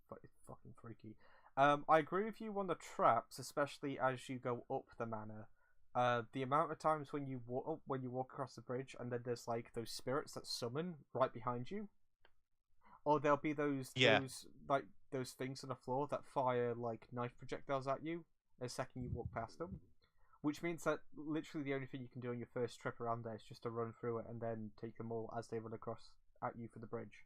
fucking freaky. I agree with you on the traps, especially as you go up the manor. The amount of times when you walk across the bridge and then there's like those spirits that summon right behind you, or there'll be those things on the floor that fire like knife projectiles at you the second you walk past them. Which means that literally the only thing you can do on your first trip around there is just to run through it and then take them all as they run across at you for the bridge.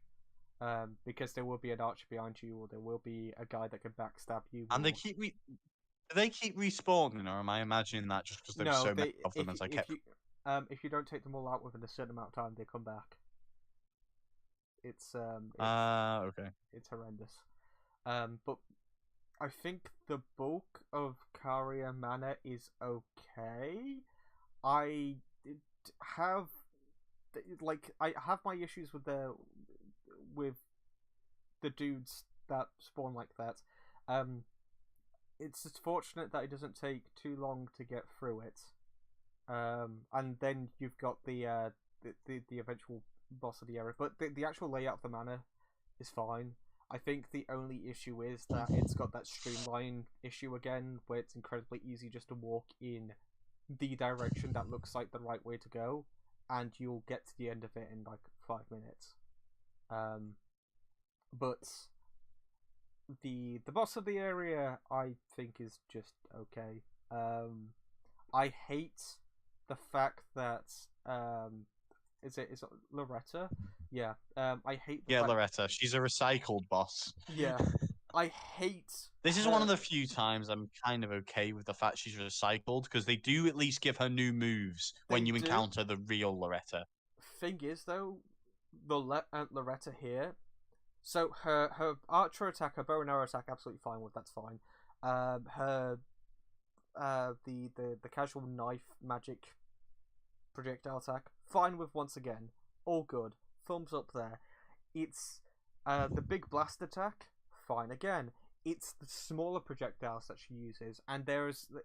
Because there will be an archer behind you, or there will be a guy that can backstab you. And they keep respawning, or am I imagining that just because there were No, so many of them as I kept? if you don't take them all out within a certain amount of time, they come back. Okay. It's horrendous. But I think the bulk of Caria Manor is okay. I have I have my issues with the dudes that spawn like that. It's just fortunate that it doesn't take too long to get through it. And then you've got the eventual boss of the area, but the actual layout of the manor is fine. I think the only issue is that it's got that streamline issue again, where it's incredibly easy just to walk in the direction that looks like the right way to go, and you'll get to the end of it in like 5 minutes. But the boss of the area, I think, is just okay. I hate the fact that is it Loretta? Yeah. I hate the Yeah, fact... Loretta. She's a recycled boss. Yeah. I hate This is her... one of the few times I'm kind of okay with the fact she's recycled, because they do at least give her new moves when They you do. encounter the real Loretta. Thing is, though, Loretta here. So her archer attack, her bow and arrow attack, absolutely fine with. That's fine. Her the casual knife magic projectile attack, fine with once again. All good. Thumbs up there. It's the big blast attack, fine again. It's the smaller projectiles that she uses, and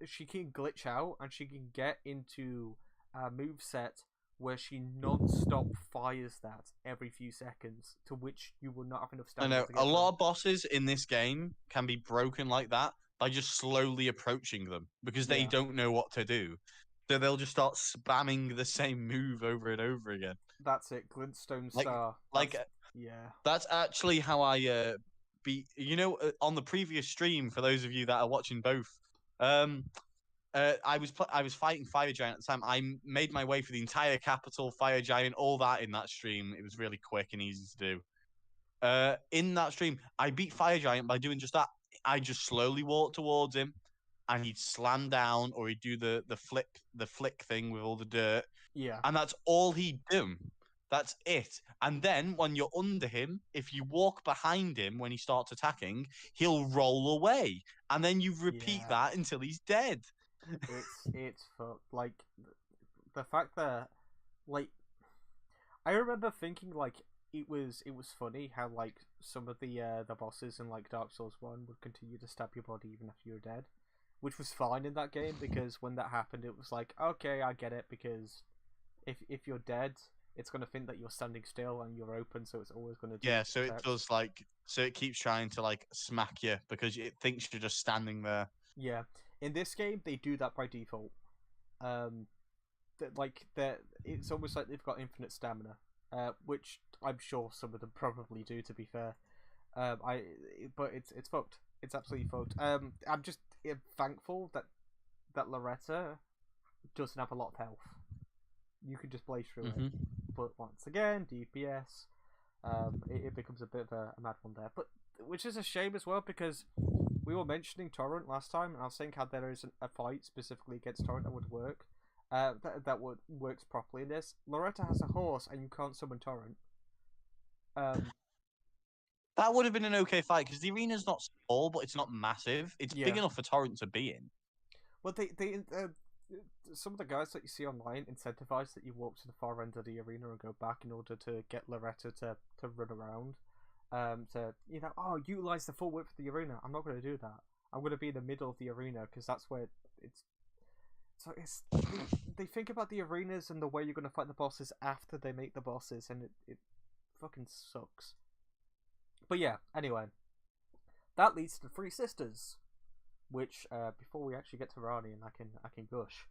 she can glitch out and she can get into a moveset where she non-stop fires that every few seconds, to which you will not have enough I stamina know to get a through. lot of bosses in this game can be broken like that by just slowly approaching them because they Yeah. don't know what to do. So they'll just start spamming the same move over and over again. That's it, Glintstone Like, Star. like Yeah. that's actually how I beat. On the previous stream, for those of you that are watching both, I was fighting Fire Giant at the time. I made my way through the entire capital, Fire Giant, all that in that stream. It was really quick and easy to do. In that stream, I beat Fire Giant by doing just that. I just slowly walked towards him, and he'd slam down, or he'd do the flick thing with all the dirt, Yeah. and that's all he'd do. That's it. And then when you're under him, if you walk behind him when he starts attacking, he'll roll away, and then you repeat that until he's dead. It's fucked. Like, the fact that, like, I remember thinking like it was funny how like some of the bosses in like Dark Souls 1 would continue to stab your body even after you're dead, which was fine in that game, because when that happened it was like, okay, I get it, because if you're dead, it's going to think that you're standing still and you're open, so it's always going to do... Yeah, so it attacks. does so it keeps trying to like smack you because it thinks you're just standing there. Yeah, in this game they do that by default. It's almost like they've got infinite stamina, which I'm sure some of them probably do. To be fair, but it's fucked. It's absolutely fucked. I'm just thankful that Loretta doesn't have a lot of health. You can just blaze through it, but once again, DPS, it becomes a bit of a mad one there. But which is a shame as well, because we were mentioning Torrent last time, and I was saying how there isn't a fight specifically against Torrent that would work. Works properly in this. Loretta has a horse, and you can't summon Torrent. That would have been an okay fight because the arena's not small, but it's not massive. It's big Yeah. enough for Torrent to be in. Well, some of the guys that you see online incentivize that you walk to the far end of the arena and go back in order to get Loretta to run around. To utilize the full width of the arena. I'm not going to do that. I'm going to be in the middle of the arena because that's where it's. So it's they think about the arenas and the way you're going to fight the bosses after they make the bosses, and it fucking sucks. But yeah, anyway, that leads to the Three Sisters, which before we actually get to Rani and I can gush,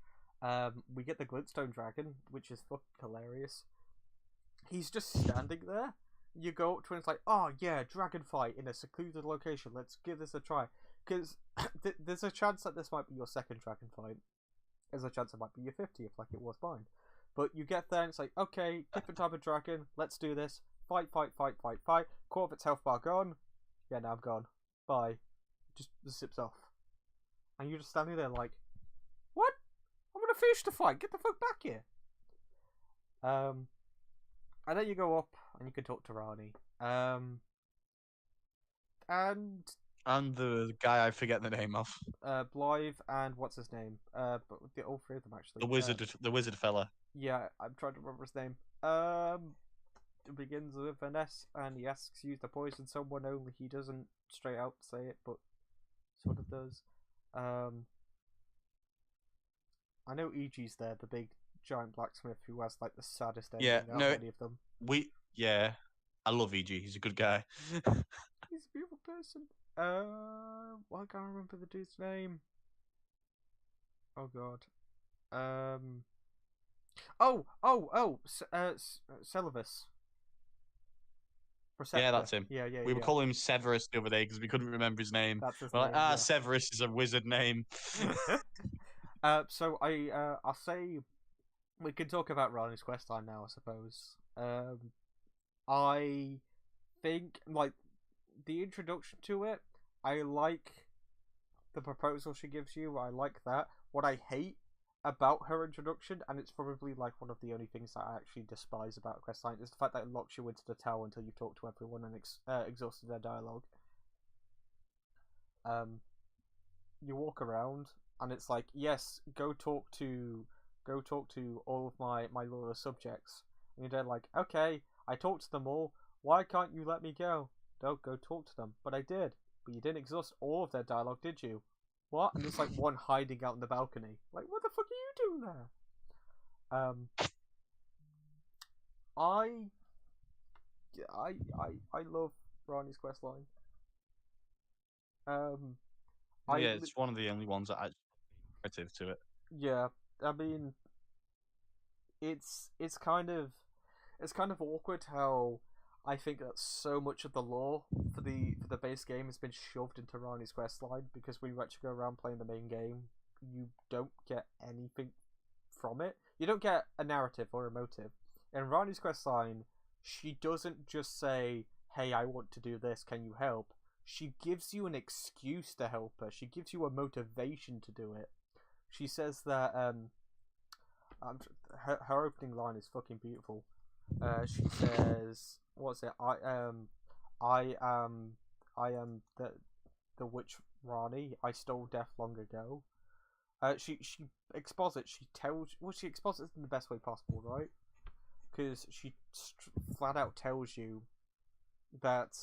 we get the Glintstone Dragon, which is fucking hilarious. He's just standing there. You go up to him and it's like, oh yeah, dragon fight in a secluded location. Let's give this a try. Because there's a chance that this might be your second dragon fight. There's a chance it might be your 50th, like it was mine. But you get there and it's like, okay, different type of dragon. Let's do this. Fight. Quarter of its health bar gone. Yeah, now I'm gone. Bye. Just zips off. And you're just standing there like, what? I'm gonna finish the fight. Get the fuck back here. And then you go up and you can talk to Rani. And the guy I forget the name of. Blythe and what's his name? But all three of them actually. The wizard fella. Yeah, I'm trying to remember his name. It begins with an S, and he asks you to poison someone. Only he doesn't straight out say it, but sort of does. I know EG's there, the big giant blacksmith who has like the saddest ending out of any of them. I love EG. He's a good guy. He's a beautiful person. I can't remember the dude's name. Oh god. Seluvis. Yeah, that's him. Yeah. We were calling him Severus the other day because we couldn't remember his name. That's his We're name. like, Severus is a wizard name. So I'll say we can talk about Rani's questline now, I suppose. I think like the introduction to it, I like the proposal she gives you. I like that. What I hate about her introduction, and it's probably like one of the only things that I actually despise about questline, is the fact that it locks you into the tower until you've talked to everyone and exhausted their dialogue. You walk around and it's like, yes, go talk to all of my loyal subjects. And you're like, okay, I talked to them all. Why can't you let me go? Don't go talk to them. But I did. But you didn't exhaust all of their dialogue, did you? What? And there's like one hiding out in the balcony. Like, what the fuck are you doing there? I love Rani's questline. It's one of the only ones that I narrative to it. Yeah, I mean, it's kind of awkward how I think that so much of the lore for the base game has been shoved into Rani's questline, because when you actually go around playing the main game, you don't get anything from it. You don't get a narrative or a motive. In Rani's questline, she doesn't just say, hey, I want to do this, can you help? She gives you an excuse to help her. She gives you a motivation to do it. She says that her opening line is fucking beautiful. She says, "What's it? I am the witch Rani. I stole death long ago." She exposits. She exposits in the best way possible, right? Because she flat out tells you that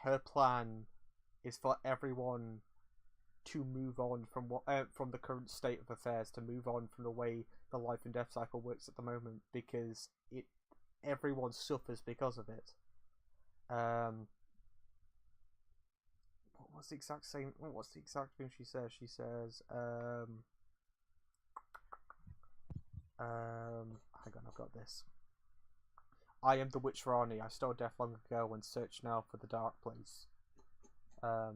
her plan is for everyone to move on from the current state of affairs, to move on from the way the life and death cycle works at the moment, because everyone suffers because of it. What's the exact thing she says? She says, hang on, I've got this. I am the witch Rani. I stole death long ago and search now for the dark place. Her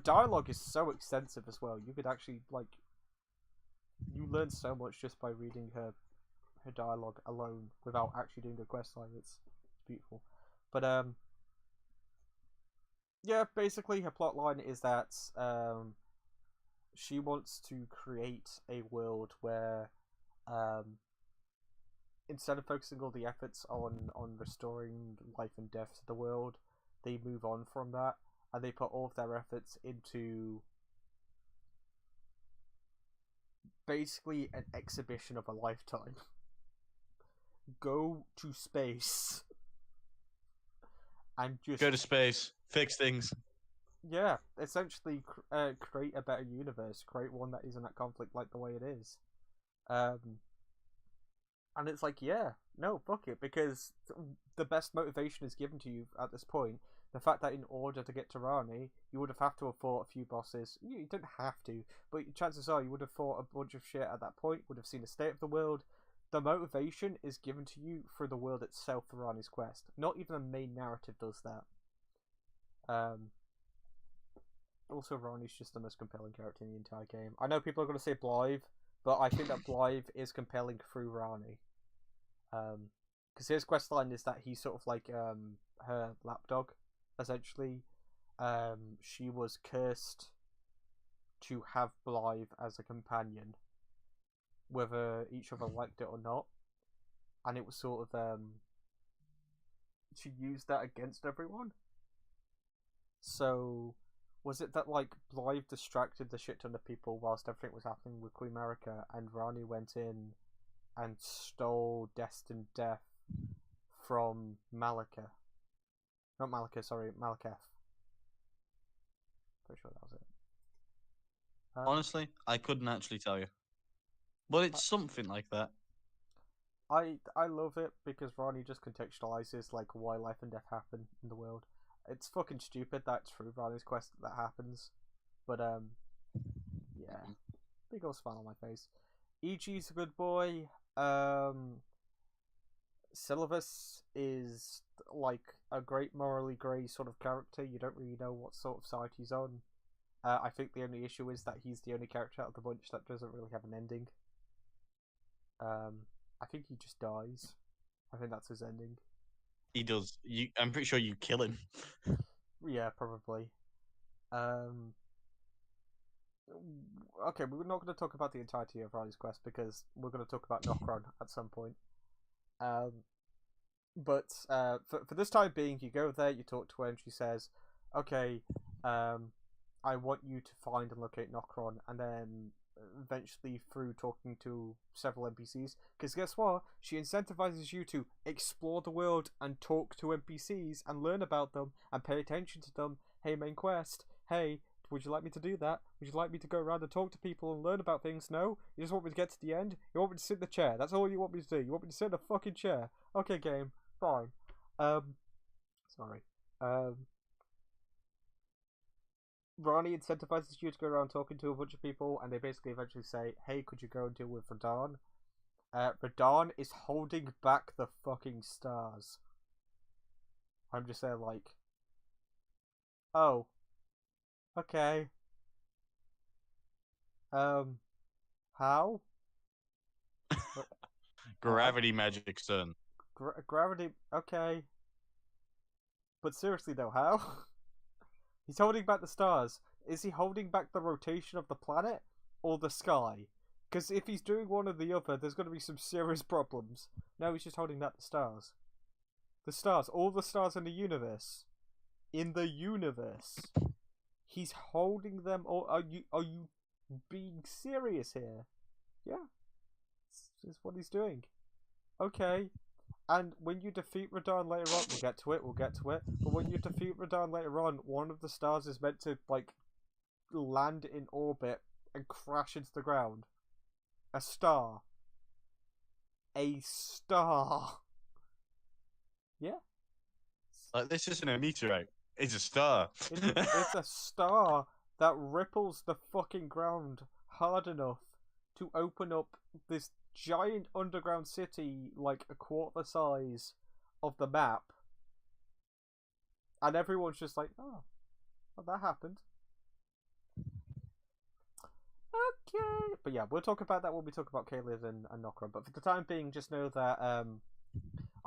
dialogue is so extensive as well. You could actually you learn so much just by reading her dialogue alone without actually doing a questline. It's beautiful. But yeah, basically her plotline is that she wants to create a world where instead of focusing all the efforts on restoring life and death to the world, they move on from that and they put all of their efforts into basically an exhibition of a lifetime. Go to space and just Go to space, fix things. yeah, essentially create a better universe, create one that isn't at conflict like the way it is. And it's like, yeah, no, fuck it, because the best motivation is given to you at this point. The fact that in order to get to Rani, you would have to have fought a few bosses. You didn't have to, but chances are you would have fought a bunch of shit at that point, would have seen the state of the world. The motivation is given to you through the world itself for Rani's quest. Not even the main narrative does that. Also, Rani's just the most compelling character in the entire game. I know people are going to say Blythe, but I think that Blythe is compelling through Rani. Because his questline is that he's sort of like her lapdog, essentially. She was cursed to have Blythe as a companion, whether each other liked it or not. And it was sort of she used that against everyone. So was it that like Blythe distracted the shit ton of people whilst everything was happening with Queen America, and Rani went in and stole Destined Death from Malika? Not Malika, sorry, Malekith. Pretty sure that was it. Honestly, I couldn't actually tell you. But it's something like that. I love it because Rani just contextualizes like why life and death happen in the world. It's fucking stupid that it's through Rani's quest that happens. But yeah. Big old smile on my face. EG's a good boy. Sylvanas is like a great morally grey sort of character. You don't really know what sort of side he's on. I think the only issue is that he's the only character out of the bunch that doesn't really have an ending. I think he just dies. I think that's his ending. He does. I'm pretty sure you kill him. Yeah, probably. Okay, we're not going to talk about the entirety of Riley's quest because we're going to talk about Nokron at some point. But for this time being, you go there, you talk to her, and she says, "Okay, I want you to find and locate Nokron," and then eventually through talking to several NPCs, because guess what? She incentivizes you to explore the world and talk to NPCs and learn about them and pay attention to them. Hey, main quest. Hey, would you like me to do that? Would you like me to go around and talk to people and learn about things? No? You just want me to get to the end? You want me to sit in the chair? That's all you want me to do? You want me to sit in a fucking chair? Okay, game. Fine. Sorry. Rani incentivizes you to go around talking to a bunch of people, and they basically eventually say, "Hey, could you go and deal with Radahn?" Radahn is holding back the fucking stars. I'm just there like, oh, okay. How? Gravity magic, son. Gravity, okay. But seriously though, how? He's holding back the stars. Is he holding back the rotation of the planet or the sky? Because if he's doing one or the other, there's going to be some serious problems. No, he's just holding back the stars. The stars, all the stars in the universe. In the universe. He's holding them all. Are you being serious here? Yeah. This is what he's doing. Okay. And when you defeat Radahn later on, we'll get to it. But when you defeat Radahn later on, one of the stars is meant to, like, land in orbit and crash into the ground. A star. A star. Yeah. Like, this isn't a meteorite. It's a star. It's a star that ripples the fucking ground hard enough to open up this giant underground city, like a quarter the size of the map, and everyone's just like, oh, well, that happened. Okay, but yeah, we'll talk about that when we talk about Caelid and Nokron. But for the time being, just know that I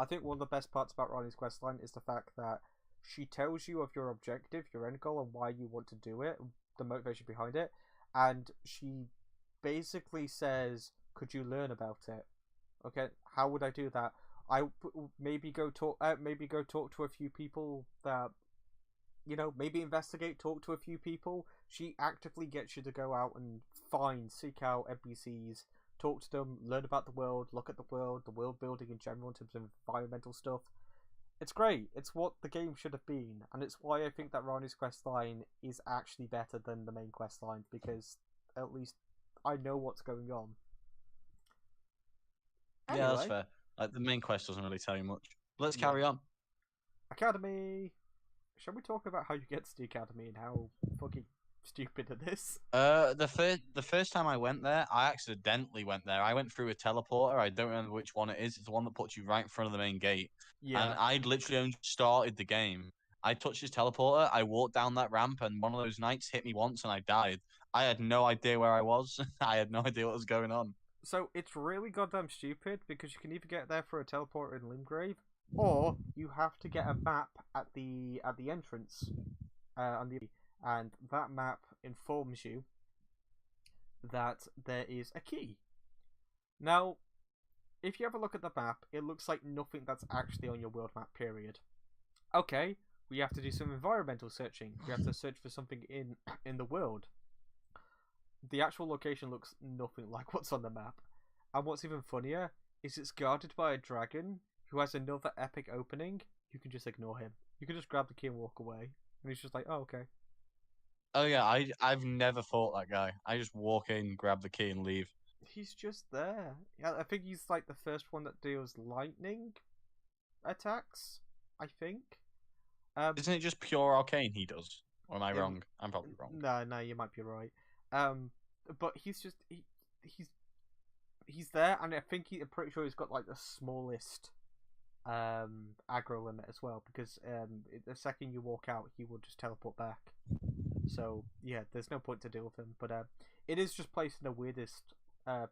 think one of the best parts about Riley's questline is the fact that she tells you of your objective, your end goal, and why you want to do it, the motivation behind it, and she basically says, could you learn about it? Okay, how would I do that? Maybe go talk. Maybe go talk to a few people that maybe investigate, talk to a few people. She actively gets you to go out and seek out NPCs, talk to them, learn about the world, look at the world building in general in terms of environmental stuff. It's great. It's what the game should have been, and it's why I think that Rani's quest line is actually better than the main quest line, because at least I know what's going on. Yeah, that's Anyway, fair. Like the main quest doesn't really tell you much. Let's yeah. carry on. Academy. Shall we talk about how you get to the academy and how fucking stupid it is? The first time I went there, I accidentally went there. I went through a teleporter. I don't remember which one it is. It's the one that puts you right in front of the main gate. And Yeah. I'd literally only started the game. I touched his teleporter. I walked down that ramp, and one of those knights hit me once, and I died. I had no idea where I was. I had no idea what was going on. So it's really goddamn stupid because you can either get there for a teleporter in Limgrave, or you have to get a map at the entrance, and that map informs you that there is a key. Now, if you have a look at the map, it looks like nothing that's actually on your world map. Period. Okay, we have to do some environmental searching. We have to search for something in the world. The actual location looks nothing like what's on the map. And what's even funnier is it's guarded by a dragon who has another epic opening. You can just ignore him. You can just grab the key and walk away. And he's just like, oh, okay. Oh yeah, I've never fought that guy. I just walk in, grab the key, and leave. He's just there. Yeah, I think he's like the first one that deals lightning attacks, I think. Isn't it just pure arcane he does? Or am I it- wrong? I'm probably wrong. No, you might be right. But he's just he's there, and I think I'm pretty sure he's got like the smallest aggro limit as well, because the second you walk out, he will just teleport back. So yeah, there's no point to deal with him. But it is just placed in the weirdest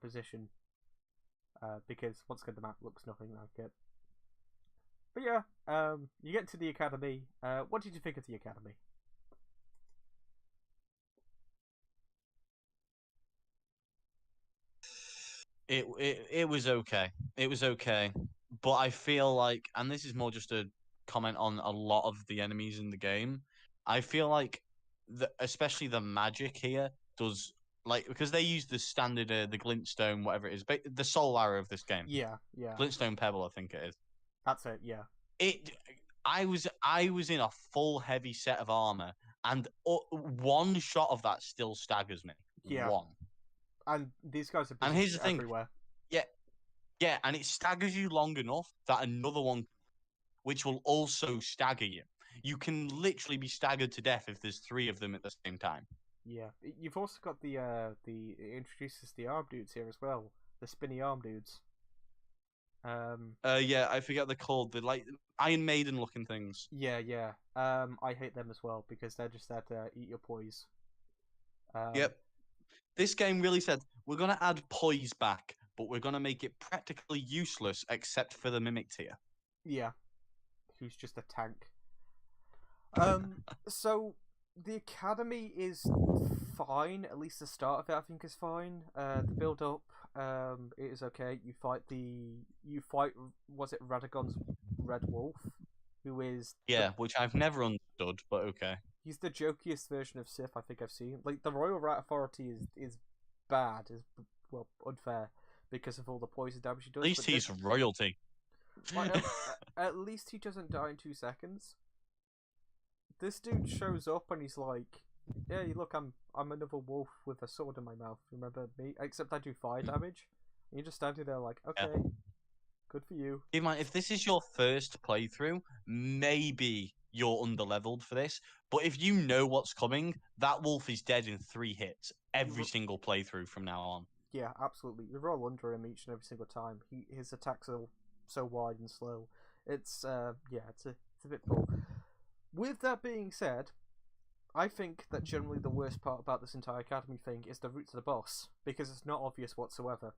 position, because once again the map looks nothing like it. But yeah, you get to the academy. What did you think of the academy? It was okay. It was okay, but I feel like, and this is more just a comment on a lot of the enemies in the game. I feel like especially the magic here does, like, because they use the standard the glintstone, whatever it is, but the soul arrow of this game, Yeah, glintstone pebble, I think it is. that's it. Yeah, It I was in a full heavy set of armor, and one shot of that still staggers me. yeah. One. And these guys are And here's positioned the thing. everywhere. Yeah, yeah, and it staggers you long enough that another one, which will also stagger you. You can literally be staggered to death if there's three of them at the same time. Yeah, you've also got it introduces the arm dudes here as well, the spinny arm dudes. Yeah, I forget they're called. They're like Iron Maiden looking things. Yeah. I hate them as well because they're just there to eat your poise. Yep. This game really said, we're going to add poise back, but we're going to make it practically useless except for the mimic tier. Yeah, who's just a tank. So the academy is fine. At least the start of it, I think, is fine. The build up, it is okay. You fight. Was it Radagon's Red Wolf, who is which I've never understood, but okay. He's the jokiest version of Sith I think I've seen. Like the Royal Rat Authority is bad, is unfair because of all the poison damage he does. At least he's royalty. Like, at least he doesn't die in 2 seconds. This dude shows up and he's like, "Yeah, look, I'm another wolf with a sword in my mouth. Remember me? Except I do fire damage." And you're just standing there like, "Okay, good for you." If this is your first playthrough, maybe you're underleveled for this. But if you know what's coming, that wolf is dead in 3 hits every single playthrough from now on. Yeah, absolutely. You roll under him each and every single time. His attacks are so wide and slow. It's it's a bit poor. With that being said, I think that generally the worst part about this entire academy thing is the route to the boss, because it's not obvious whatsoever.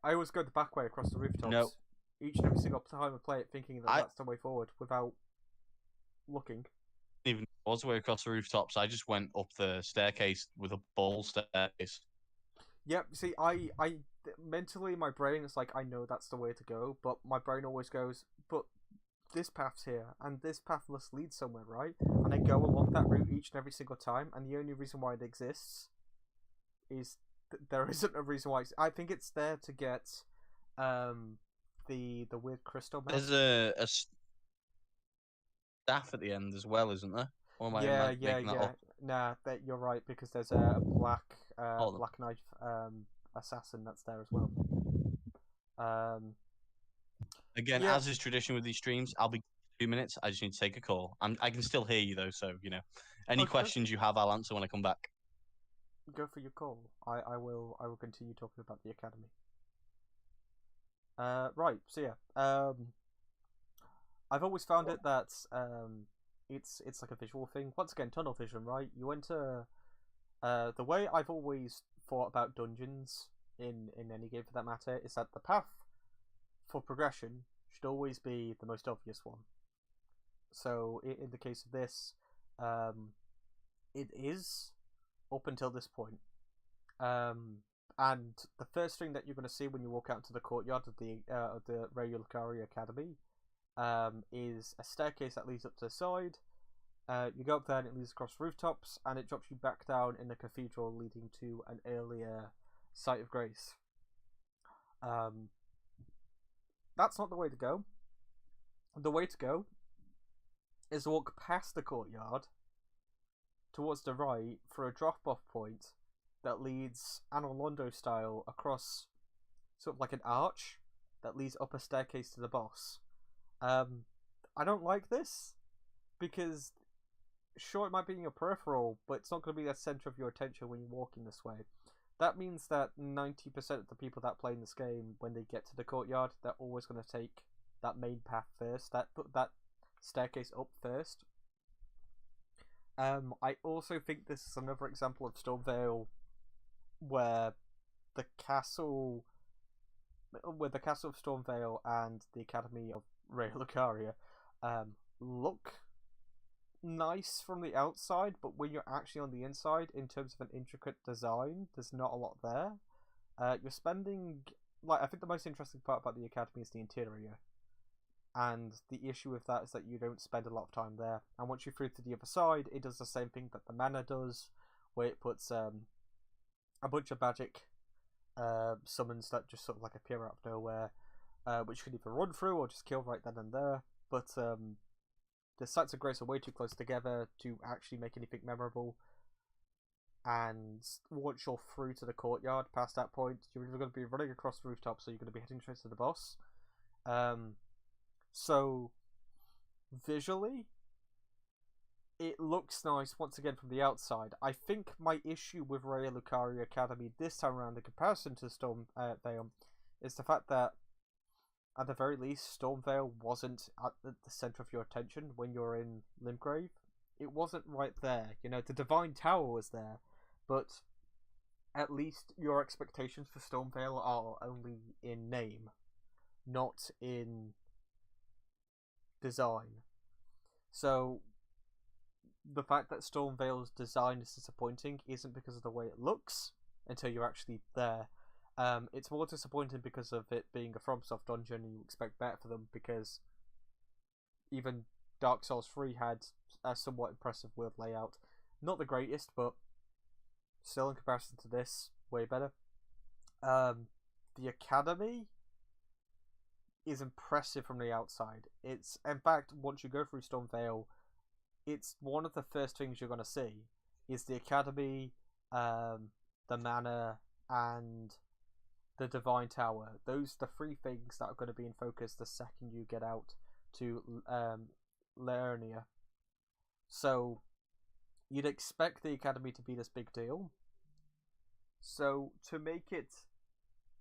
I always go the back way across the rooftops each and every single time I play it, thinking that that's the way forward without looking. Even was the way across the rooftops. I just went up the staircase with a ball staircase. Yep. See, I mentally, my brain is like, I know that's the way to go, but my brain always goes, but this path's here, and this path must lead somewhere, right? And I go along that route each and every single time, and the only reason why it exists is there isn't a reason why. I think it's there to get the weird crystal map. There's a staff at the end as well, isn't there? Or am I making that up? Nah, you're right, because there's a black Hold on. black knife assassin that's there as well. Again, yeah. as is tradition with these streams, I'll be 2 minutes. I just need to take a call. I can still hear you though, so any Okay. questions you have, I'll answer when I come back. Go for your call. I will continue talking about the academy. Right. So yeah. I've always found it that it's like a visual thing. Once again, tunnel vision, right? You enter. The way I've always thought about dungeons in any game for that matter is that the path for progression should always be the most obvious one. So in the case of this, it is up until this point. And the first thing that you're going to see when you walk out into the courtyard of the Liurnia Academy is a staircase that leads up to the side. You go up there and it leads across rooftops, and it drops you back down in the cathedral, leading to an earlier site of grace. That's not the way to go. The way to go is to walk past the courtyard towards the right for a drop-off point that leads Anolondo style across sort of like an arch that leads up a staircase to the boss. I don't like this because sure, it might be in your peripheral, but it's not going to be the center of your attention when you're walking this way. That means that 90% of the people that play in this game, when they get to the courtyard, they're always going to take that main path first, that staircase up first. I also think this is another example of Stormvale where the castle of Stormvale and the Academy of Liurnia look nice from the outside, but when you're actually on the inside, in terms of an intricate design, there's not a lot there. You're spending, I think the most interesting part about the Academy is the interior, and the issue with that is that you don't spend a lot of time there, and once you're through to the other side, it does the same thing that the Manor does, where it puts a bunch of magic summons that just sort of like appear out of nowhere, which you can either run through or just kill right then and there, but the sites of grace are way too close together to actually make anything memorable. And once you're through to the courtyard, past that point, you're either going to be running across the rooftops or you're going to be heading straight to the boss. So, visually, it looks nice once again from the outside. I think my issue with Liurnia Academy this time around, in comparison to Stormvale, is the fact that at the very least, Stormvale wasn't at the center of your attention when you're in Limgrave. It wasn't right there. The Divine Tower was there, but at least your expectations for Stormvale are only in name, not in design. So, the fact that Stormvale's design is disappointing isn't because of the way it looks until you're actually there. It's more disappointing because of it being a FromSoft dungeon and you expect better for them, because even Dark Souls 3 had a somewhat impressive world layout. Not the greatest, but still in comparison to this, way better. The Academy is impressive from the outside. It's, in fact, once you go through Stormvale, it's one of the first things you're going to see is the Academy, the Manor, and the Divine Tower. Those are the three things that are going to be in focus the second you get out to Liurnia. So, you'd expect the Academy to be this big deal. So, to make it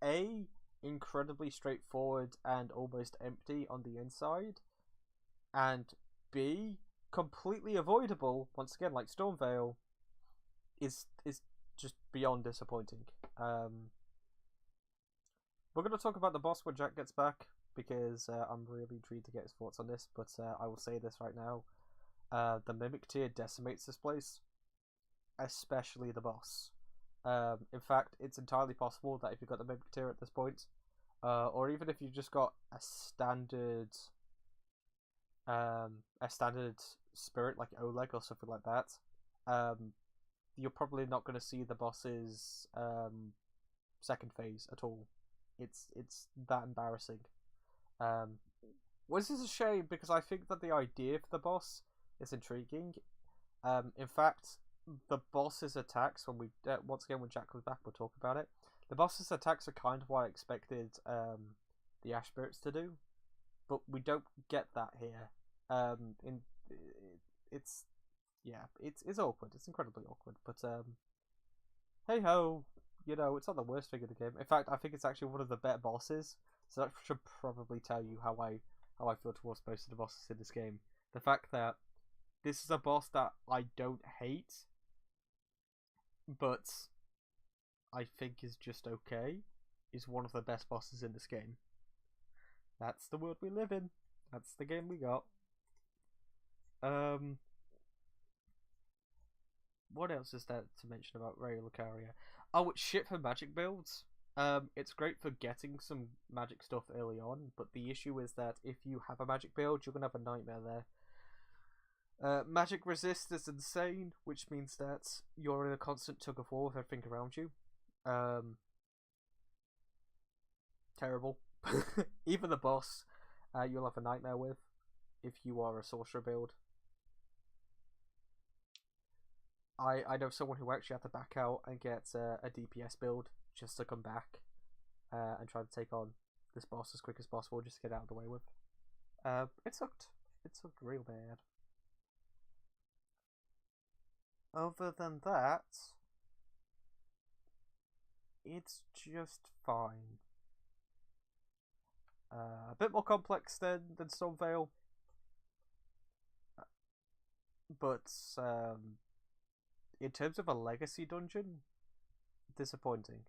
A, incredibly straightforward and almost empty on the inside, and B, completely avoidable, once again, like Stormvale, is just beyond disappointing. We're going to talk about the boss when Jack gets back, because I'm really intrigued to get his thoughts on this, but I will say this right now. The Mimic tier decimates this place, especially the boss. In fact, it's entirely possible that if you've got the Mimic tier at this point, or even if you've just got a standard spirit like Oleg or something like that, you're probably not going to see the boss's second phase at all. It's that embarrassing. Which is a shame because I think that the idea for the boss is intriguing. In fact, the boss's attacks, when we once again when Jack comes back, we'll talk about it. The boss's attacks are kind of what I expected the Ash Spirits to do, but we don't get that here. It's awkward. It's incredibly awkward. But hey ho, it's not the worst thing in the game. In fact, I think it's actually one of the better bosses. So that should probably tell you how I feel towards most of the bosses in this game. The fact that this is a boss that I don't hate, but I think is just okay, is one of the best bosses in this game. That's the world we live in. That's the game we got. What else is there to mention about Ray Lucaria? Oh, it's shit for magic builds. It's great for getting some magic stuff early on, but the issue is that if you have a magic build, you're gonna have a nightmare there. Magic resist is insane, which means that you're in a constant tug of war with everything around you. Terrible. Even the boss, you'll have a nightmare with if you are a sorcerer build. I know someone who actually had to back out and get a DPS build just to come back and try to take on this boss as quick as possible, just to get out of the way with. It sucked. It sucked real bad. Other than that, it's just fine. A bit more complex than Stormvale, but in terms of a legacy dungeon, disappointing.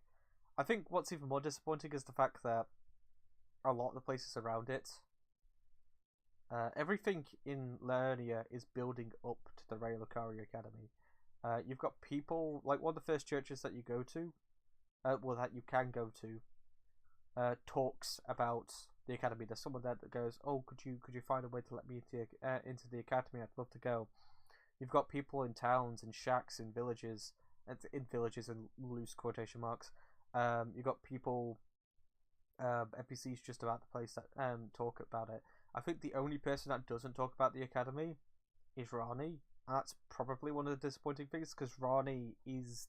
I think what's even more disappointing is the fact that a lot of the places around it, everything in Liurnia is building up to the Ray Lucaria Academy. You've got people, like one of the first churches that you go to, that you can go to, talks about the academy. There's someone there that goes, "Oh, could you find a way to let me into the academy? I'd love to go." You've got people in towns, in shacks, in villages in loose quotation marks. You've got people, NPCs just about the place that talk about it. I think the only person that doesn't talk about the academy is Rani. And that's probably one of the disappointing things, because Rani is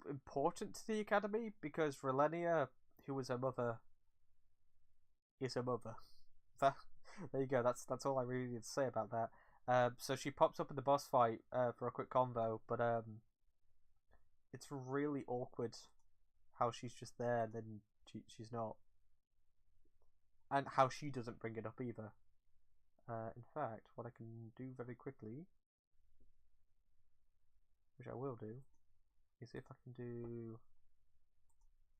important to the academy, because Liurnia, who is her mother, is her mother. There you go. That's all I really need to say about that. So she pops up in the boss fight for a quick convo, but it's really awkward how she's just there and then she's not, and how she doesn't bring it up either. In fact, what I can do very quickly, which I will do, is if I can do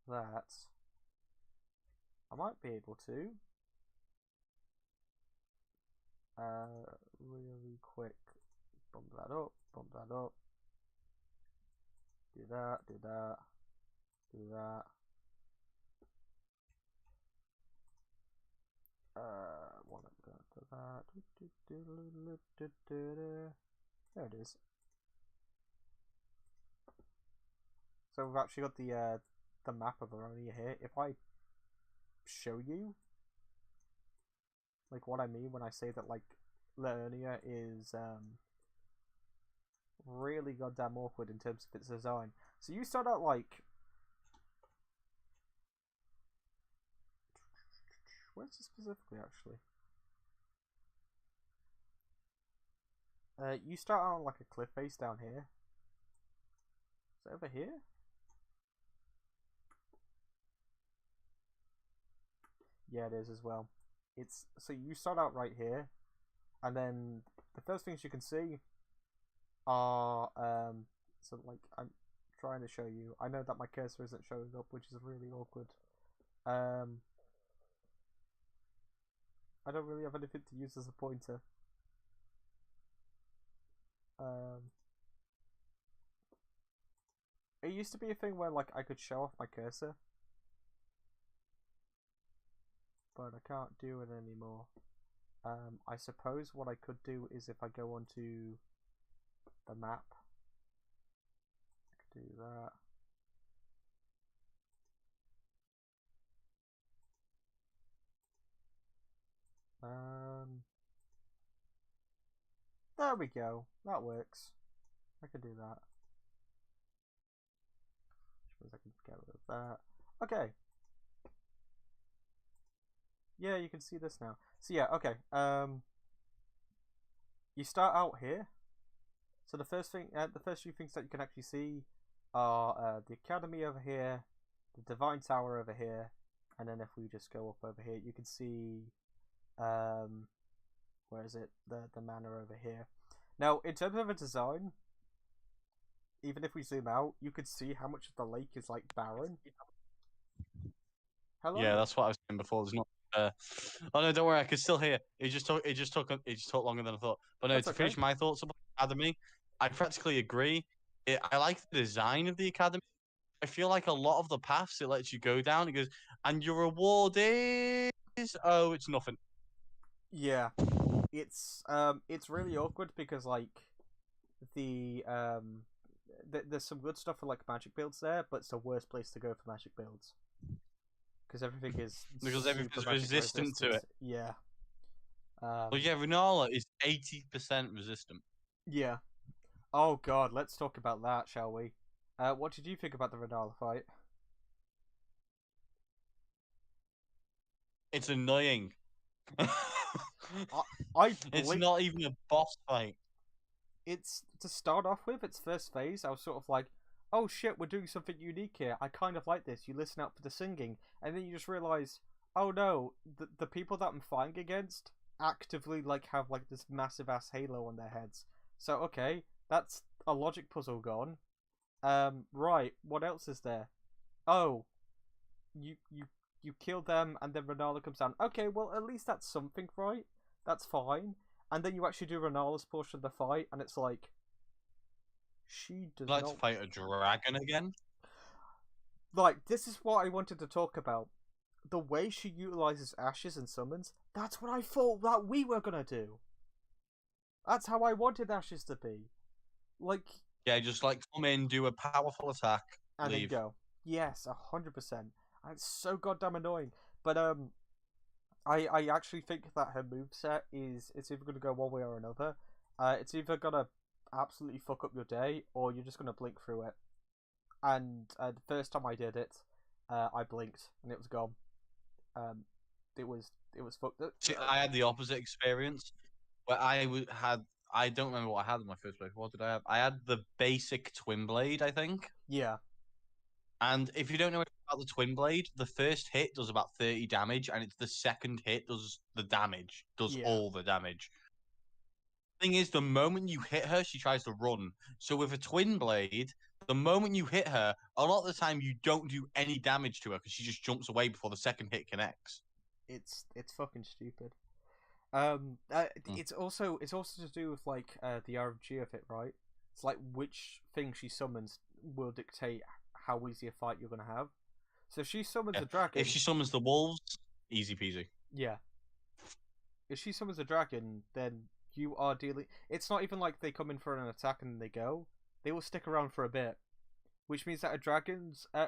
that, I might be able to really quick bump that up, do that, do that. What I'm going to that. There it is. So we've actually got the map of Liurnia here. If I show you like what I mean when I say that like Liurnia is really goddamn awkward in terms of its design. So you start out like, where's it specifically actually? You start out on like a cliff face down here. Is it over here? Yeah, it is as well. So you start out right here, and then the first things you can see are so like I'm trying to show you. I know that my cursor isn't showing up, which is really awkward. I don't really have anything to use as a pointer. It used to be a thing where like I could show off my cursor, but I can't do it anymore. I suppose what I could do is if I go onto the map, I could do that. There we go. That works. I can do that. Which means I can get rid of that. Okay. Yeah, you can see this now. So yeah, okay. You start out here. So the first few things that you can actually see are the academy over here, the divine tower over here, and then if we just go up over here, you can see where is it? The manor over here. Now, in terms of a design, even if we zoom out, you can see how much of the lake is like barren. Hello? Yeah, that's what I was saying before. There's not. Oh no, don't worry. I can still hear. It just took longer than I thought. But no, That's to okay. finish my thoughts about Academy, I practically agree. I like the design of the Academy. I feel like a lot of the paths it lets you go down. It goes, and your reward is it's nothing. Yeah. It's really awkward because like there's some good stuff for like magic builds there, but it's the worst place to go for magic builds. Because everything is Because everything's super resistant to it. Yeah. But yeah, Renala is 80% resistant. Yeah. Oh god, let's talk about that, shall we? What did you think about the Renala fight? It's annoying. It's Blink. not even a boss fight. It's to start off with, its first phase, I was sort of like, oh shit, we're doing something unique here. I kind of like this. You listen out for the singing, and then you just realize, oh no, the people that I'm fighting against actively like have like this massive ass halo on their heads. So okay, that's a logic puzzle gone. Right, what else is there? Oh, you kill them, and then Renala comes down. Okay, well at least that's something, right? That's fine. And then you actually do Renala's portion of the fight, and it's like she does Like not to fight a dragon again. like. This is what I wanted to talk about. The way she utilizes ashes and summons. That's what I thought that we were gonna do. That's how I wanted ashes to be. Like Yeah, just like come in, do a powerful attack, and leave. then go. Yes, 100%. And it's so goddamn annoying. But I actually think that her moveset is it's either gonna go one way or another. It's either gonna absolutely fuck up your day, or you're just gonna blink through it. And the first time I did it, I blinked and it was gone. It was fucked up. See, I had the opposite experience where had I don't remember what I had in my first place. What did I have? I had the basic twin blade, I think. Yeah, And if you don't know anything about the twin blade, the first hit does about 30 damage, and it's the second hit does the damage, does yeah. all the damage. Thing is, the moment you hit her, she tries to run. So with a twin blade, the moment you hit her, a lot of the time you don't do any damage to her because she just jumps away before the second hit connects. It's fucking stupid. Mm. It's also to do with like the RNG of it, right? It's like which thing she summons will dictate how easy a fight you're gonna have. So if she summons Yeah. a dragon, If she summons the wolves, easy peasy. yeah. If she summons a dragon, then you are dealing. It's not even like they come in for an attack and then they go. They will stick around for a bit, which means that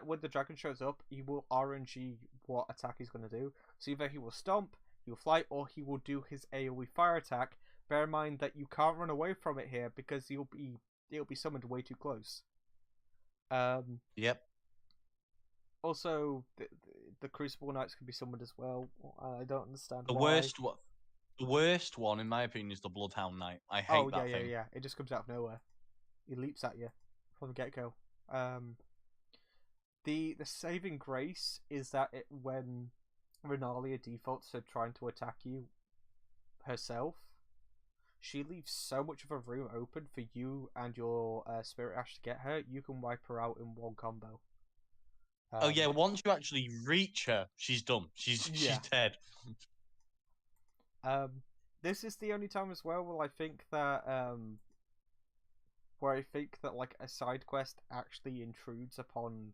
when the dragon shows up, he will RNG what attack he's gonna do. So either he will stomp, he will fly, or he will do his AoE fire attack. Bear in mind that you can't run away from it here because it'll be summoned way too close. Yep. Also, the Crucible Knights can be summoned as well. I don't understand The why. worst one, in my opinion, is the Bloodhound Knight. I hate Oh that thing. yeah. It just comes out of nowhere. He leaps at you from the get go. The saving grace is that when Renalia defaults to trying to attack you herself, she leaves so much of a room open for you and your Spirit Ash to get her. You can wipe her out in one combo. Oh yeah, once you actually reach her, she's done. She's dead. This is the only time as well where I think that where I think that like a side quest actually intrudes upon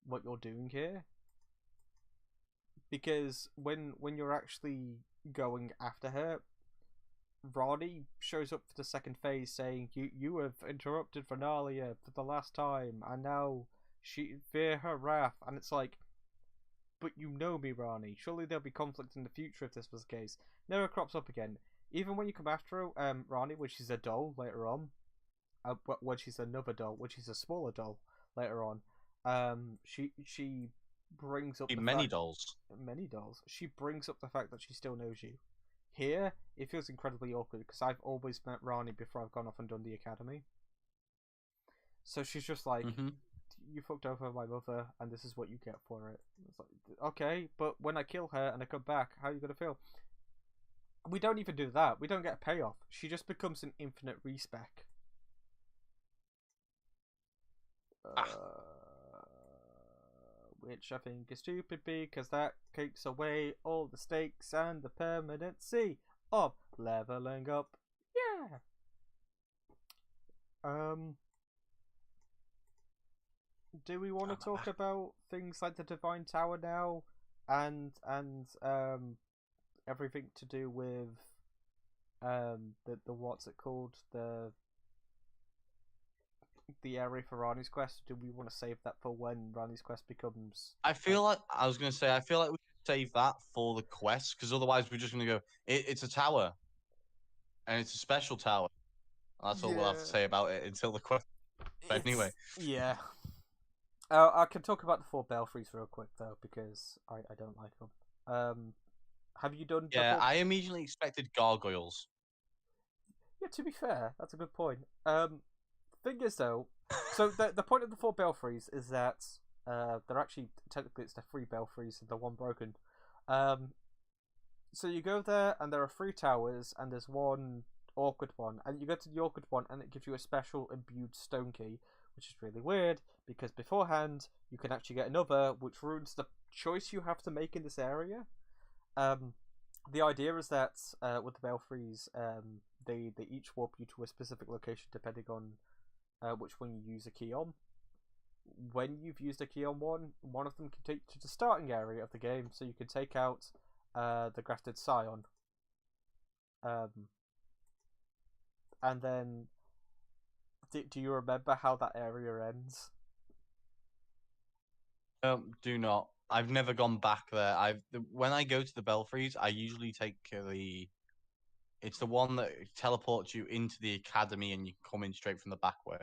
what you're doing here. Because when you're actually going after her, Ronnie shows up for the second phase saying, You have interrupted Vernalia for the last time, and now she fear her wrath. And it's like, but you know me, Ronnie. Surely there'll be conflict in the future if this was the case. Never crops up again. Even when you come after Ronnie, when she's a doll later on, when she's another doll, when she's a smaller doll later on, she brings up the Many fact, dolls. many dolls. She brings up the fact that she still knows you. Here, it feels incredibly awkward because I've always met Rani before I've gone off and done the academy. So she's just like, you fucked over my mother, and this is what you get for it. It's like, okay, but when I kill her and I come back, how are you gonna feel? We don't even do that. We don't get a payoff. She just becomes an infinite respec. Which I think is stupid because that takes away all the stakes and the permanency of leveling up. Yeah. Do we want to talk about things like the Divine Tower now, and everything to do with the what's it called, the area for Rani's quest? Do we want to save that for when Rani's quest becomes? I feel like I was gonna say I feel like we should save that for the quest because otherwise we're just gonna go. It's a tower, and it's a special tower. That's all we'll have to say about it until the quest. But anyway, yeah. I can talk about the 4 belfries real quick though because I don't like them. Have you done? Yeah, I immediately expected gargoyles. Yeah, to be fair, that's a good point. Thing is though, so the point of the 4 belfries is that they're actually technically it's the 3 belfries and the 1 broken. So you go there and there are 3 towers and there's 1 awkward one, and you go to the awkward one and it gives you a special imbued stone key, which is really weird because beforehand you can actually get another, which ruins the choice you have to make in this area. The idea is that with the belfries, they each warp you to a specific location depending on which one you use a key on. When you've used a key on one of them can take you to the starting area of the game, so you can take out the grafted scion. And then, do you remember how that area ends? Do not. I've never gone back there. When I go to the belfries, I usually take it's the one that teleports you into the academy and you come in straight from the back way.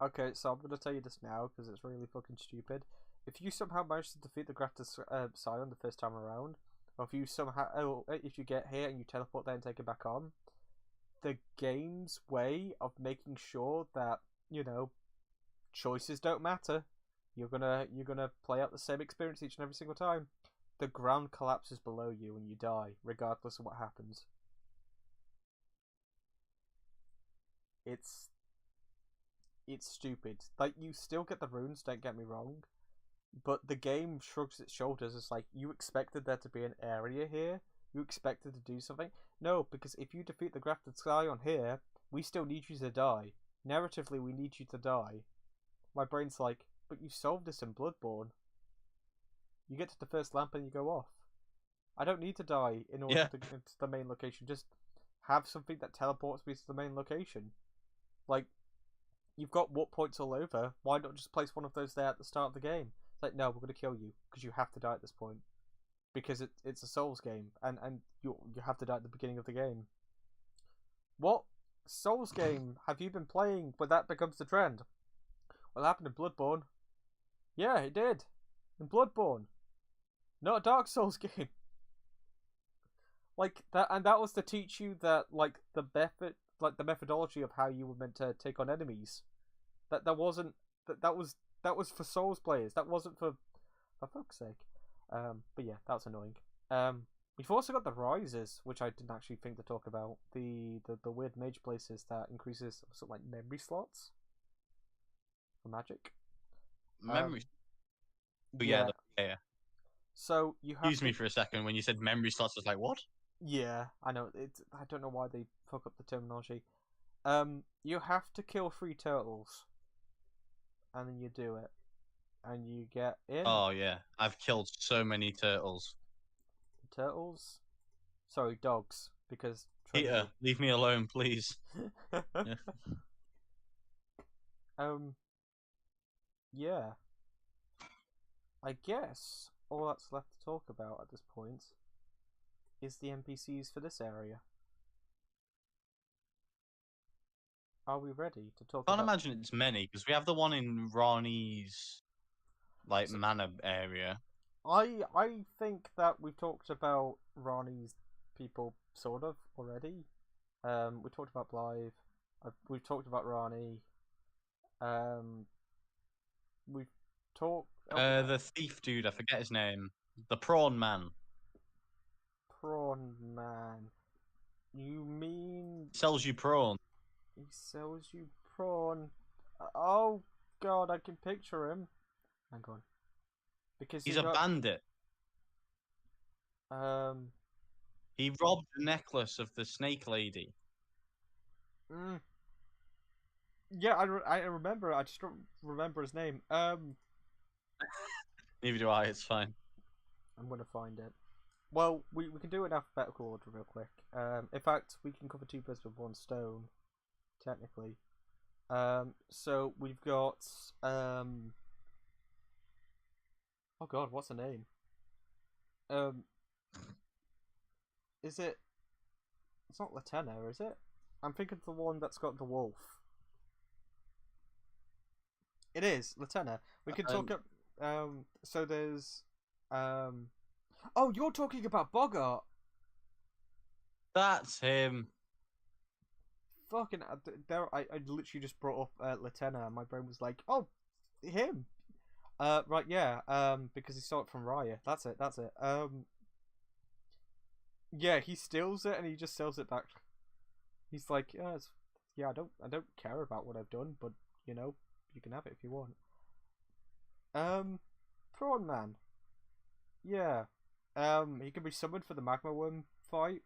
Okay, so I'm going to tell you this now because it's really fucking stupid. If you somehow manage to defeat the grafted scion the first time around, or if you get here and you teleport there and take it back on, the game's way of making sure that, choices don't matter. You're gonna play out the same experience each and every single time. The ground collapses below you and you die, regardless of what happens. It's stupid. Like, you still get the runes, don't get me wrong, but the game shrugs its shoulders. It's like, you expected there to be an area here? You expected to do something? No, because if you defeat the grafted scion here, we still need you to die. Narratively, we need you to die. My brain's like, but you solved this in Bloodborne. You get to the first lamp and you go off. I don't need to die in order to get to the main location. Just have something that teleports me to the main location. Like, you've got warp points all over. Why not just place one of those there at the start of the game? It's like, no, we're going to kill you because you have to die at this point. Because it's a Souls game, and you have to die at the beginning of the game. What Souls game have you been playing where that becomes the trend? What happened in Bloodborne? Yeah, it did. In Bloodborne. Not a Dark Souls game. Like that, and that was to teach you that, like, the methodology of how you were meant to take on enemies. That was for Souls players. That wasn't for fuck's sake. But yeah, that's annoying. We've also got the rises, which I didn't actually think to talk about. The weird mage places that increases something like memory slots for magic. Memory. Yeah. So you have. Excuse me for a second. When you said memory slots, I was like, what? Yeah, I know. I don't know why they fuck up the terminology. You have to kill 3 turtles, and then you do it, and you get in. Oh yeah, I've killed so many turtles. Turtles? Sorry, dogs, because Peter, leave me alone, please. Yeah. Yeah. I guess all that's left to talk about at this point is the NPCs for this area. Are we ready to talk Can't about... imagine it's many because we have the one in Ronnie's manor area. I think that we've talked about Ronnie's people sort of already. We talked about Blythe. We've talked about Ronnie. We've talked... The thief dude, I forget his name. The prawn man. Prawn man. You mean... Sells you prawn. He sells you prawn. Oh god, I can picture him. Hang on. Because He's a bandit. He robbed the necklace of the snake lady. Yeah, I remember. I just don't remember his name. Neither do I. It's fine. I'm gonna find it. Well, we can do it in alphabetical order real quick. In fact, we can cover 2 birds with 1 stone, technically. So we've got oh god, what's her name? Is it? It's not Liurnia, is it? I'm thinking of the one that's got the wolf. It is Liurnia. We can talk. So there's Oh, you're talking about Bogart. That's him. Fucking there! I literally just brought up Liurnia, and my brain was like, oh, him. Right, yeah. Because he stole it from Raya. That's it. That's it. Yeah, he steals it and he just sells it back. He's like, yeah, I don't care about what I've done, but you know, you can have it if you want. Prawn Man. Yeah. He can be summoned for the magma worm fight.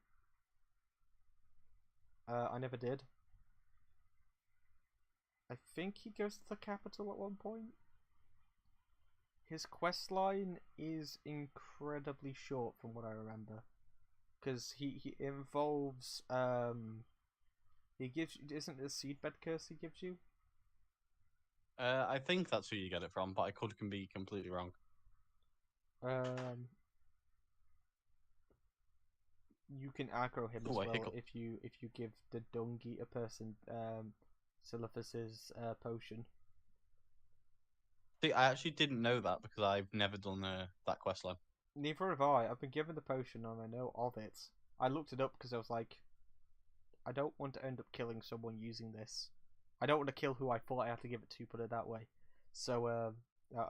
I never did. I think he goes to the capital at one point. His quest line is incredibly short from what I remember, because he involves he gives you, isn't it a seedbed curse he gives you? I think that's who you get it from, but I can be completely wrong. You can aggro him as well if you give the dung eater person Sisyphus's potion. See, I actually didn't know that because I've never done that quest line. Neither have I. I've been given the potion and I know of it. I looked it up because I was like, I don't want to end up killing someone using this. I don't want to kill who I thought I had to give it to, put it that way. So I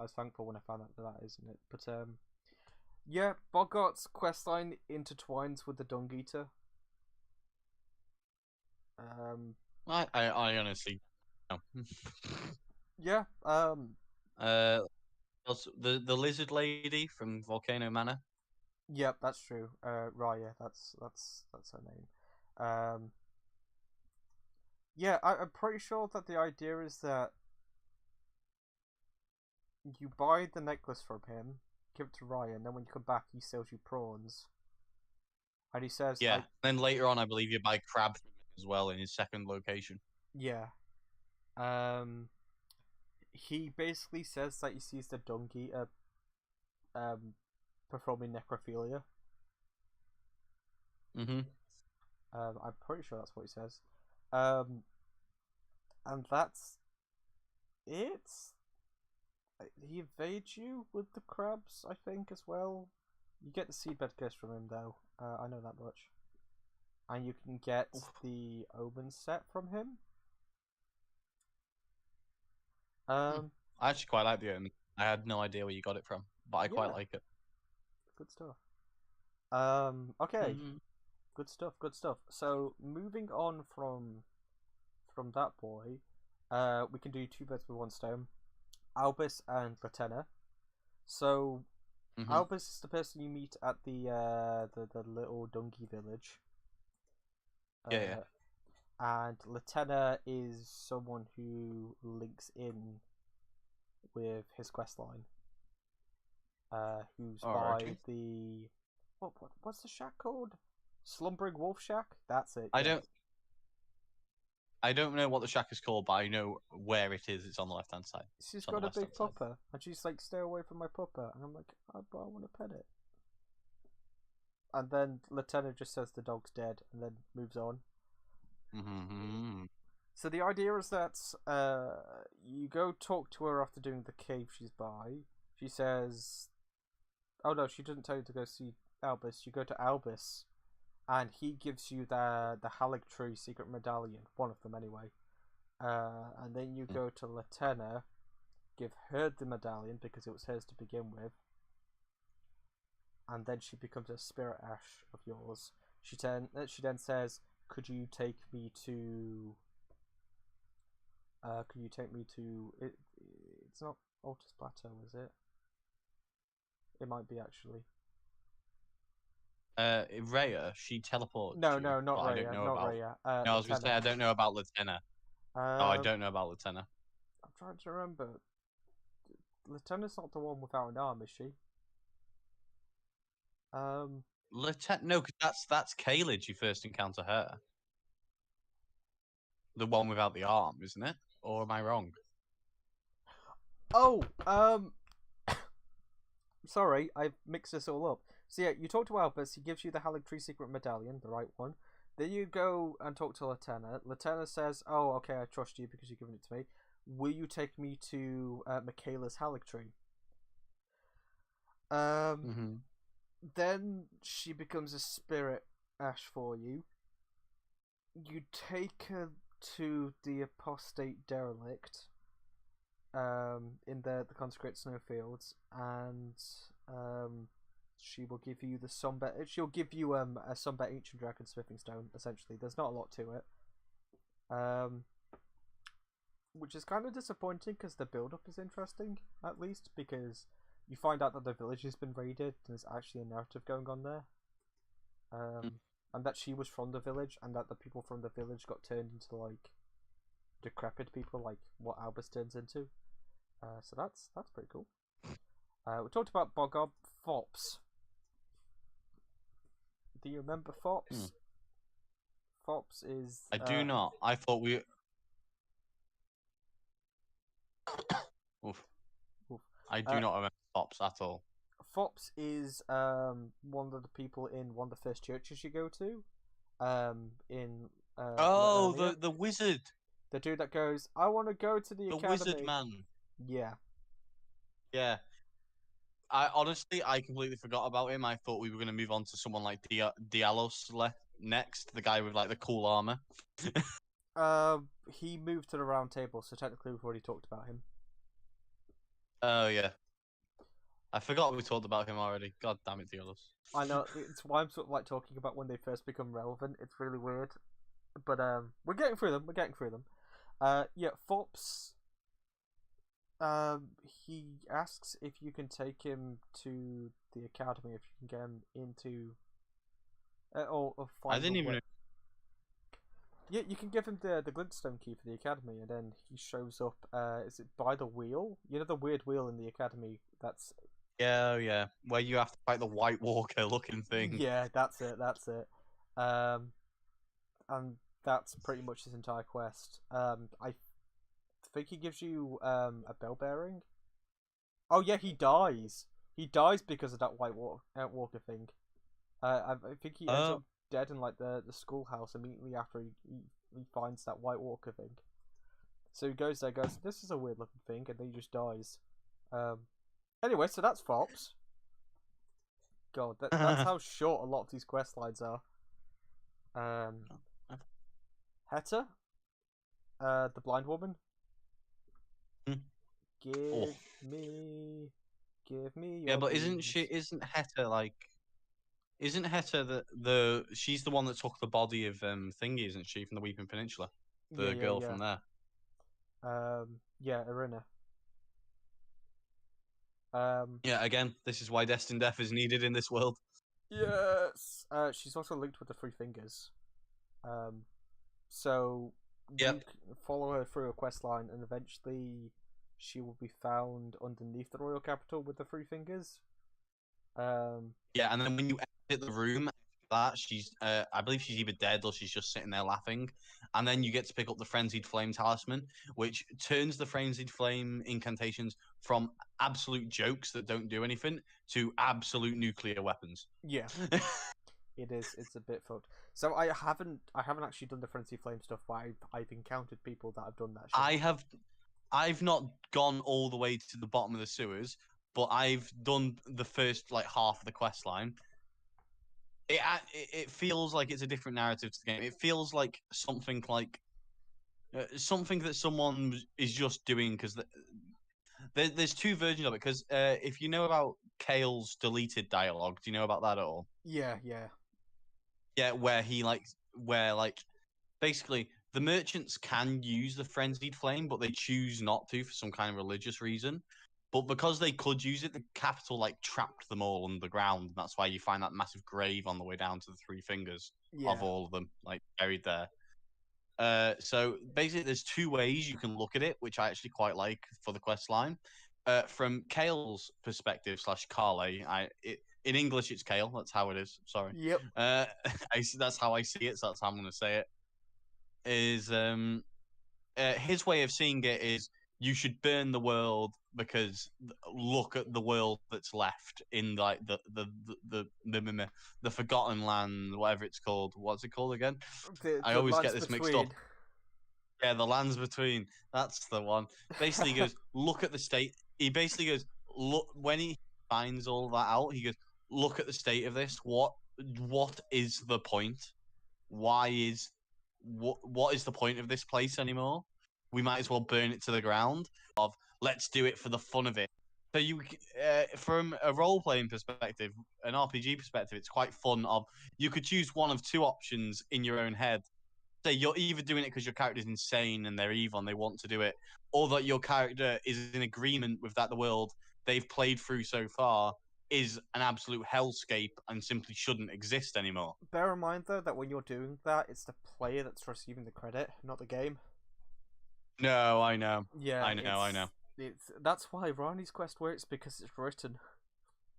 was thankful when I found out that isn't it. But yeah, Bogart's questline intertwines with the Dung Eater. I honestly no. Yeah. The lizard lady from Volcano Manor. Yep, that's true. Raya, that's her name. Yeah, I'm pretty sure that the idea is that you buy the necklace from him, give it to Raya, and then when you come back, he sells you prawns. And he says, yeah. Then later on, I believe you buy crab as well in his second location. Yeah. He basically says that he sees the Dung Eater performing necrophilia. I'm pretty sure that's what he says. And that's it. He evades you with the crabs, I think, as well. You get the seedbed curse from him, though. I know that much. And you can get the omen set from him. I actually quite like the omen. I had no idea where you got it from, but I quite like it. Good stuff. Okay. Good stuff. Good stuff. So moving on from that boy, we can do 2 birds with 1 stone. Albus and Liurnia. So Albus is the person you meet at the little donkey village. Yeah. and Liurnia is someone who links in with his quest line. Who's by Alrighty. the what's the shack called? Slumbering Wolf Shack. That's it. I yeah. don't know what the shack is called, but I know where it is. It's on the left-hand side. She's It's on the got a big west-hand side. pupper, and she's like, "Stay away from my pupper," and I'm like, "But I want to pet it." And then Liurnia just says the dog's dead, and then moves on. Mm-hmm. So the idea is that you go talk to her after doing the cave she's by. She says, "Oh no, she didn't tell you to go see Albus. You go to Albus, and he gives you the Haligtree secret medallion, one of them anyway. And then you go to Liurnia, give her the medallion because it was hers to begin with, and then she becomes a spirit ash of yours. She then says, "Could you take me to? Could you take me to? It's not Altus Plateau, is it? It might be actually. Rhea, she teleports No, you, no, not but I don't Rhea, know not about. Rhea. No, I was gonna say I don't know about Liurnia. Oh, I Um, don't know about Liurnia. I'm trying to remember. Liurnia's not the one without an arm, is she? No, because that's Caelid. You first encounter her, the one without the arm, isn't it? Or am I wrong? Oh, sorry, I've mixed this all up. So yeah, you talk to Albus, he gives you the Haligtree secret medallion, the right one. Then you go and talk to Liurnia. Liurnia says, "Oh, okay, I trust you because you've given it to me. Will you take me to Michaela's Haligtree?" Mm-hmm. Then she becomes a spirit ash for you. You take her to the apostate derelict, in the consecrated snowfields, and she will give you the Sunbet. She'll give you a Sunbet ancient dragon smithing stone. Essentially, there's not a lot to it, which is kind of disappointing because the build up is interesting, at least because you find out that the village has been raided and there's actually a narrative going on there, and that she was from the village and that the people from the village got turned into like decrepit people, like what Albus turns into. So that's pretty cool. We talked about Bogob. Fops. Do you remember Fops? Fops is. I do not. I thought we. Oof. Oof. I do not remember Fops at all. Fops is one of the people in one of the first churches you go to. In Liurnia. The wizard. The dude that goes, "I want to go to the academy." Wizard man. Yeah. Yeah. I completely forgot about him. I thought we were going to move on to someone like Dialos next, the guy with like the cool armor. He moved to the round table, so technically we've already talked about him. Oh yeah. I forgot we talked about him already. God damn it, Dialos. I know, it's why I'm sort of like talking about when they first become relevant. It's really weird. But we're getting through them. Yeah, Fops. He asks if you can take him to the academy, if you can get him into, or find. I didn't even know. Yeah, you can give him the glintstone key for the academy, and then he shows up. Is it by the wheel? You know the weird wheel in the academy. That's. Yeah, where you have to fight the White Walker looking thing. Yeah, that's it. And that's pretty much his entire quest. I think he gives you a bell bearing. Oh yeah, he dies. He dies because of that White Walker thing. I think he ends up dead in like the schoolhouse immediately after he finds that White Walker thing. So he goes there, goes, "This is a weird looking thing," and then he just dies. Anyway, so that's Fops. God, that's how short a lot of these quest lines are. Heta, the blind woman. Give me your Yeah, but isn't Heta like? Isn't Heta she's the one that took the body of Thingy, isn't she, from the Weeping Peninsula? The girl from there. Yeah, Irina. Yeah, again, this is why Destined Death is needed in this world. Yes. She's also linked with the Three Fingers. So you Yep. follow her through a quest line, and eventually she will be found underneath the royal capital with the three fingers. Yeah, and then when you exit the room, that she's, I believe she's either dead or she's just sitting there laughing. And then you get to pick up the Frenzied Flame Talisman, which turns the Frenzied Flame incantations from absolute jokes that don't do anything to absolute nuclear weapons. Yeah, it is. It's a bit fucked. So I haven't actually done the frenzy flame stuff, but I've encountered people that have done that shit. I've not gone all the way to the bottom of the sewers, but I've done the first like half of the quest line. It feels like it's a different narrative to the game. It feels like something that someone is just doing because there's two versions of it. Because if you know about Kale's deleted dialogue, do you know about that at all? Yeah, yeah, Yeah, where basically the merchants can use the frenzied flame, but they choose not to for some kind of religious reason. But because they could use it, the capital like trapped them all underground. And that's why you find that massive grave on the way down to the three fingers of yeah. all of them, like buried there. So basically, there's two ways you can look at it, which I actually quite like for the quest line. From Kale's perspective slash Carle, in English it's Kale. That's how it is. Sorry. Yep. That's how I see it. So that's how I'm going to say it. Is his way of seeing it is you should burn the world because look at the world that's left in like the forgotten land, whatever it's called. What's it called again? I The always lines get this mixed up. between. Yeah, the lands between. That's the one. Basically, he goes, look at the state. He basically goes, look when he finds all that out. He goes, look at the state of this. What is the point? What is the point of this place anymore? We might as well burn it to the ground. Of let's do it for the fun of it. So from a role playing perspective, an RPG perspective, it's quite fun. Of you could choose one of two options in your own head. Say you're either doing it because your character is insane and they're evil and they want to do it, or that your character is in agreement with that the world they've played through so far is an absolute hellscape and simply shouldn't exist anymore. Bear in mind though that when you're doing that, it's the player that's receiving the credit, not the game. No, I know. Yeah, I know, I know. it's that's why Rani's quest works because it's written.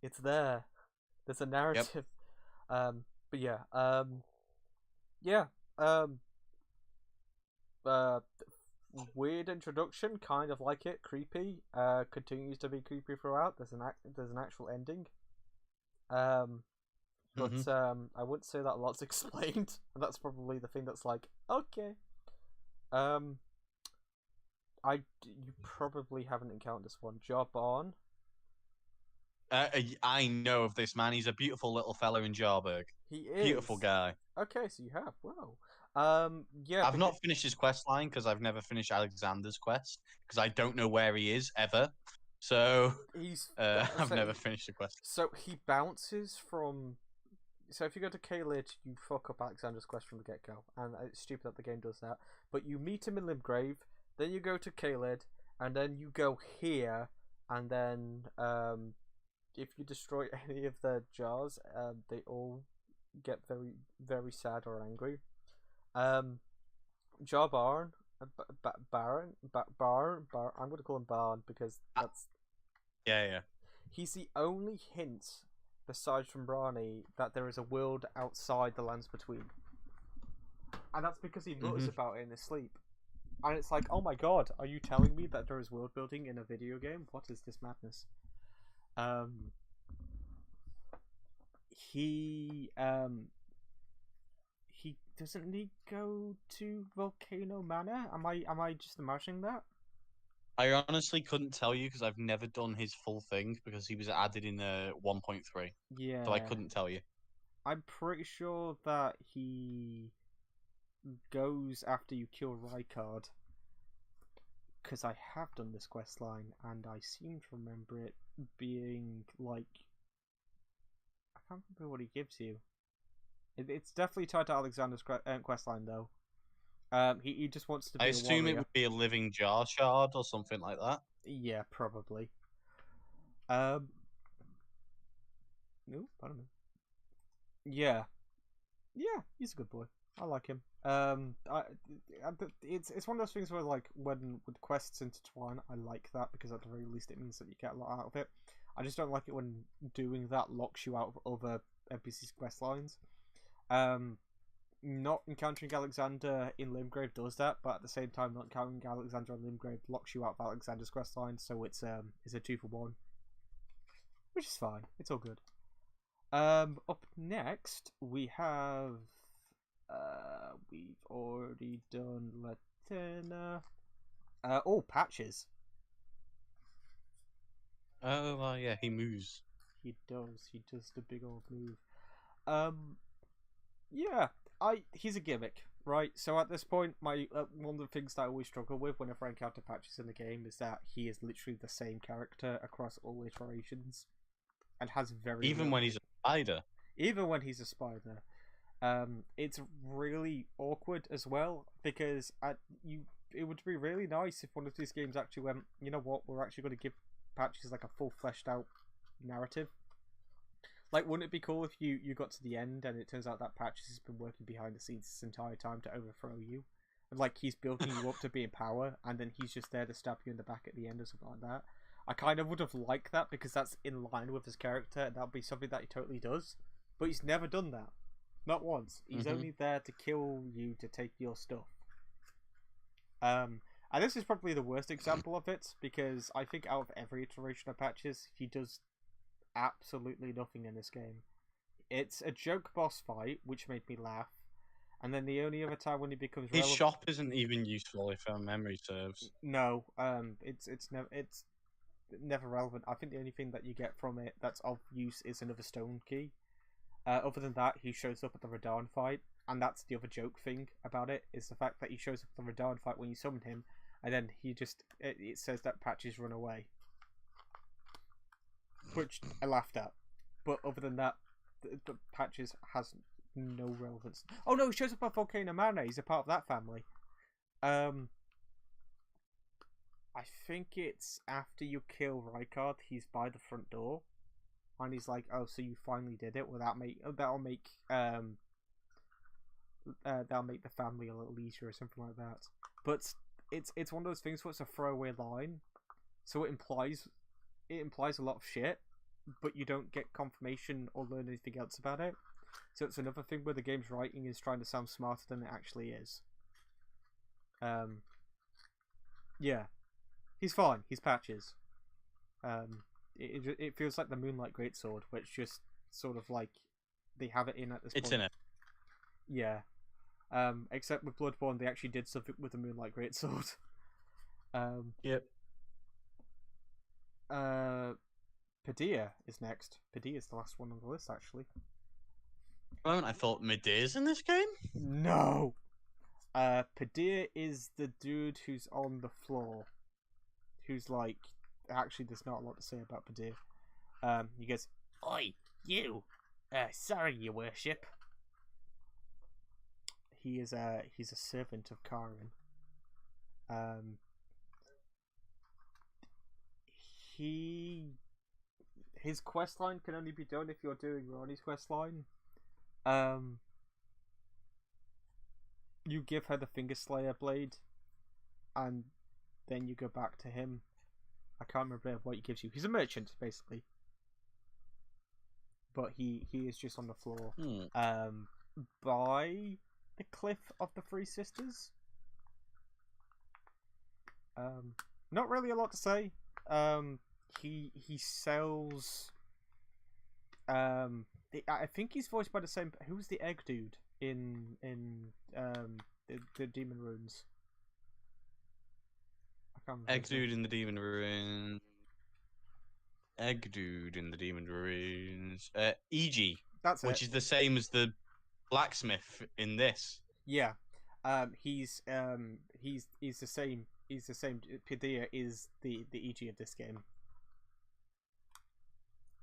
It's there. There's a Yep. narrative. But yeah. Yeah. Um. Uh. Weird introduction, kind of like it. Creepy. Continues to be creepy throughout. There's an actual ending. Um. But I wouldn't say that a lot's explained, and that's probably the thing that's like okay. Um. You probably haven't encountered this one. Job on. I know of this man. He's a beautiful little fella in Jarberg. He is. Beautiful guy. Okay, so you have. Wow. Yeah. I've not finished his quest line because I've never finished Alexander's quest because I don't know where he is ever. So He's. I've So, never finished the quest. so he bounces from. So if you go to Kalid, you fuck up Alexander's quest from the get go, and it's stupid that the game does that. But you meet him in Limgrave, then you go to Kalid, and then you go here, and then if you destroy any of their jars, they all get very very sad or angry. Jar Baron, Baron. I'm going to call him Barn because that's Yeah. he's the only hint, besides from Rani, that there is a world outside the lands between, and that's because he mutters about it in his sleep. And it's like, oh my god, are you telling me that there is world building in a video game? What is this madness? He doesn't he go to Volcano Manor? Am I just imagining that? I honestly couldn't tell you because I've never done his full thing because he was added in 1.3. Yeah. So I couldn't tell you. I'm pretty sure that he goes after you kill Rykard. Because I have done this quest line and I seem to remember it being like, I can't remember what he gives you. It's definitely tied to Alexander's quest line though. He just wants to be I a assume warrior. it would be a living jar shard or something like that. Yeah, probably. No, pardon me. Yeah, he's a good boy. I like him. It's one of those things where like when with quests intertwine, I like that because at the very least it means that you get a lot out of it. I just don't like it when doing that locks you out of other NPC's quest lines. Um, Not encountering Alexander in Limgrave does that, but at the same time, not encountering Alexander in Limgrave locks you out of Alexander's quest line, so it's a 2-for-1, which is fine. It's all good. Up next we have we've already done Latina. Patches. Oh, yeah, he moves. He does. He does the big old move. Yeah, he's a gimmick, right? So at this point, my one of the things that I always struggle with whenever I encounter Patches in the game is that he is literally the same character across all iterations, and has very Even little... when he's a spider. even when he's a spider. It's really awkward as well because it would be really nice if one of these games actually went, you know what, we're actually going to give Patches like a full fleshed out narrative. Like, wouldn't it be cool if you got to the end and it turns out that Patches has been working behind the scenes this entire time to overthrow you? And, like, he's building you up to be in power, and then he's just there to stab you in the back at the end or something like that. I kind of would have liked that because that's in line with his character, and that would be something that he totally does. But he's never done that. Not once. He's only there to kill you to take your stuff. And this is probably the worst example of it, because I think out of every iteration of Patches, he does absolutely nothing in this game. It's a joke boss fight, which made me laugh, and then the only other time when he becomes His relevant... shop isn't even useful if our memory serves. No, it's never relevant. I think the only thing that you get from it that's of use is another stone key. Other than that, he shows up at the Radahn fight, and that's the other joke thing about it, is the fact that he shows up at the Radahn fight when you summon him, and then he just... it says that Patches run away. Which I laughed at. But other than that, the Patches has no relevance. Oh no, he shows up at Volcano Manor, he's a part of that family. I think it's after you kill Rykard, he's by the front door. And he's like, "Oh, so you finally did it? Well, that'll make the family a little easier," or something like that. But it's one of those things where it's a throwaway line, so it implies a lot of shit, but you don't get confirmation or learn anything else about it. So it's another thing where the game's writing is trying to sound smarter than it actually is. Yeah, he's fine. He's Patches. It feels like the Moonlight Greatsword, which just sort of like they have it in at this point. It's in it. Yeah. Except with Bloodborne, they actually did something with the Moonlight Greatsword. Yep. Padilla is next. Padilla is the last one on the list, actually. I thought Midea's in this game? No! Padilla is the dude who's on the floor. Who's like... Actually, there's not a lot to say about Padilla. He goes, "Oi, you! Sorry, your worship." He's a servant of Karen. His questline can only be done if you're doing Ronnie's questline. You give her the Finger Slayer blade, and then you go back to him. I can't remember what he gives you. He's a merchant, basically. But he is just on the floor. By the Cliff of the Three Sisters. Not really a lot to say. He sells... I think he's voiced by the same... Who's the egg dude in the Demon Runes? Egg dude in the Demon Ruins. Egg dude in the Demon Ruins. E.G. That's it. Which is the same as the blacksmith in this. Yeah. He's the same. He's the same. Padilla is the E.G. of this game.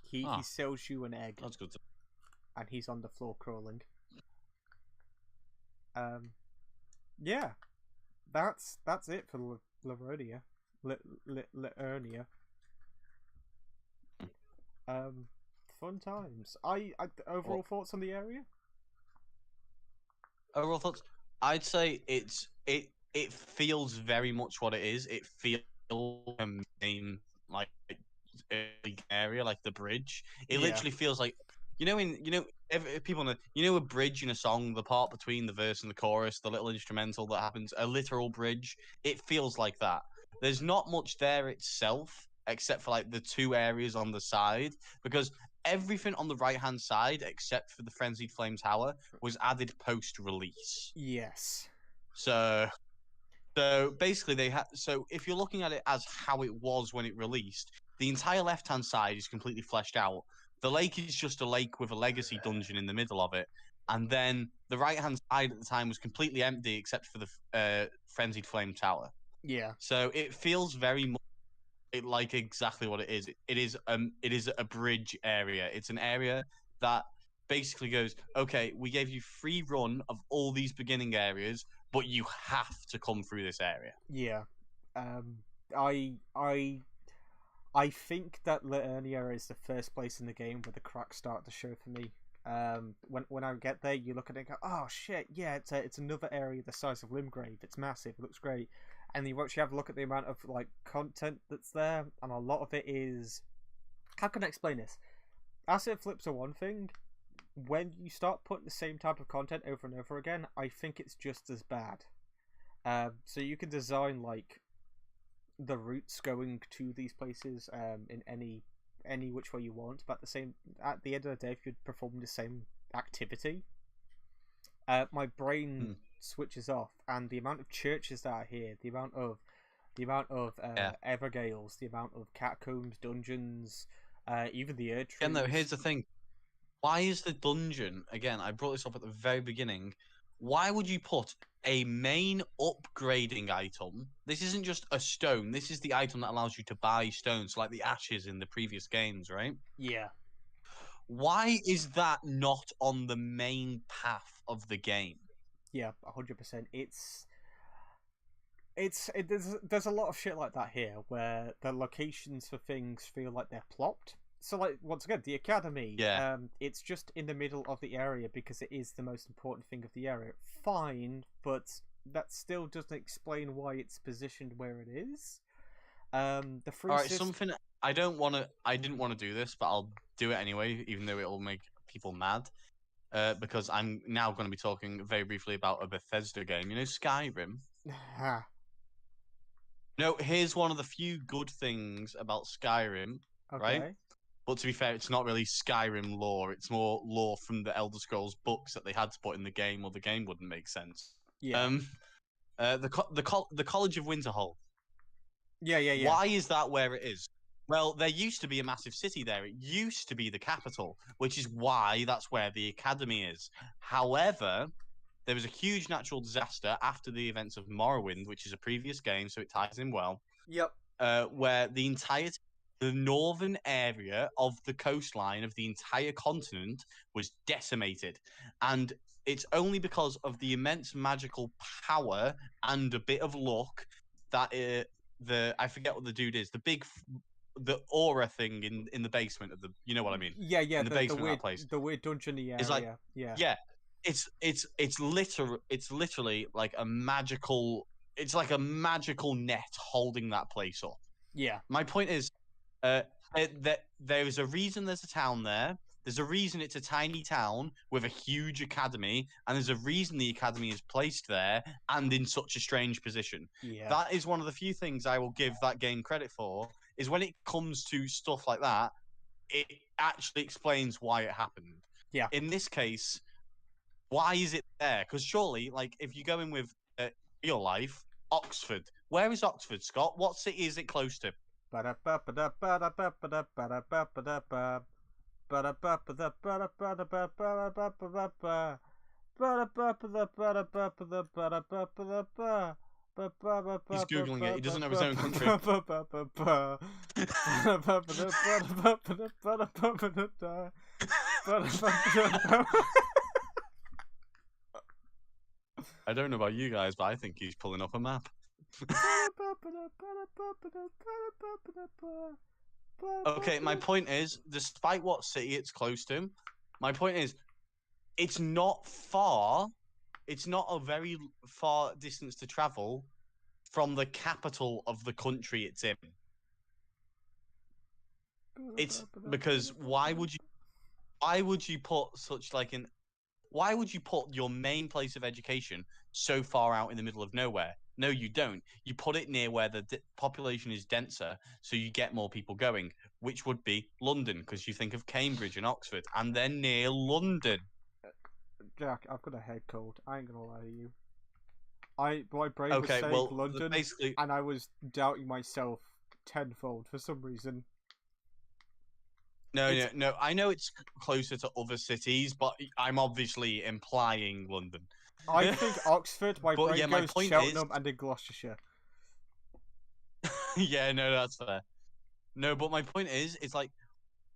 He sells you an egg. That's good. And he's on the floor crawling. Yeah. That's it for Liurnia. Liurnia. Fun times. Overall thoughts on the area? Overall thoughts? I'd say it feels very much what it is. It feels a main like early area, like the bridge. It Yeah. literally feels like people know a bridge in a song, the part between the verse and the chorus, the little instrumental that happens, a literal bridge. It feels like that. There's not much there itself, except for like the two areas on the side, because everything on the right hand side, except for the Frenzied Flame Tower, was added post release. Yes. So basically they had so if you're looking at it as how it was when it released, the entire left hand side is completely fleshed out. The lake is just a lake with a legacy dungeon in the middle of it. And then the right hand side at the time was completely empty except for the Frenzied Flame Tower. Yeah. So it feels very much like exactly what it is. It is a bridge area. It's an area that basically goes, okay, we gave you free run of all these beginning areas, but you have to come through this area. Yeah. Um. I think that Liurnia is the first place in the game where the cracks start to show for me. When I get there, you look at it and go, oh shit, yeah, it's another area the size of Limgrave. It's massive. It looks great. And you actually have a look at the amount of like content that's there, and a lot of it is. How can I explain this? Asset flips are one thing. When you start putting the same type of content over and over again, I think it's just as bad. So you can design like the routes going to these places in any which way you want, but at the end of the day, if you're performing the same activity, my brain switches off, and the amount of churches that are here, the amount of Yeah. Evergales, the amount of catacombs, dungeons, even the Erd Again, though, trees. here's the thing. Why is the dungeon, again, I brought this up at the very beginning, why would you put a main upgrading item? This isn't just a stone. This is the item that allows you to buy stones, like the ashes in the previous games, right? Yeah, Why is that not on the main path of the game? yeah, 100%. There's a lot of shit like that here where the locations for things feel like they're plopped. So like once again, the academy, Yeah. it's just in the middle of the area because it is the most important thing of the area. Fine, but that still doesn't explain why it's positioned where it is. The free All right, something I didn't want to do this, but I'll do it anyway, even though it'll make people mad. Because I'm now going to be talking very briefly about a Bethesda game. You know, Skyrim. No, here's one of the few good things about Skyrim, right? Okay. But to be fair, it's not really Skyrim lore. It's more lore from the Elder Scrolls books that they had to put in the game, or the game wouldn't make sense. Yeah. The College of Winterhold. Yeah. Why is that where it is? Well, there used to be a massive city there. It used to be the capital, which is why that's where the academy is. However, there was a huge natural disaster after the events of Morrowind, which is a previous game, so it ties in well. Yep. Where the northern area of the coastline of the entire continent was decimated, and it's only because of the immense magical power and a bit of luck that I forget what the dude is, the aura thing in the basement of the, you know what I mean? Yeah. In the basement of that place. The weird dungeony area. It's like, yeah. yeah, it's literally like a magical. It's like a magical net holding that place up. Yeah. My point is, that there is a reason there's a town there. There's a reason it's a tiny town with a huge academy, and there's a reason the academy is placed there and in such a strange position. Yeah. That is one of the few things I will give that game credit for, is when it comes to stuff like that, it actually explains why it happened. Yeah. In this case, why is it there? Because surely, like, if you go in with real life, Oxford. Where is Oxford, Scott? What city is it close to? He's Googling it. He doesn't know his own country. I don't know about you guys, but I think he's pulling up a map. Okay, my point is, despite what city it's close to, my point is, it's not far it's not a very far distance to travel from the capital of the country it's in. It's because why would you put such like an why would you put your main place of education so far out in the middle of nowhere? No, you don't. You put it near where the population is denser, so you get more people going, which would be London, because you think of Cambridge and Oxford, and they're near London. Jack, I've got a head cold. I ain't gonna lie to you. My brain was Okay, saying well, London, basically, and I was doubting myself tenfold for some reason. no. I know it's closer to other cities, but I'm obviously implying London. I think Oxford. My But brain yeah, my goes point Cheltenham is, and in Gloucestershire. yeah, no, that's fair. No, but my point is, it's like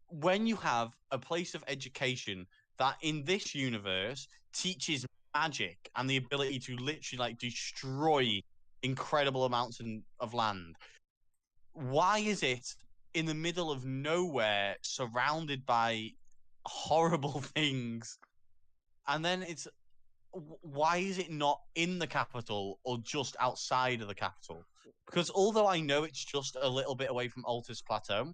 when you have a place of education that in this universe teaches magic and the ability to literally like destroy incredible amounts of land, why is it in the middle of nowhere surrounded by horrible things? And then it's why is it not in the capital or just outside of the capital? Because although I know it's just a little bit away from Altus Plateau,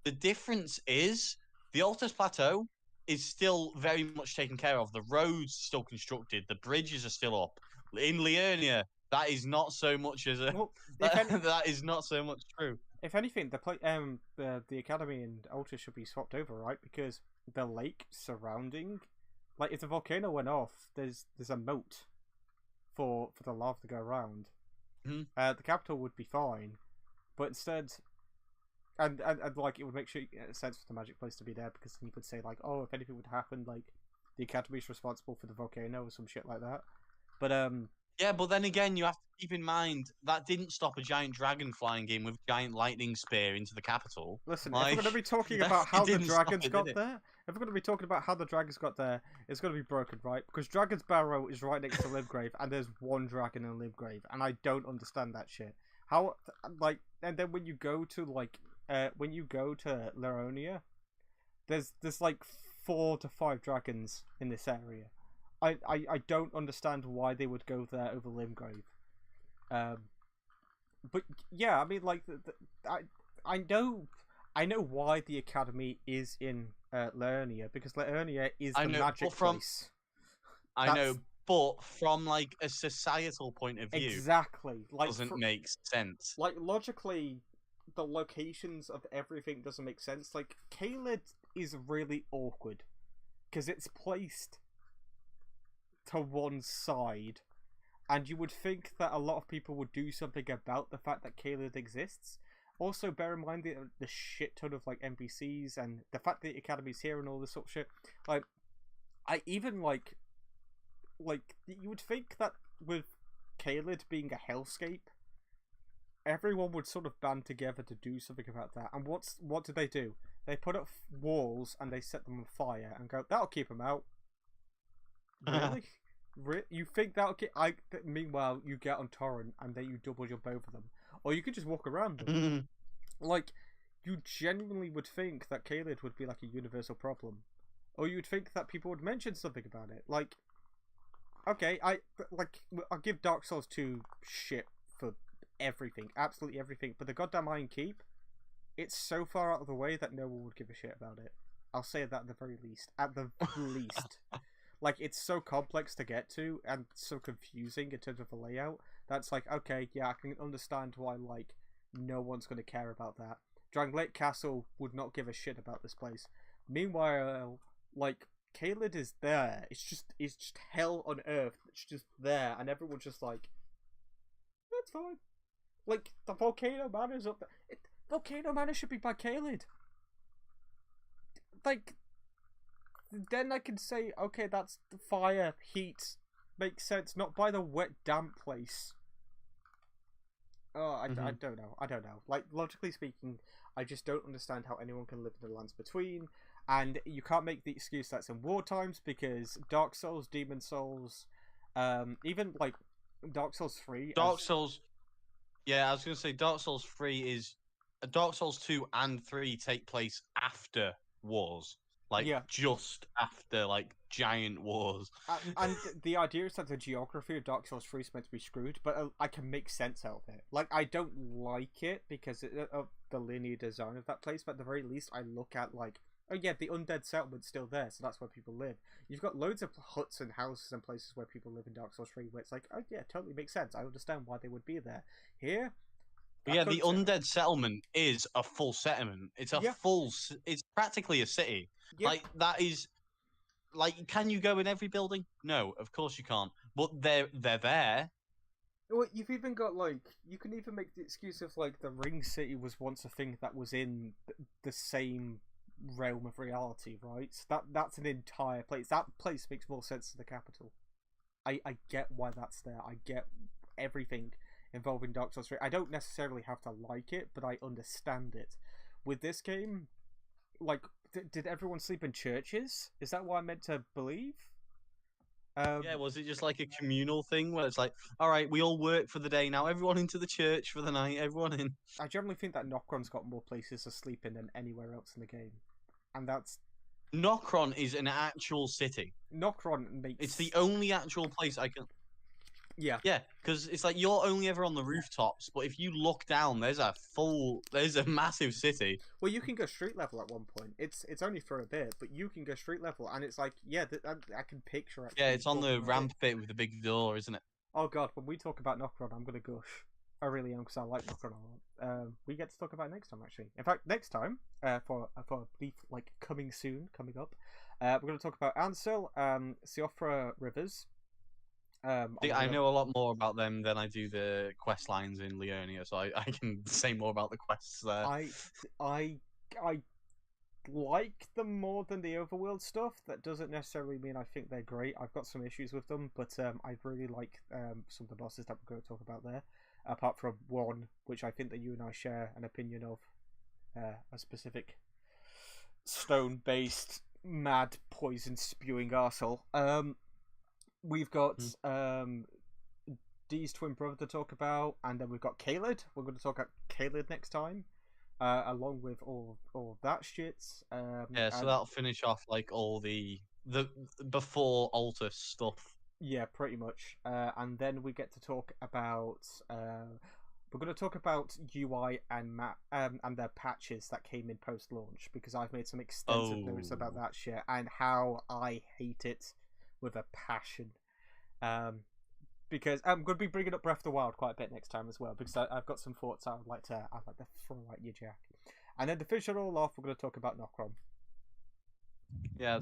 the difference is the Altus Plateau is still very much taken care of. The roads still constructed. The bridges are still up. In Liurnia, that is not so much as a Well, that is not so much true. if anything, the academy and Ultra should be swapped over, right? Because the lake surrounding, like, if the volcano went off, there's a moat for the lava to go around. Mhm. The capital would be fine, but instead, and like it would make sense for the magic place to be there, because then you could say like, oh, if anything would happen, like the academy's responsible for the volcano or some shit like that. But Yeah, but then again, you have to keep in mind that didn't stop a giant dragon flying in with a giant lightning spear into the capital. listen, if Like, we're going to be talking about it how the didn't stop dragons it, got did it? there, if we're going to be talking about how the dragons got there, it's going to be broken, right? Because Dragon's Barrow is right next to Libgrave, and there's one dragon in Libgrave, and I don't understand that shit. How, like, and then when you go to Liurnia, there's like 4 to 5 dragons in this area. I don't understand why they would go there over Limgrave. But yeah, I mean, like, I know why the academy is in Liurnia, because Liurnia is the magic place. I know, but from like a societal point of view, exactly, like, doesn't make sense. Like, logically, the locations of everything doesn't make sense. Like, Caelid is really awkward because it's placed to one side, and you would think that a lot of people would do something about the fact that Caelid exists. Also, bear in mind the shit ton of like NPCs and the fact that the academy's here and all this sort of shit. Like, I even like you would think that with Caelid being a hellscape, everyone would sort of band together to do something about that. And what do? They put up walls and they set them on fire and go, that'll keep them out. Really? You think that'll keep? Meanwhile, you get on torrent and then you double jump over them, or you could just walk around them. Like, you genuinely would think that Caelid would be like a universal problem, or you'd think that people would mention something about it. Like, okay, I'll give Dark Souls 2 shit for everything, absolutely everything, but the goddamn Iron Keep, it's so far out of the way that no one would give a shit about it. I'll say that at the very least. At the least. Like, it's so complex to get to and so confusing in terms of the layout. That's like, okay, yeah, I can understand why, like, no one's going to care about that. Drangleic Castle would not give a shit about this place. Meanwhile, like, Caelid is there. It's just hell on earth. It's just there, and everyone's just like, that's fine. Like, the Volcano Manor's up there. Volcano Manor should be by Caelid. Like, then I can say, okay, that's the fire, heat, makes sense, not by the wet, damp place. Oh, I don't know. I don't know. Like, logically speaking, I just don't understand how anyone can live in the lands between, and you can't make the excuse that's in war times, because Dark Souls, Demon Souls, even, like, Dark Souls 3... Yeah, I was going to say Dark Souls 3 is... Dark Souls 2 and 3 take place after wars. like Yeah. just after like giant wars. And the idea is that the geography of Dark Souls 3 is meant to be screwed, but I can make sense out of it. Like, I don't like it because of the linear design of that place, but at the very least, I look at, like, oh yeah, the undead settlement's still there, so that's where people live. You've got loads of huts and houses and places where people live in Dark Souls 3, where it's like, oh yeah, totally makes sense. I understand why they would be there. Here, But yeah, the undead settlement is a full settlement. It's a it's practically a city. Yep. Like, that is... Like, can you go in every building? No, of course you can't. But they're there. Well, you've even got, like, you can even make the excuse of, like, the Ring City was once a thing that was in the same realm of reality, right? That's an entire place. That place makes more sense than the capital. I get why that's there. I get everything involving Dark Souls 3. I don't necessarily have to like it, but I understand it. With this game, like, did everyone sleep in churches? Is that what I'm meant to believe? Yeah, was it just like a communal thing where it's like, all right, we all work for the day now, everyone into the church for the night, everyone in? I generally think that Nokron's got more places to sleep in than anywhere else in the game. And that's... Nokron is an actual city. Nokron makes... It's the only actual place I can... Yeah. Yeah, because it's like you're only ever on the rooftops, but if you look down, there's a massive city. Well, you can go street level at one point. It's only for a bit, but you can go street level, and it's like, yeah, I can picture it. Yeah, it's on the ramp bit with the big door, isn't it? Oh god, when we talk about Nokron, I'm gonna gush. I really am, because I like Nokron a lot. We get to talk about it next time, actually. In fact, next time, for a brief, like, coming up, we're gonna talk about Ansel, Siofra Rivers. I know a lot more about them than I do the quest lines in Liurnia, so I can say more about the quests there. I like them more than the overworld stuff. That doesn't necessarily mean I think they're great. I've got some issues with them, but I really like some of the bosses that we're going to talk about there. Apart from one, which I think that you and I share an opinion of, a specific stone-based, mad, poison-spewing arsehole. We've got Dee's twin brother to talk about, and then we've got Caelid. We're going to talk about Caelid next time, along with all of that shit. Yeah, so that'll finish off like all the before Altus stuff. Yeah, pretty much. And then we get to talk about we're going to talk about UI and and their patches that came in post-launch, because I've made some extensive notes about that shit and how I hate it with a passion. Because I'm going to be bringing up Breath of the Wild quite a bit next time as well, because I've got some thoughts I'd like to throw at you, Jack. And then to finish it all off, we're going to talk about Nokron. Yeah.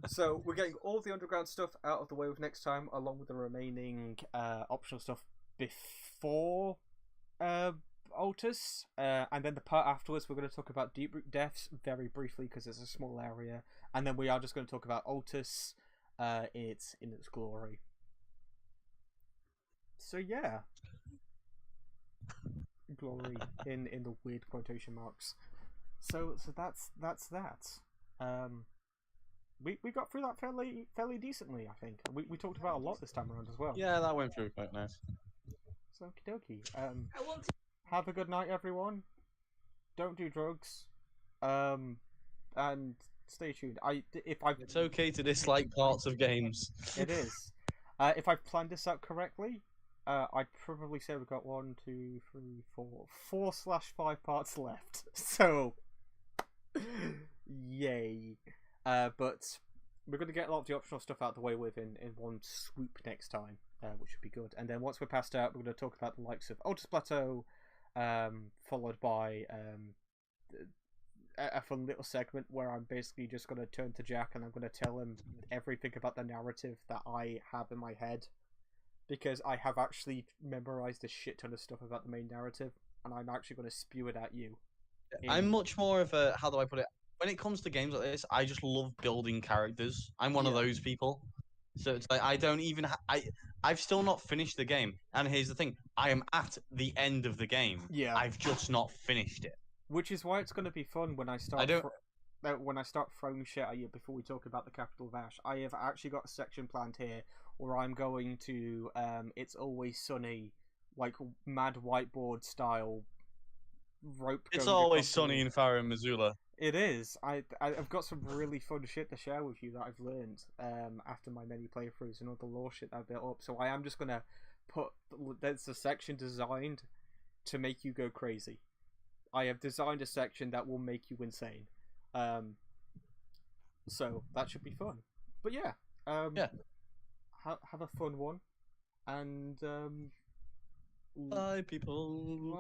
So we're getting all the underground stuff out of the way with next time, along with the remaining optional stuff before Altus, and then the part afterwards we're going to talk about Deep Root Deaths very briefly because it's a small area, and then we are just going to talk about Altus in its glory. So yeah, glory in the weird quotation marks. So that's that. We got through that fairly decently, I think. We talked about a lot this time around as well. Yeah, that went through quite nice. So okie dokie. Have a good night, everyone. Don't do drugs. And stay tuned. It's okay to dislike parts of games. It is. If I've planned this out correctly, I'd probably say we've got 4/5 parts left. So, yay. But we're going to get a lot of the optional stuff out of the way with in one swoop next time, which would be good. And then once we're past out, we're going to talk about the likes of Altus Plateau, followed by a fun little segment where I'm basically just going to turn to Jack and I'm going to tell him everything about the narrative that I have in my head, because I have actually memorized a shit ton of stuff about the main narrative, and I'm actually going to spew it at you. I'm much more of a, how do I put it? When it comes to games like this, I just love building characters. I'm one of those people. So it's like I don't even I've still not finished the game. And here's the thing, I am at the end of the game. Yeah. I've just not finished it. Which is why it's going to be fun when I start when I start throwing shit at you before we talk about the capital Vash. I have actually got a section planned here where I'm going to It's Always Sunny, like mad whiteboard style rope. It's Always Sunny in Farah and Missoula. It is. I've got some really fun shit to share with you that I've learned after my many playthroughs and all the lore shit that I've built up. So I am just gonna put there's a section designed to make you go crazy. I have designed a section that will make you insane. So that should be fun. But yeah, Yeah. have a fun one, and Bye, people.